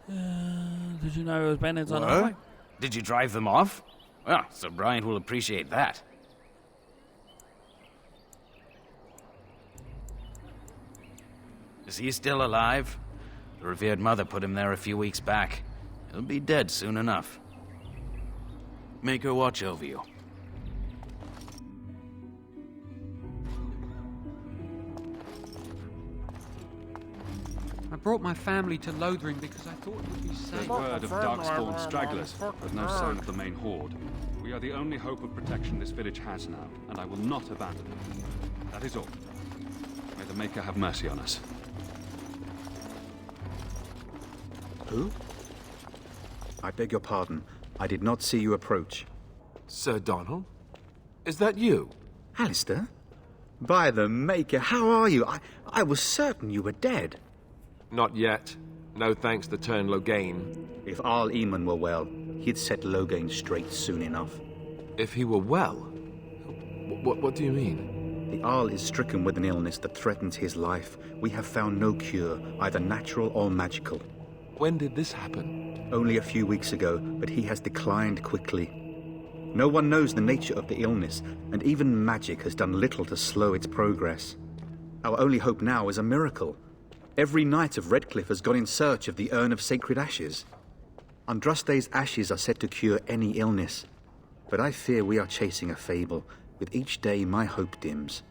Did you know it was bandits on the highway? Did you drive them off? Well, Sir Bryant will appreciate that. Is he still alive? The revered mother put him there a few weeks back. He'll be dead soon enough. Make her watch over you. I brought my family to Lothering because I thought it would be safe. Word of Darkspawn stragglers, but no sign of the main horde. We are the only hope of protection this village has now, and I will not abandon it. That is all. May the Maker have mercy on us. Who? I beg your pardon. I did not see you approach. Sir Donald? Is that you? Alistair? By the Maker, how are you? I was certain you were dead. Not yet. No thanks to Turn Loghain. If Arl Eamon were well, he'd set Loghain straight soon enough. If he were well? What do you mean? The Arl is stricken with an illness that threatens his life. We have found no cure, either natural or magical. When did this happen? Only a few weeks ago, but he has declined quickly. No one knows the nature of the illness, and even magic has done little to slow its progress. Our only hope now is a miracle. Every knight of Redcliffe has gone in search of the Urn of Sacred Ashes. Andraste's ashes are said to cure any illness, but I fear we are chasing a fable. With each day, my hope dims.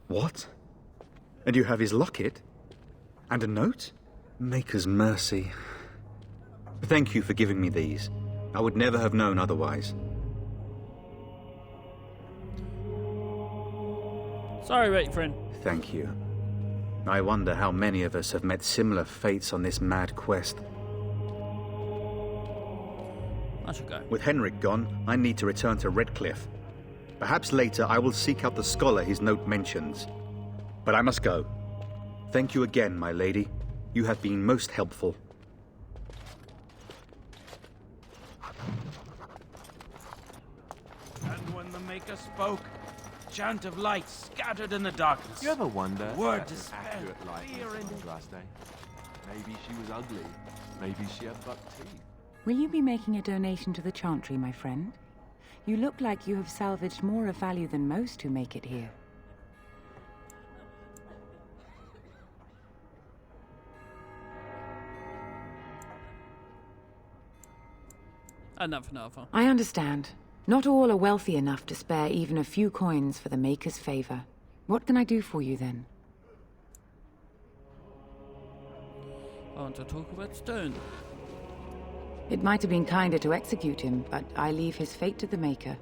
What? And you have his locket? And a note? Maker's mercy. Thank you for giving me these. I would never have known otherwise. Sorry, mate, friend. Thank you. I wonder how many of us have met similar fates on this mad quest. I should go. With Henrik gone, I need to return to Redcliffe. Perhaps later I will seek out the scholar his note mentions. But I must go. Thank you again, my lady. You have been most helpful. And when the Maker spoke, chant of light scattered in the darkness. You ever wonder? Word if that's an despair, accurate likeness fear, of and Andraste? Maybe she was ugly. Maybe she had buck teeth. Will you be making a donation to the Chantry, my friend? You look like you have salvaged more of value than most who make it here. Enough. I understand. Not all are wealthy enough to spare even a few coins for the Maker's favor. What can I do for you then? I want to talk about Stone. It might have been kinder to execute him, but I leave his fate to the Maker.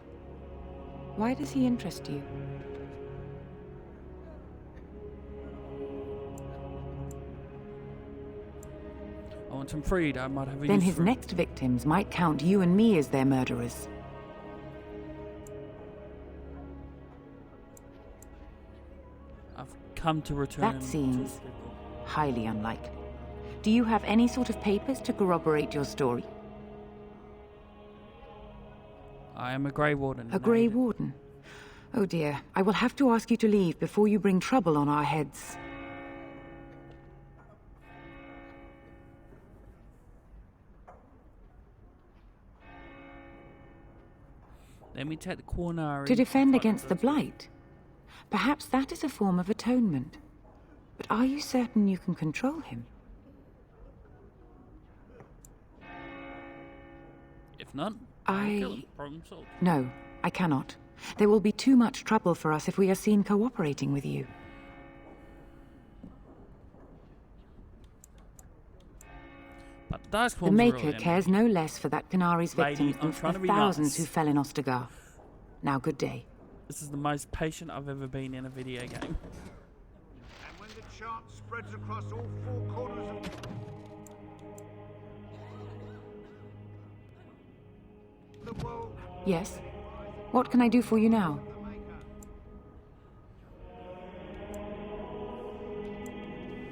Why does he interest you? I want him freed. I might have a Then use his for him. next victims might count you and me as their murderers. I've come to return. That seems highly unlikely. Do you have any sort of papers to corroborate your story? I am a Grey Warden. A Grey Warden? Oh dear, I will have to ask you to leave before you bring trouble on our heads. Let me take the corner. To defend against the Blight? Perhaps that is a form of atonement. But are you certain you can control him? If not, I'll kill him. Problem solved. No, I cannot. There will be too much trouble for us if we are seen cooperating with you. But that's The Maker cares no less for that Canary's Lady, victims I'm than for trying the to be thousands nice. who fell in Ostagar. Now, good day. This is the most patient I've ever been in a video game. And when the chant spreads across all four corners of the world... Yes? What can I do for you now?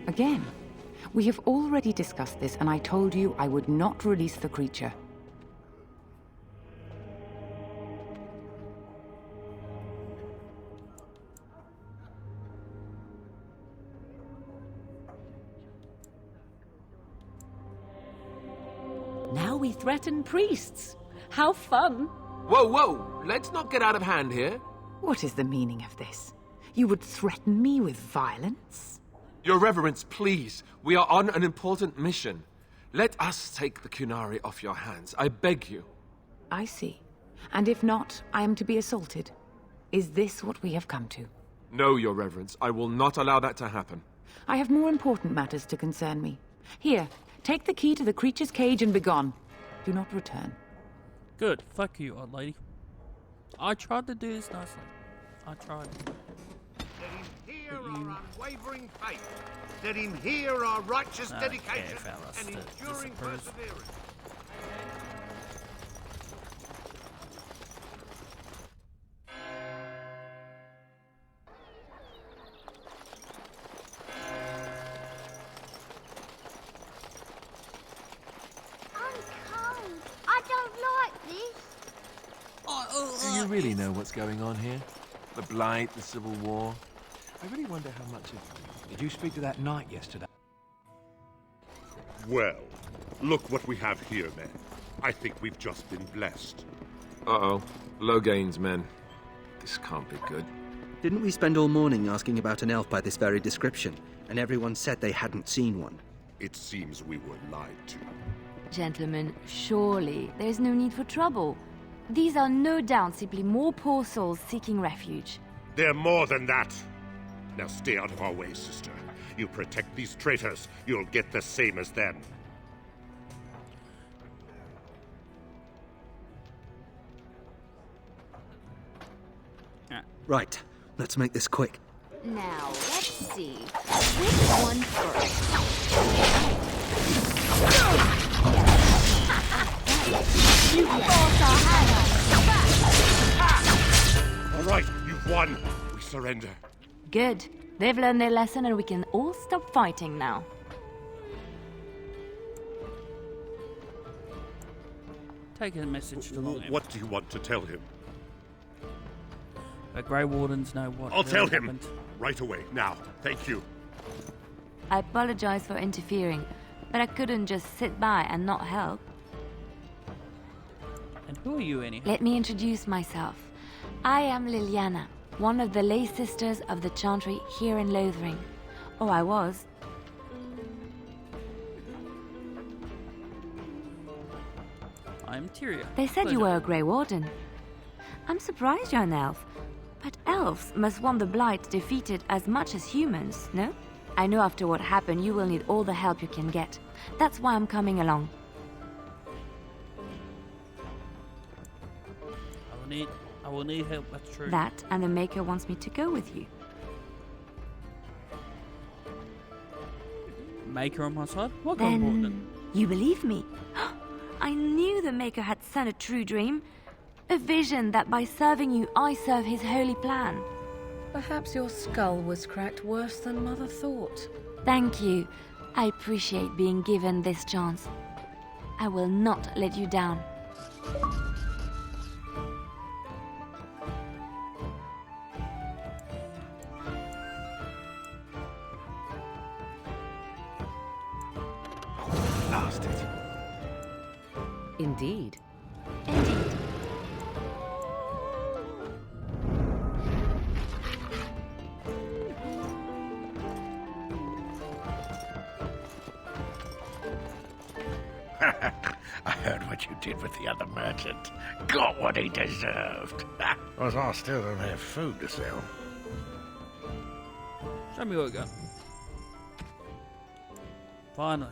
Again? We have already discussed this, and I told you I would not release the creature. Now we threaten priests. How fun! Whoa! Let's not get out of hand here. What is the meaning of this? You would threaten me with violence? Your Reverence, please. We are on an important mission. Let us take the Kunari off your hands. I beg you. I see. And if not, I am to be assaulted. Is this what we have come to? No, Your Reverence. I will not allow that to happen. I have more important matters to concern me. Here, take the key to the creature's cage and begone. Do not return. Good. Fuck you, old lady. I tried to do this nicely. I tried. Let him hear our unwavering faith. Let him hear our righteous dedication and enduring perseverance. I don't like this. Do you really know what's going on here? The Blight, the Civil War? I really wonder how much of... Did you speak to that knight yesterday? Well, look what we have here, men. I think we've just been blessed. Uh-oh. Logain's men. This can't be good. Didn't we spend all morning asking about an elf by this very description, and everyone said they hadn't seen one? It seems we were lied to. Gentlemen, surely there's no need for trouble. These are no doubt simply more poor souls seeking refuge. They're more than that. Now stay out of our way, sister. You protect these traitors, you'll get the same as them. Right, let's make this quick. Now, let's see. Which one first? You forced our hand. All right, you've won. We surrender. Good. They've learned their lesson and we can all stop fighting now. Take a message to Longhair. What do you want to tell him? The Grey Wardens know what I'll tell him. happened. Right away, now. Thank you. I apologize for interfering, but I couldn't just sit by and not help. And who are you anyhow? Let me introduce myself. I am Liliana, one of the lay sisters of the Chantry here in Lothering. Or I was. I'm Tyria. They said you were a Grey Warden. I'm surprised you're an elf. But elves must want the Blight defeated as much as humans, no? I know after what happened you will need all the help you can get. That's why I'm coming along. I will need help, that's true. That and the Maker wants me to go with you. Maker on my side? What kind of Warden? Then you believe me? I knew the Maker had sent a true dream. A vision that by serving you, I serve his holy plan. Perhaps your skull was cracked worse than Mother thought. Thank you. I appreciate being given this chance. I will not let you down. Blasted. Indeed. Indeed. I heard what you did with the other merchant. Got what he deserved. Was I still don't have food to sell? Show me what we got. Finally.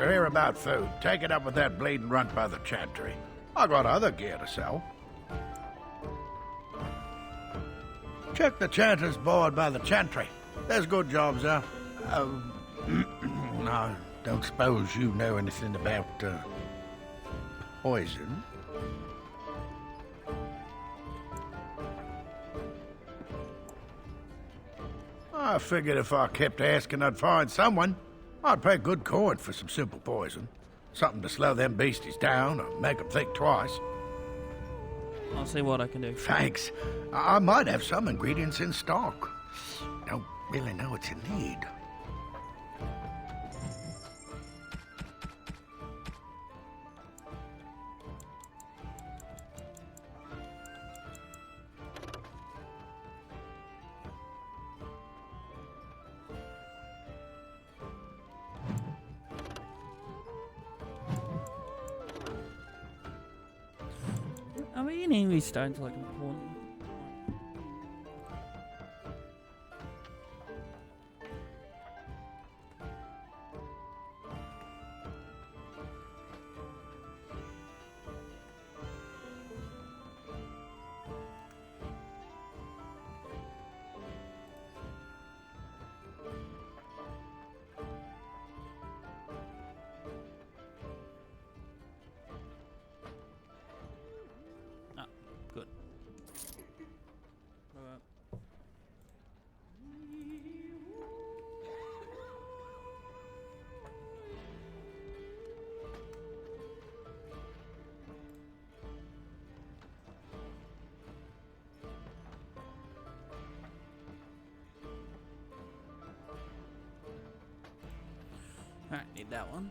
You're here about food. Take it up with that bleeding runt by the chantry. I got other gear to sell. Check the chanter's board by the chantry. There's good jobs there. I don't suppose you know anything about, poison? I figured if I kept asking, I'd find someone. I'd pay good coin for some simple poison. Something to slow them beasties down or make them think twice. I'll see what I can do. Thanks. I might have some ingredients in stock. Don't really know what you need. Are we in any stones like important? Good. Alright, need that one.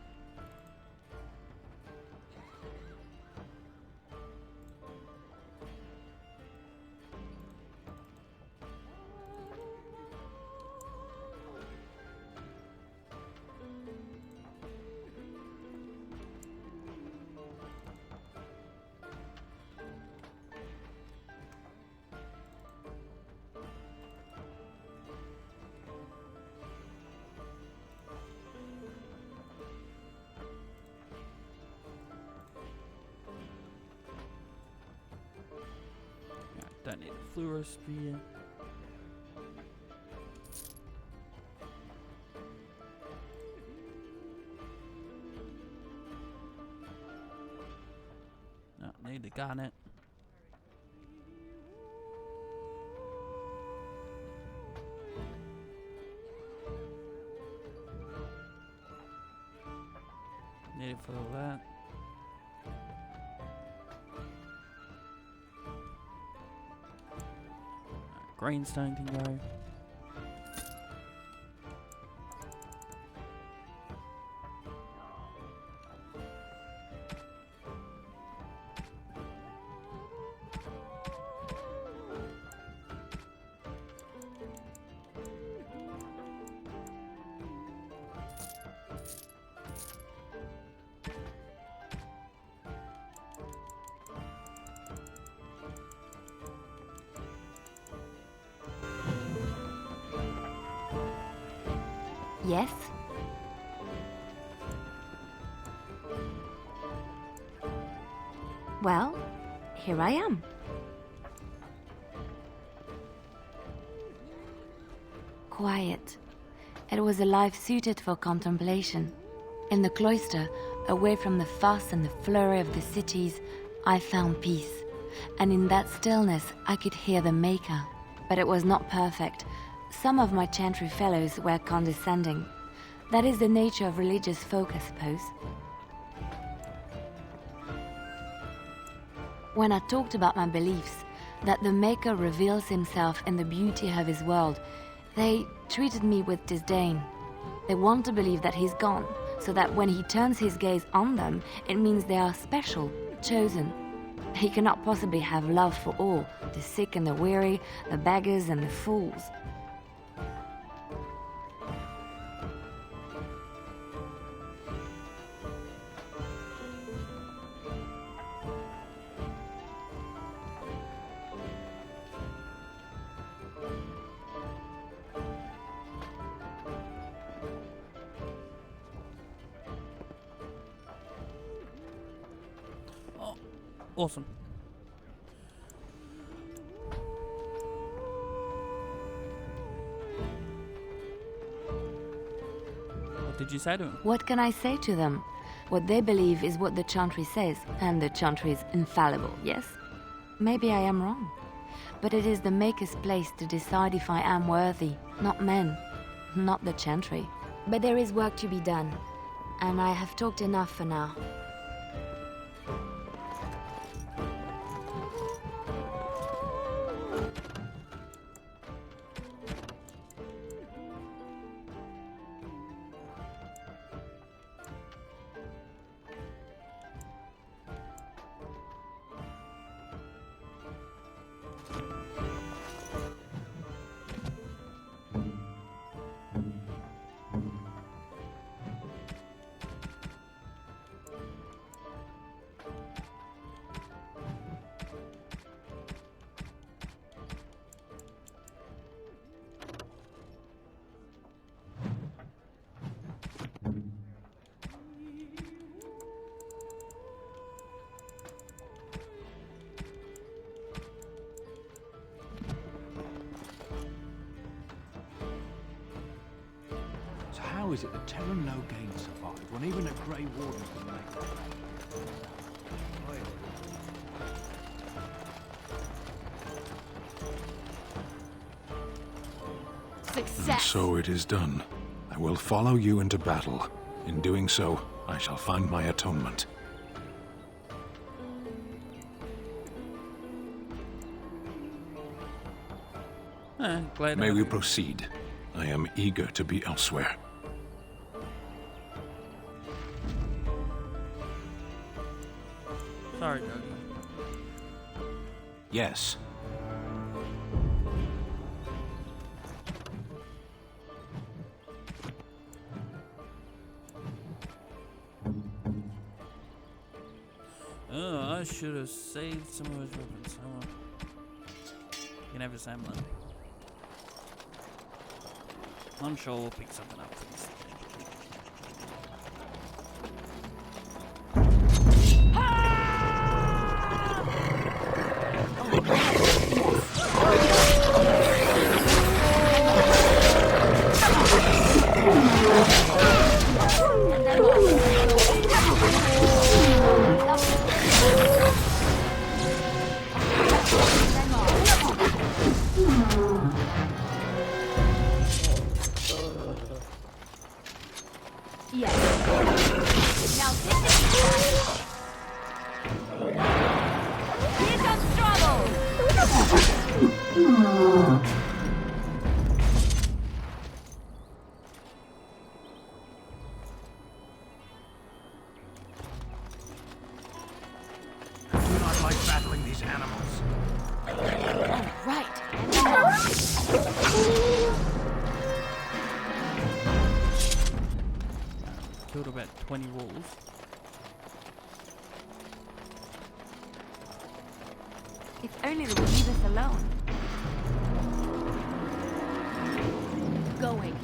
Don't need a fluorosphere. No, need the garnet. Need it for all that. Greenstone can go. Yes? Well, here I am. Quiet. It was a life suited for contemplation. In the cloister, away from the fuss and the flurry of the cities, I found peace. And in that stillness, I could hear the Maker. But it was not perfect. Some of my chantry fellows were condescending. That is the nature of religious folk, I suppose. When I talked about my beliefs, that the Maker reveals himself in the beauty of his world, they treated me with disdain. They want to believe that he's gone, so that when he turns his gaze on them, it means they are special, chosen. He cannot possibly have love for all, the sick and the weary, the beggars and the fools. Awesome. What did you say to him? What can I say to them? What they believe is what the Chantry says, and the Chantry is infallible, yes? Maybe I am wrong. But it is the Maker's place to decide if I am worthy, not men, not the Chantry. But there is work to be done, and I have talked enough for now. So how is it that Terran Logain survived when even a Grey Warden could make it? And so it is done. I will follow you into battle. In doing so, I shall find my atonement. Glad May we proceed? I am eager to be elsewhere. Sorry, Dougie. Yes. Oh, I should have saved some of his weapons. Oh, well. You can have his ammo. I'm sure we'll pick something up for this. Killed about 20 wolves. If only they would leave us alone. Going.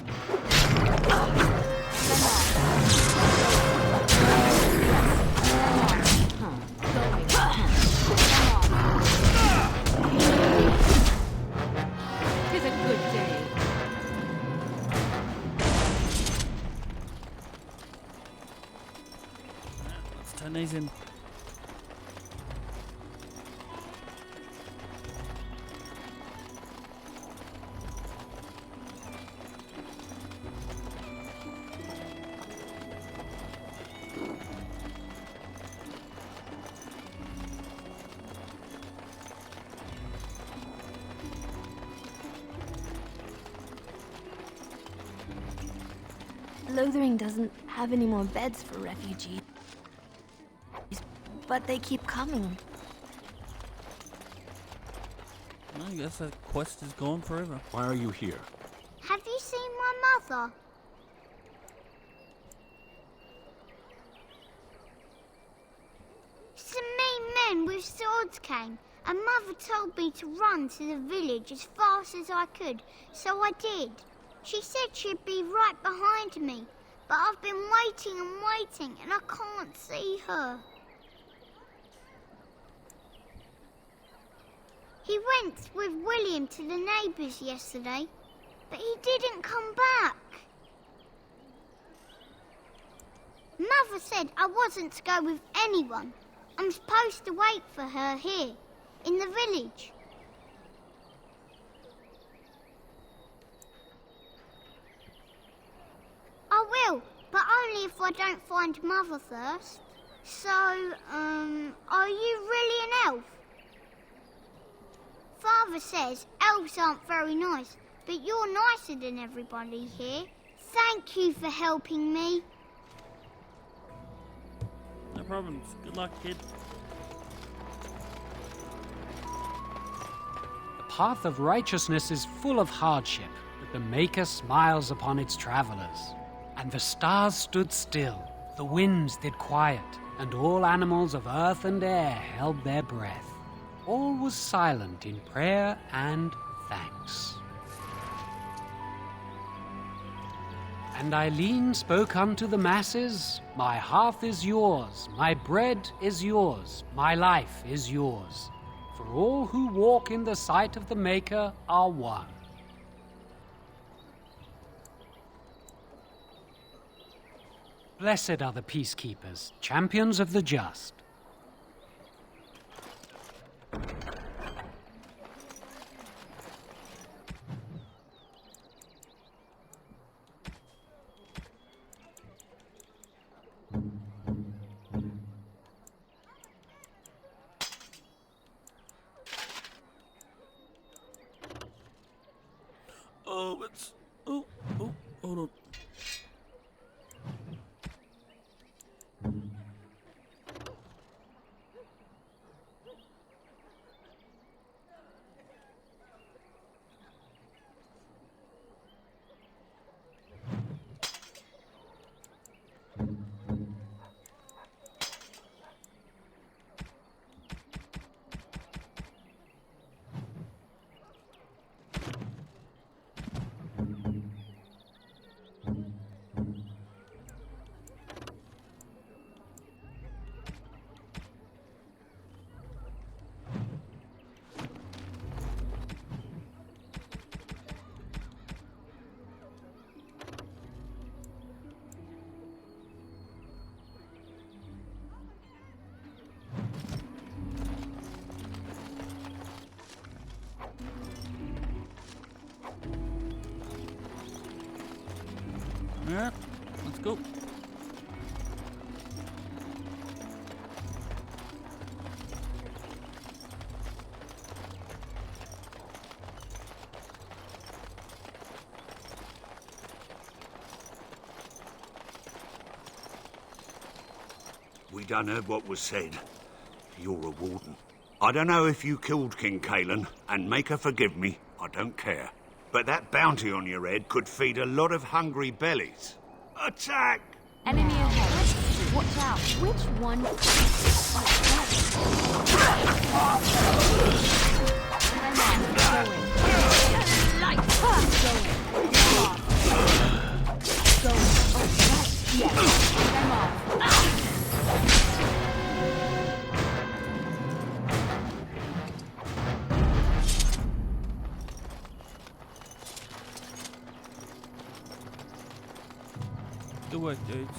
Tis a good day. Let's turn these in. Lothering doesn't have any more beds for refugees, but they keep coming. Well, I guess that quest is gone forever. Why are you here? Have you seen my mother? Some mean men with swords came, and Mother told me to run to the village as fast as I could, so I did. She said she'd be right behind me, but I've been waiting and waiting, and I can't see her. He went with William to the neighbours yesterday, but he didn't come back. Mother said I wasn't to go with anyone. I'm supposed to wait for her here, in the village. I will, but only if I don't find Mother first. So, are you really an elf? Father says elves aren't very nice, but you're nicer than everybody here. Thank you for helping me. No problems. Good luck, kid. The path of righteousness is full of hardship, but the Maker smiles upon its travelers. And the stars stood still, the winds did quiet, and all animals of earth and air held their breath. All was silent in prayer and thanks. And Eileen spoke unto the masses, My hearth is yours, my bread is yours, my life is yours. For all who walk in the sight of the Maker are one. Blessed are the peacekeepers, champions of the just. Oh, it's... Oh, hold on. Yeah, let's go. We done heard what was said. You're a warden. I don't know if you killed King Kalen, and make her forgive me, I don't care. But that bounty on your head could feed a lot of hungry bellies. Attack! Enemy ahead. Watch out. Which one? Good work, dudes.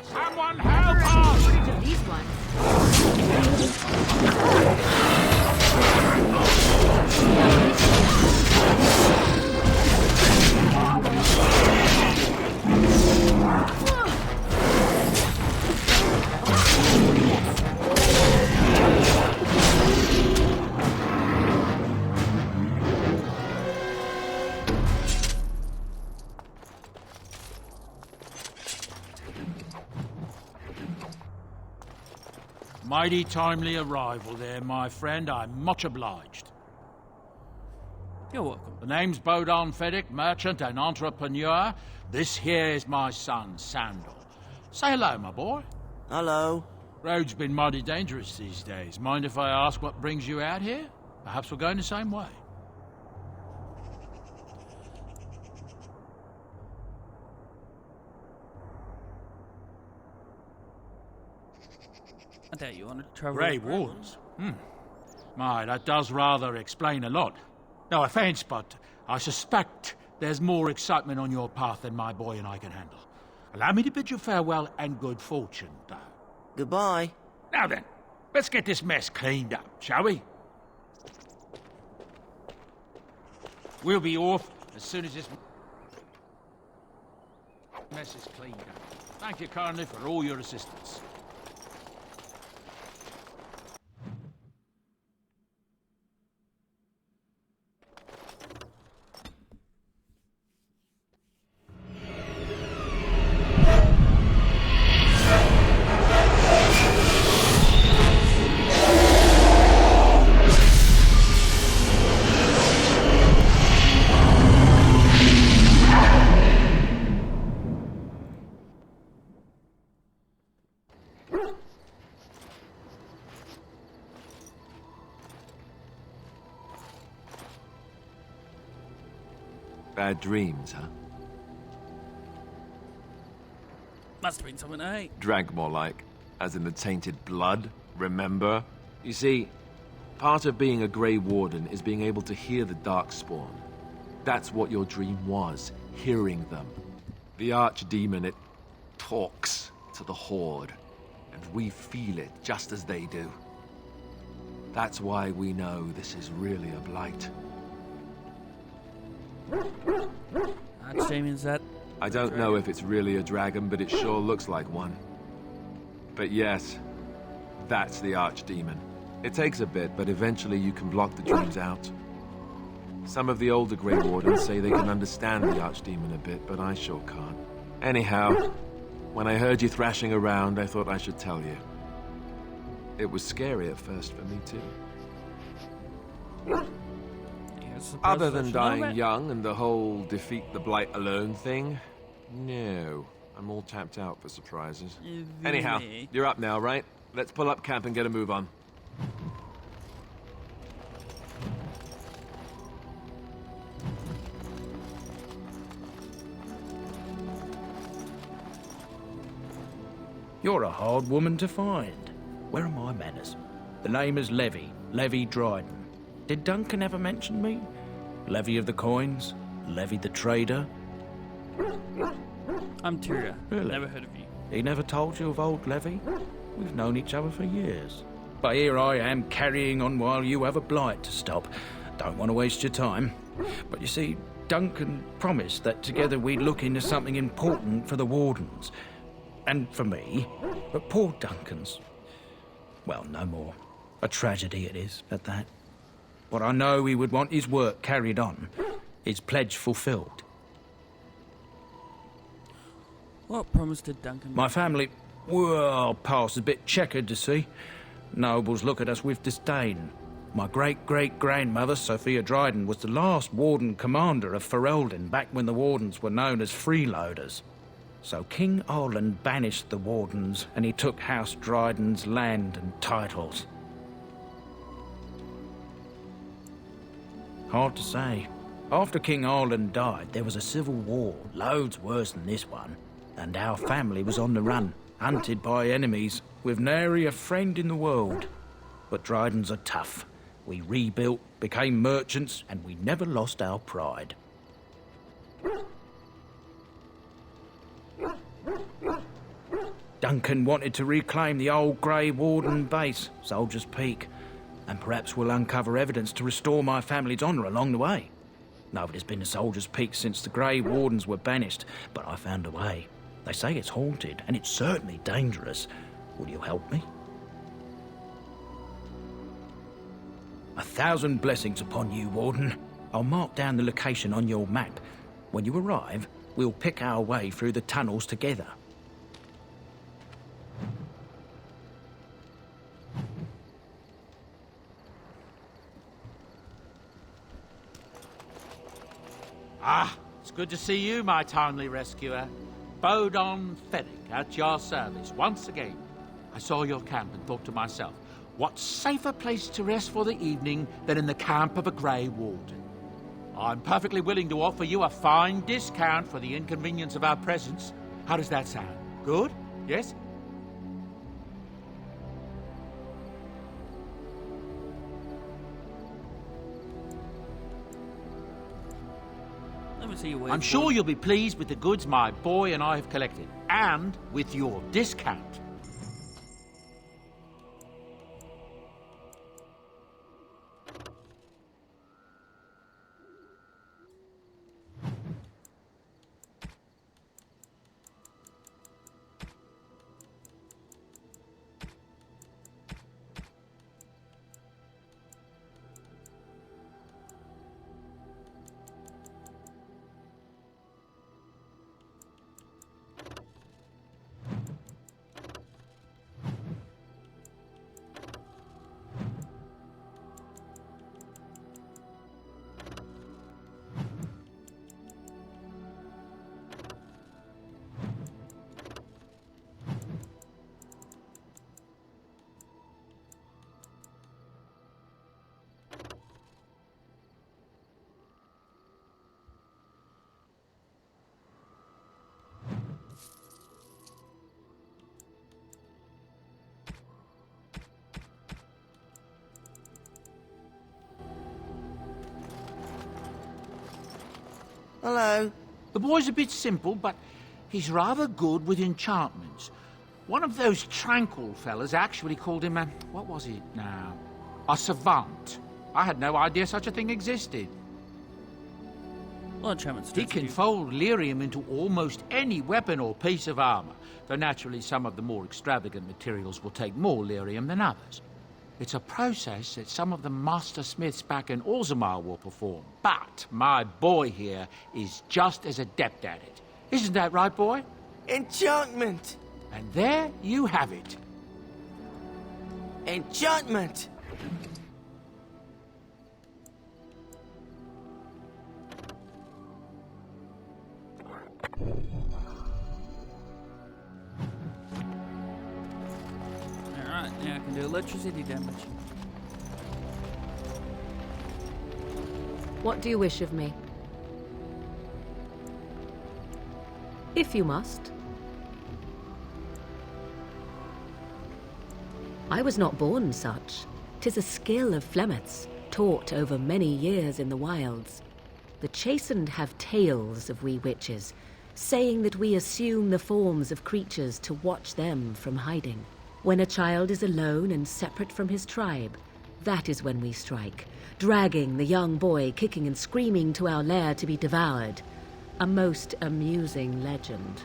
Someone help us! These ones. Mighty timely arrival there, my friend. I'm much obliged. You're welcome. The name's Bodon Feddick, merchant and entrepreneur. This here is my son, Sandal. Say hello, my boy. Hello. Road's been mighty dangerous these days. Mind if I ask what brings you out here? Perhaps we're going the same way. I doubt you want to travel. Grey Wardens? My, that does rather explain a lot. No offence, but I suspect there's more excitement on your path than my boy and I can handle. Allow me to bid you farewell and good fortune, though. Goodbye. Now then, let's get this mess cleaned up, shall we? We'll be off as soon as this mess is cleaned up. Thank you kindly for all your assistance. Bad dreams, huh? Must have been something I ate. Drank more like, as in the tainted blood, remember? You see, part of being a Grey Warden is being able to hear the Darkspawn. That's what your dream was, hearing them. The Archdemon, it talks to the Horde, and we feel it just as they do. That's why we know this is really a blight. Archdemon's that? I don't know if it's really a dragon, but it sure looks like one. But yes, that's the Archdemon. It takes a bit, but eventually you can block the dreams out. Some of the older Grey Wardens say they can understand the Archdemon a bit, but I sure can't. Anyhow, when I heard you thrashing around, I thought I should tell you. It was scary at first for me, too. Other than dying young and the whole defeat the Blight alone thing, no. I'm all tapped out for surprises. Anyhow, you're up now, right? Let's pull up camp and get a move on. You're a hard woman to find. Where are my manners? The name is Levy Dryden. Did Duncan ever mention me? Levy of the Coins? Levy the Trader? I'm Tyria. Really? Never heard of you. He never told you of old Levy? We've known each other for years. But here I am carrying on while you have a blight to stop. Don't want to waste your time. But you see, Duncan promised that together we'd look into something important for the Wardens. And for me. But poor Duncan's... well, no more. A tragedy it is, at that. But I know he would want his work carried on, his pledge fulfilled. What promise did Duncan make? My family, well, past a bit checkered to see. Nobles look at us with disdain. My great-great-grandmother, Sophia Dryden, was the last Warden-Commander of Ferelden back when the Wardens were known as freeloaders. So King Arland banished the Wardens, and he took House Dryden's land and titles. Hard to say. After King Arland died, there was a civil war, loads worse than this one, and our family was on the run, hunted by enemies, with nary a friend in the world. But Drydens are tough. We rebuilt, became merchants, and we never lost our pride. Duncan wanted to reclaim the old Grey Warden base, Soldier's Peak, and perhaps we'll uncover evidence to restore my family's honour along the way. Nobody's been to Soldier's Peak since the Grey Wardens were banished, but I found a way. They say it's haunted, and it's certainly dangerous. Will you help me? 1,000 blessings upon you, Warden. I'll mark down the location on your map. When you arrive, we'll pick our way through the tunnels together. Ah, it's good to see you, my timely rescuer. Bodon Ferric, at your service once again. I saw your camp and thought to myself, what safer place to rest for the evening than in the camp of a Grey Warden? I'm perfectly willing to offer you a fine discount for the inconvenience of our presence. How does that sound? Good? Yes? me see your wares. I'm sure you'll be pleased with the goods my boy and I have collected, and with your discount. Hello. The boy's a bit simple, but he's rather good with enchantments. One of those tranquil fellas actually called him a... what was it now? A savant. I had no idea such a thing existed. Well, enchantments. He can fold lyrium into almost any weapon or piece of armor, though naturally some of the more extravagant materials will take more lyrium than others. It's a process that some of the master smiths back in Orzammar will perform, but my boy here is just as adept at it. Isn't that right, boy? Enchantment! And there you have it. Enchantment! Alright, now I can do electricity damage. What do you wish of me? If you must. I was not born such. 'Tis a skill of Flemeth's, taught over many years in the wilds. The chastened have tales of we witches, saying that we assume the forms of creatures to watch them from hiding. When a child is alone and separate from his tribe, that is when we strike, dragging the young boy kicking and screaming to our lair to be devoured. A most amusing legend.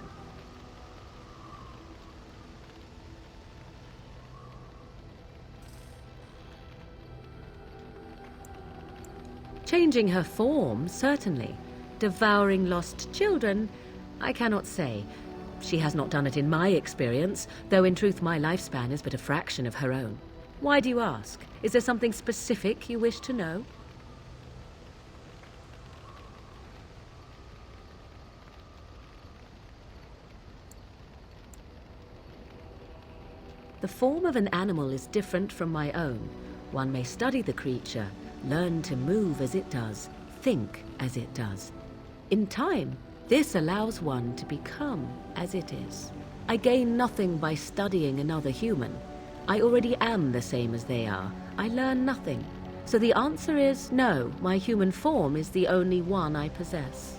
Changing her form, certainly. Devouring lost children, I cannot say. She has not done it in my experience, though in truth my lifespan is but a fraction of her own. Why do you ask? Is there something specific you wish to know? The form of an animal is different from my own. One may study the creature, learn to move as it does, think as it does. In time, this allows one to become as it is. I gain nothing by studying another human. I already am the same as they are. I learn nothing. So the answer is no, my human form is the only one I possess.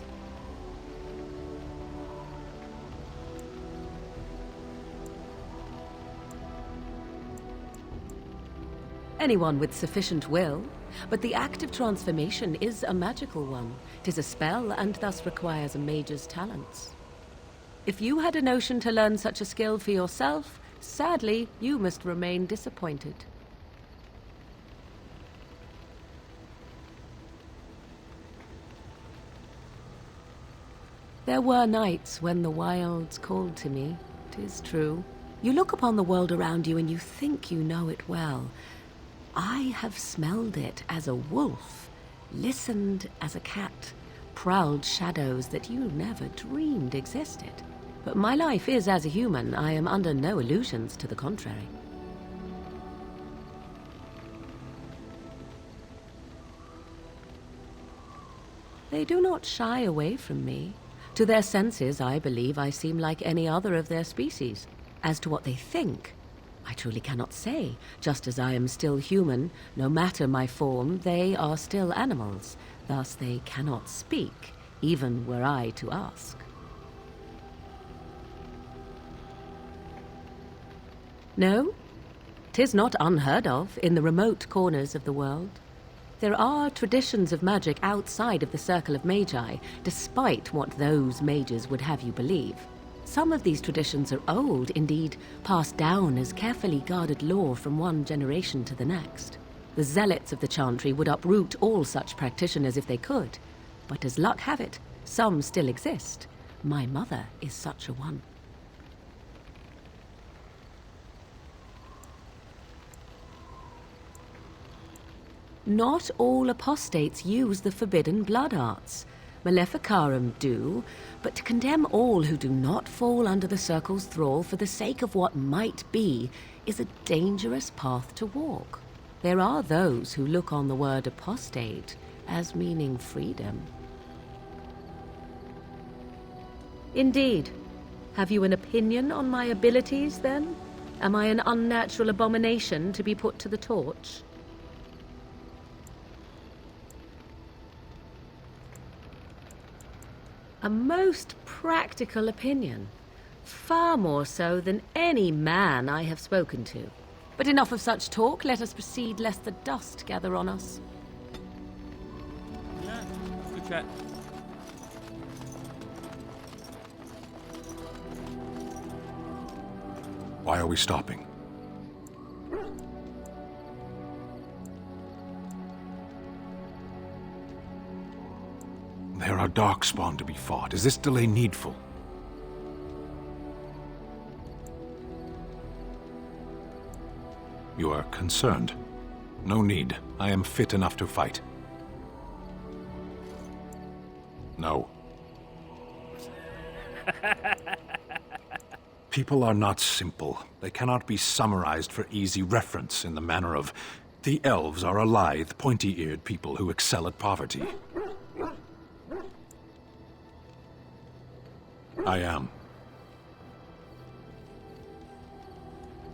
Anyone with sufficient will, but the act of transformation is a magical one. 'Tis a spell and thus requires a mage's talents. If you had a notion to learn such a skill for yourself, sadly, you must remain disappointed. There were nights when the wilds called to me, 'tis true. You look upon the world around you and you think you know it well. I have smelled it as a wolf, listened as a cat, prowled shadows that you never dreamed existed. But my life is as a human. I am under no illusions to the contrary. They do not shy away from me. To their senses, I believe I seem like any other of their species. As to what they think, I truly cannot say. Just as I am still human, no matter my form, they are still animals. Thus they cannot speak, even were I to ask. No, 'tis not unheard of in the remote corners of the world. There are traditions of magic outside of the circle of magi, despite what those mages would have you believe. Some of these traditions are old, indeed, passed down as carefully guarded lore from one generation to the next. The zealots of the chantry would uproot all such practitioners if they could, but as luck have it, some still exist. My mother is such a one. Not all apostates use the forbidden blood arts. Maleficarum do, but to condemn all who do not fall under the circle's thrall for the sake of what might be is a dangerous path to walk. There are those who look on the word apostate as meaning freedom. Indeed. Have you an opinion on my abilities, then? Am I an unnatural abomination to be put to the torch? A most practical opinion. Far more so than any man I have spoken to. But enough of such talk. Let us proceed, lest the dust gather on us. Yeah, good chat. Why are we stopping? There are darkspawn to be fought. Is this delay needful? You are concerned. No need. I am fit enough to fight. No. People are not simple. They cannot be summarized for easy reference in the manner of the elves are a lithe, pointy-eared people who excel at poverty. I am.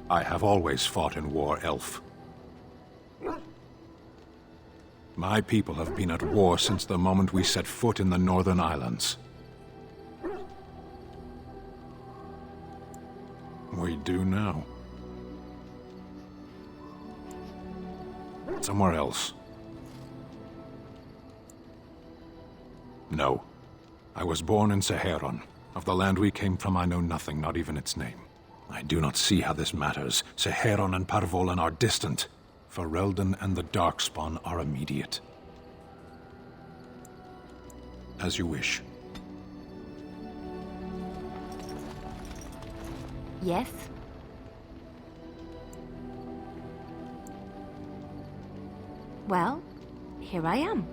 I have always fought in war, elf. My people have been at war since the moment we set foot in the Northern Islands. We do now. Somewhere else. No. I was born in Seheron. Of the land we came from, I know nothing, not even its name. I do not see how this matters. Seheron and Parvolan are distant. Ferelden and the Darkspawn are immediate. As you wish. Yes? Well, here I am.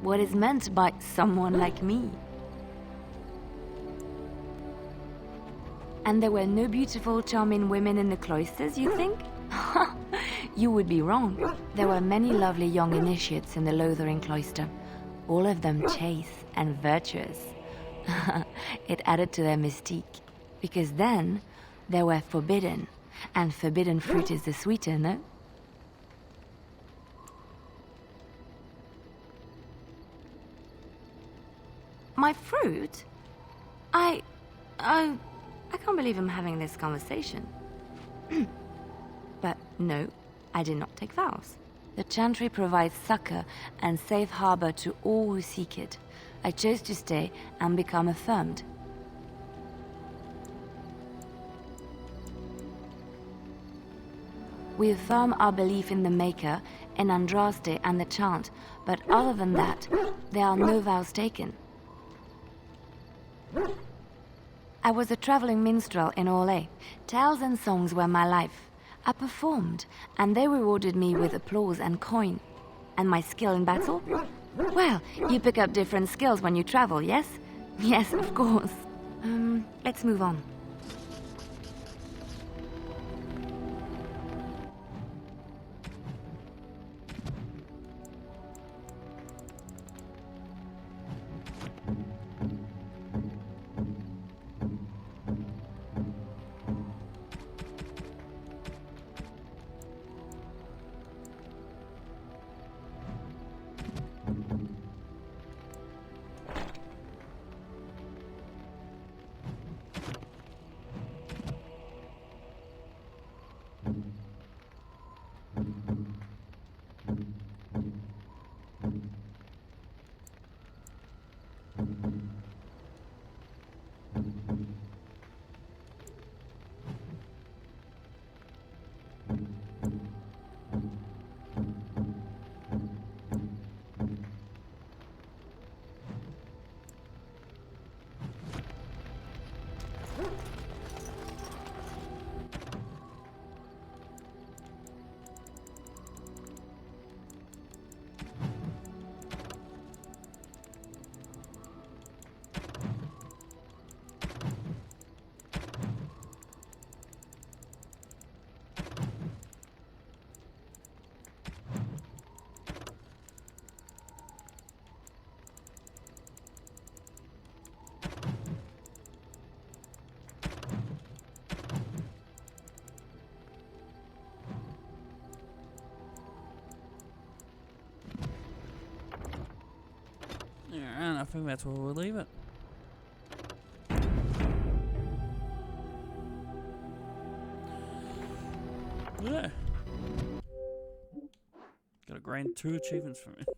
What is meant by someone like me? And there were no beautiful, charming women in the cloisters, you think? You would be wrong. There were many lovely young initiates in the Lothering cloister, all of them chaste and virtuous. It added to their mystique, because then they were forbidden, and forbidden fruit is the sweeter, no? My fruit? I can't believe I'm having this conversation. But no, I did not take vows. The Chantry provides succor and safe harbor to all who seek it. I chose to stay and become affirmed. We affirm our belief in the Maker, in Andraste and the Chant, but other than that, there are no vows taken. I was a traveling minstrel in Orlais. Tales and songs were my life. I performed, and they rewarded me with applause and coin. And my skill in battle? Well, you pick up different skills when you travel, yes? Yes, of course. Let's move on. think that's where we'll leave it. Yeah. Got a grand 2 achievements from it.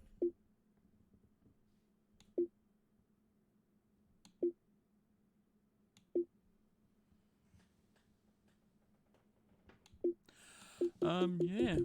Yeah.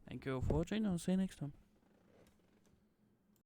Thank you all for watching. I'll see you next time.